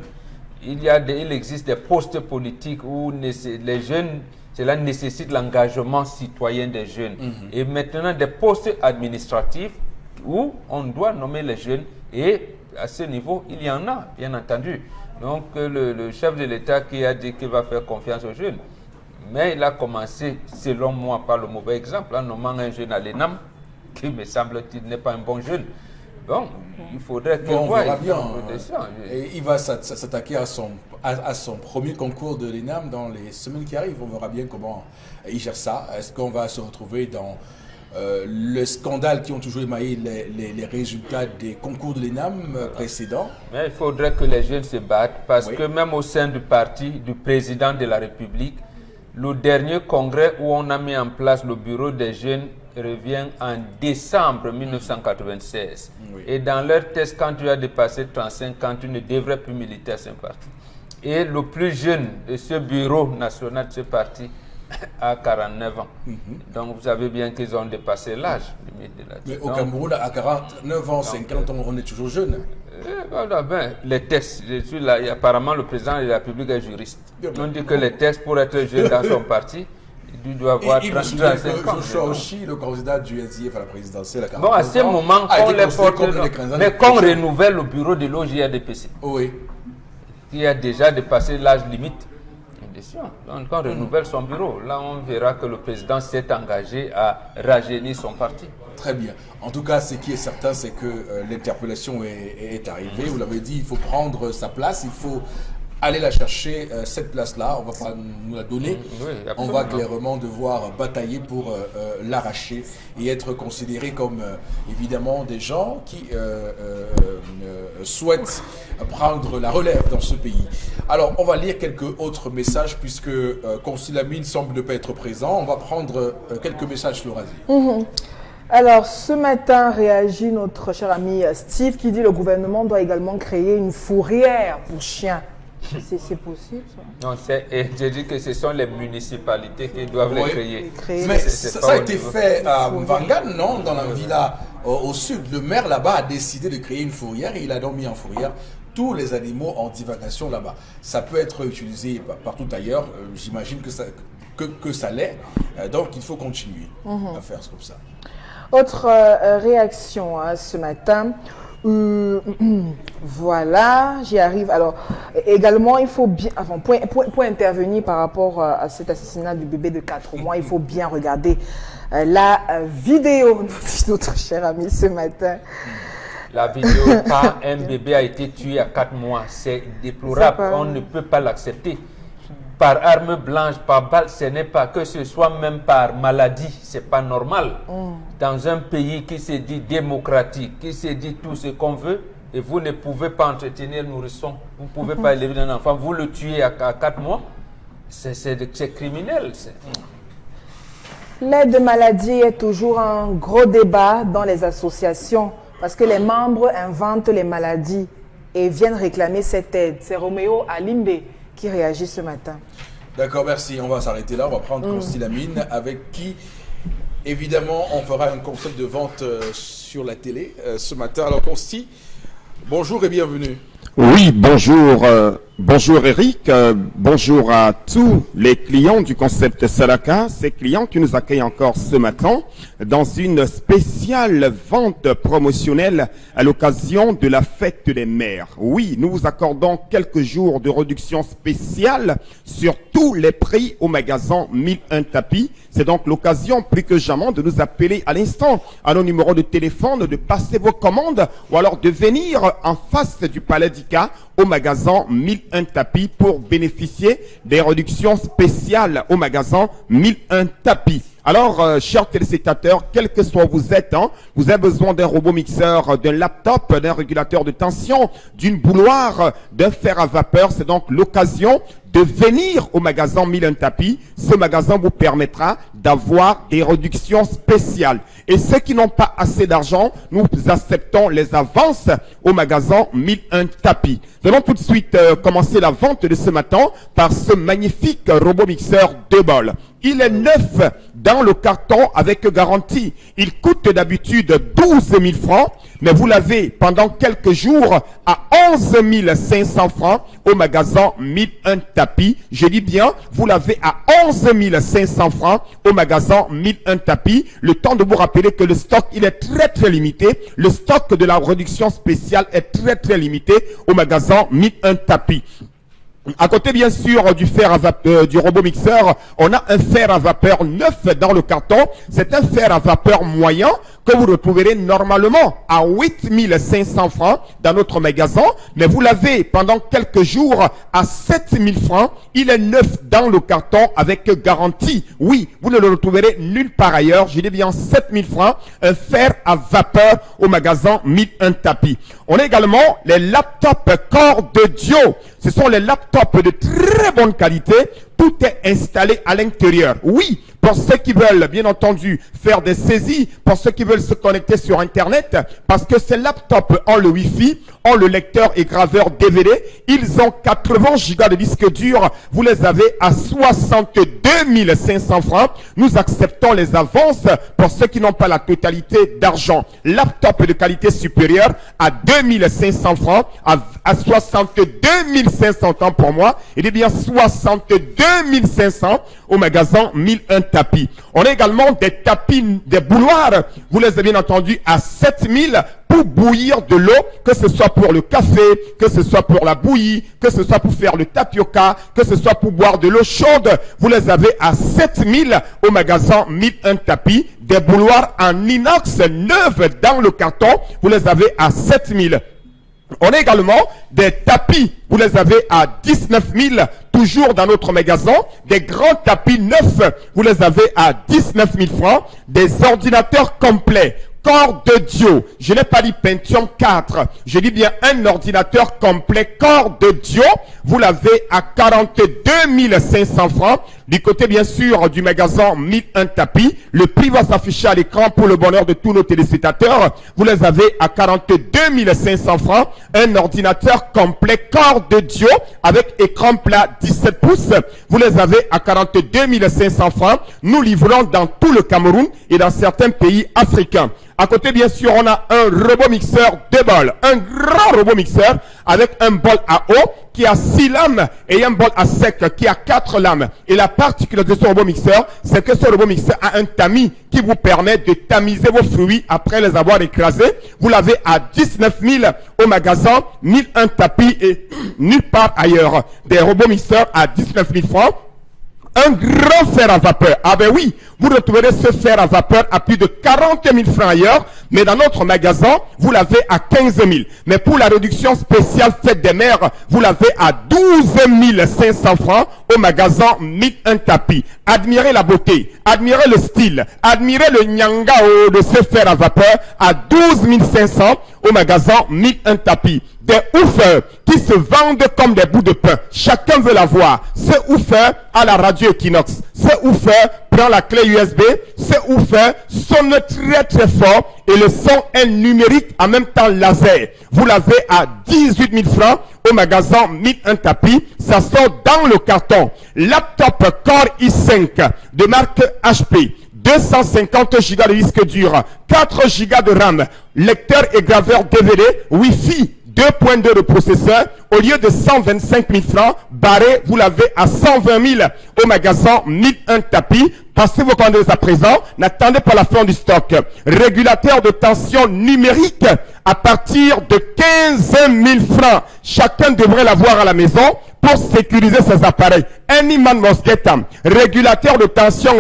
Il existe des postes politiques où les jeunes, cela nécessite l'engagement citoyen des jeunes. Et maintenant, des postes administratifs où on doit nommer les jeunes. Et à ce niveau, il y en a, bien entendu. Donc, le chef de l'État qui a dit qu'il va faire confiance aux jeunes. Mais il a commencé, selon moi, par le mauvais exemple, en nommant un jeune à l'ENAM, qui me semble-t-il n'est pas un bon jeune. Donc, il faudrait qu'il voie. Et il va s'attaquer à son premier concours de l'ENAM dans les semaines qui arrivent. On verra bien comment il gère ça. Est-ce qu'on va se retrouver dans le scandale qui ont toujours émaillé les résultats des concours de l'ENAM précédents? Mais il faudrait que les jeunes se battent parce que même au sein du parti du président de la République, le dernier congrès où on a mis en place le bureau des jeunes revient en décembre 1996. Et dans leur test, quand tu as dépassé 35 ans, tu ne devrais plus militer à ce parti. Et le plus jeune de ce bureau national de ce parti a 49 ans. Donc vous savez bien qu'ils ont dépassé l'âge limite de la. Mais au Cameroun, à 49 ans, 50 ans, on est toujours jeune. Voilà, les textes, apparemment le président de la République est juriste. On dit que les textes pour être jeune dans son parti, il doit avoir 35 ans. Joshua Oshi, le candidat du SDF à la présidentielle, bon, à ce moment, qu'on les porte, mais qu'on renouvelle le bureau de l'OJADPC, qui a déjà dépassé l'âge limite. Donc, on renouvelle son bureau. Là, on verra que le président s'est engagé à rajeunir son parti. Très bien. En tout cas, ce qui est certain, c'est que l'interpellation est arrivée. Vous l'avez dit, il faut prendre sa place, il faut aller la chercher, cette place-là. On ne va pas nous la donner. On va clairement devoir batailler pour l'arracher et être considérés comme, évidemment, des gens qui souhaitent prendre la relève dans ce pays. Alors, on va lire quelques autres messages puisque Consul Lamine semble ne pas être présent. On va prendre quelques messages, Florasie. Alors, ce matin, réagit notre cher ami Steve qui dit que le gouvernement doit également créer une fourrière pour chiens. C'est possible, ça? Non, je dis que ce sont les municipalités qui doivent les créer. Mais ça a été fait à Mvangan, non? Dans la villa au sud. Le maire là-bas a décidé de créer une fourrière et il a donc mis en fourrière tous les animaux en divagation là-bas. Ça peut être utilisé partout ailleurs. J'imagine que ça l'est. Donc, il faut continuer à faire comme ça. Autre réaction ce matin. Voilà, j'y arrive. Alors, également, il faut bien, avant, pour intervenir par rapport à cet assassinat du bébé de 4 mois, il faut bien regarder la vidéo de notre cher ami ce matin. La vidéo, pas un bébé a été tué à 4 mois, c'est déplorable, on ne peut pas l'accepter. Par arme blanche, par balle, ce n'est pas que ce soit même par maladie, c'est pas normal. Dans un pays qui se dit démocratique, qui se dit tout ce qu'on veut, et vous ne pouvez pas entretenir nourrisson, vous ne pouvez pas élever un enfant, vous le tuez à 4 mois, c'est criminel. L'aide de maladie est toujours un gros débat dans les associations parce que les membres inventent les maladies et viennent réclamer cette aide. C'est Roméo Alimbe qui réagit ce matin. D'accord, merci. On va s'arrêter là. On va prendre Consti Lamine avec qui, évidemment, on fera un concept de vente sur la télé ce matin. Alors, Consti, bonjour et bienvenue. Oui, bonjour. Bonjour Eric, bonjour à tous les clients du concept Salaka, ces clients qui nous accueillent encore ce matin dans une spéciale vente promotionnelle à l'occasion de la fête des mères. Oui, nous vous accordons quelques jours de réduction spéciale sur tous les prix au magasin 1001 tapis. C'est donc l'occasion plus que jamais de nous appeler à l'instant à nos numéros de téléphone, de passer vos commandes ou alors de venir en face du Palais d'Ika au magasin 1001 tapis pour bénéficier des réductions spéciales au magasin 1001 tapis. Alors, chers téléspectateurs, quel que soit vous êtes, vous avez besoin d'un robot mixeur, d'un laptop, d'un régulateur de tension, d'une bouilloire, d'un fer à vapeur. C'est donc l'occasion de venir au magasin 1001 tapis. Ce magasin vous permettra d'avoir des réductions spéciales. Et ceux qui n'ont pas assez d'argent, nous acceptons les avances au magasin 1001 tapis. Nous allons tout de suite commencer la vente de ce matin par ce magnifique robot mixeur 2 bols. Il est neuf dans le carton avec garantie. Il coûte d'habitude 12 000 francs, mais vous l'avez pendant quelques jours à 11 500 francs au magasin 1001 tapis. Je dis bien, vous l'avez à 11 500 francs au magasin 1001 tapis. Le temps de vous rappeler que le stock, il est très limité. Le stock de la réduction spéciale est très limité au magasin 1001 tapis. À côté, bien sûr, du fer à vapeur, du robot mixeur, on a un fer à vapeur neuf dans le carton. C'est un fer à vapeur moyen que vous retrouverez normalement à 8 500 francs dans notre magasin. Mais vous l'avez pendant quelques jours à 7 000 francs. Il est neuf dans le carton avec garantie. Oui, vous ne le retrouverez nulle part ailleurs. Je dis bien 7 000 francs. Un fer à vapeur au magasin 1001 tapis. On a également les laptops Core de Dio. Ce sont les laptops de très bonne qualité. Tout est installé à l'intérieur. Oui, pour ceux qui veulent, bien entendu, faire des saisies, pour ceux qui veulent se connecter sur Internet, parce que ces laptops ont le Wi-Fi, ont le lecteur et graveur DVD. Ils ont 80 gigas de disque dur. Vous les avez à 62 500 francs. Nous acceptons les avances pour ceux qui n'ont pas la totalité d'argent. Laptop de qualité supérieure à 2 500 francs, à 62 500 ans pour moi. Il est bien 62 500 au magasin 1001 tapis. On a également des tapis, des bouilloires. Vous les avez bien entendu à 7000 pour bouillir de l'eau, que ce soit pour le café, que ce soit pour la bouillie, que ce soit pour faire le tapioca, que ce soit pour boire de l'eau chaude. Vous les avez à 7000 au magasin 1001 tapis. Des bouilloires en inox neufs dans le carton. Vous les avez à 7000. On a également des tapis, vous les avez à 19 000, toujours dans notre magasin. Des grands tapis neufs, vous les avez à 19 000 francs. Des ordinateurs complets, Core de Dio. Je n'ai pas dit Pentium 4, je dis bien un ordinateur complet Core de Dio. Vous l'avez à 42 500 francs. Du côté, bien sûr, du magasin 1001 tapis, le prix va s'afficher à l'écran pour le bonheur de tous nos téléspectateurs. Vous les avez à 42 500 francs. Un ordinateur complet Core de Dio avec écran plat 17 pouces. Vous les avez à 42 500 francs. Nous livrons dans tout le Cameroun et dans certains pays africains. À côté, bien sûr, on a un robot mixeur 2 bols, un grand robot mixeur avec un bol à eau qui a 6 lames et un bol à sec qui a 4 lames. Et la particularité de ce robot mixeur, c'est que ce robot mixeur a un tamis qui vous permet de tamiser vos fruits après les avoir écrasés. Vous l'avez à 19 000 au magasin, 1001 tapis et nulle part ailleurs. Des robots mixeurs à 19 000 francs. Un grand fer à vapeur. Ah ben oui, vous retrouverez ce fer à vapeur à plus de 40 000 francs ailleurs, mais dans notre magasin, vous l'avez à 15 000. Mais pour la réduction spéciale Fête des Mères, vous l'avez à 12 500 francs au magasin 1001 tapis. Admirez la beauté, admirez le style, admirez le nyangao de ce fer à vapeur à 12 500 au magasin 1001 tapis. Des woofers qui se vendent comme des bouts de pain. Chacun veut l'avoir. Ce woofer a la radio Equinox. Ce woofer prend la clé USB. Ce woofer sonne très très fort et le son est numérique en même temps laser. Vous l'avez à 18 000 francs au magasin 1001 tapis. Ça sort dans le carton. Laptop Core i5 de marque HP. 250 Go de disque dur, 4 Go de RAM, lecteur et graveur DVD, Wi-Fi, 2.2 de processeur, au lieu de 125 000 francs, barré, vous l'avez à 120 000 au magasin 1001 tapis. Passez vos commandes à présent, n'attendez pas la fin du stock. Régulateur de tension numérique à partir de 15 000 francs. Chacun devrait l'avoir à la maison pour sécuriser ses appareils. Any man must get them. Régulateur de tension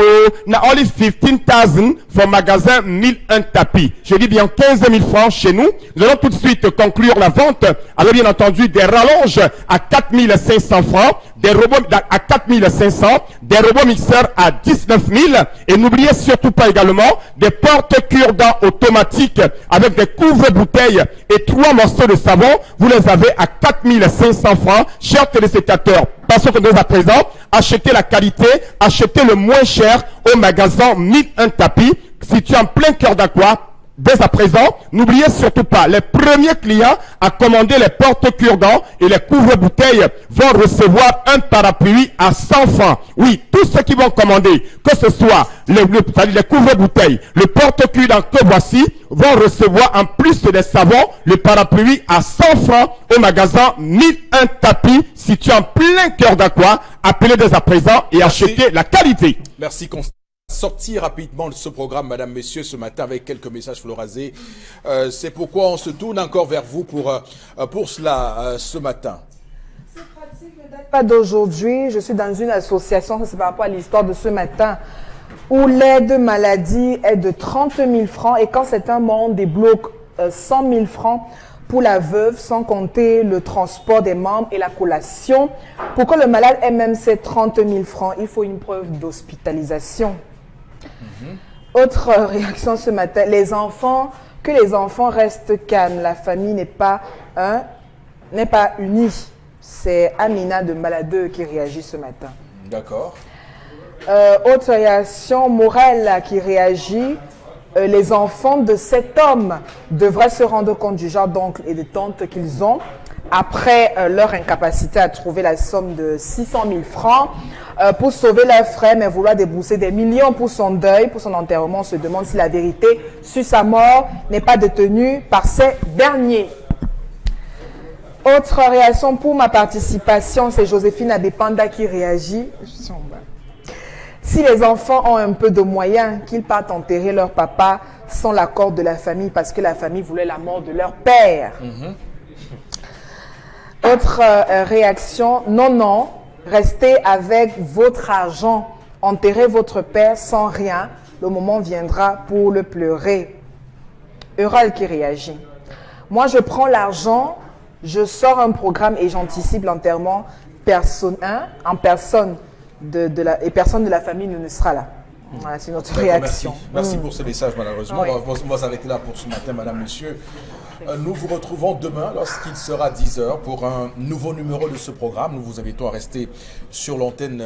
na only 15,000 for magasin 1001 tapis. Je dis bien 15 000 francs chez nous. Nous allons tout de suite conclure la vente avec bien entendu des rallonges à 4 500 francs, des robots à 4 500, des robots mixeurs à 19 000 et n'oubliez surtout pas également des portes cure-dents automatiques avec des couvre-bouteilles et 3 morceaux de savon. Vous les avez à 4 500 francs. Chers téléspectateurs, passons à présent, achetez la qualité, achetez le moins cher au magasin 1001 tapis, situé en plein cœur d'Aqua. Dès à présent, n'oubliez surtout pas, les premiers clients à commander les portes cure-dents et les couvre-bouteilles vont recevoir un parapluie à 100 francs. Oui, tous ceux qui vont commander, que ce soit les couvre-bouteilles, le porte-cure-dents que voici, vont recevoir en plus des savons, le parapluie à 100 francs au magasin 1001 tapis, situé en plein cœur d'Aqua. Appelez dès à présent et achetez la qualité. Merci Constant. Sortir rapidement de ce programme, madame, messieurs, ce matin avec quelques messages florazés. C'est pourquoi on se tourne encore vers vous pour cela ce matin. Cette pratique ne date pas d'aujourd'hui. Je suis dans une association, c'est par rapport à l'histoire de ce matin, où l'aide maladie est de 30 000 francs et quand c'est un mort, on débloque 100 000 francs pour la veuve, sans compter le transport des membres et la collation. Pour que le malade ait même ces 30 000 francs, il faut une preuve d'hospitalisation. Autre réaction ce matin, que les enfants restent calmes. La famille n'est pas unie. C'est Amina de Maladeux qui réagit ce matin. D'accord. Autre réaction, Morel qui réagit. Les enfants de cet homme devraient se rendre compte du genre d'oncle et de tante qu'ils ont après leur incapacité à trouver la somme de 600 000 francs pour sauver leurs frères, mais vouloir débourser des millions pour son deuil, pour son enterrement. On se demande si la vérité sur sa mort n'est pas détenue par ces derniers. Autre réaction pour ma participation, c'est Joséphine Abépanda qui réagit. Si les enfants ont un peu de moyens, qu'ils partent enterrer leur papa sans l'accord de la famille parce que la famille voulait la mort de leur père. Autre réaction, non, restez avec votre argent, enterrez votre père sans rien, le moment viendra pour le pleurer. Eural qui réagit. Moi, je prends l'argent, je sors un programme et j'anticipe l'enterrement en personne. Et personne de la famille ne sera là. Voilà, c'est notre réaction. Merci pour ce message, malheureusement. Oui. On va s'arrêter là pour ce matin, madame, monsieur. Nous vous retrouvons demain lorsqu'il sera 10 h pour un nouveau numéro de ce programme. Nous vous invitons à rester sur l'antenne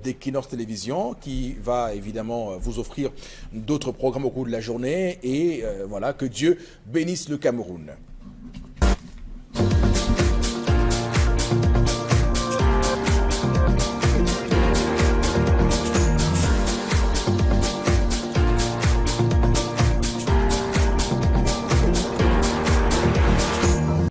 d'Equinox Télévision qui va évidemment vous offrir d'autres programmes au cours de la journée. Et voilà, que Dieu bénisse le Cameroun.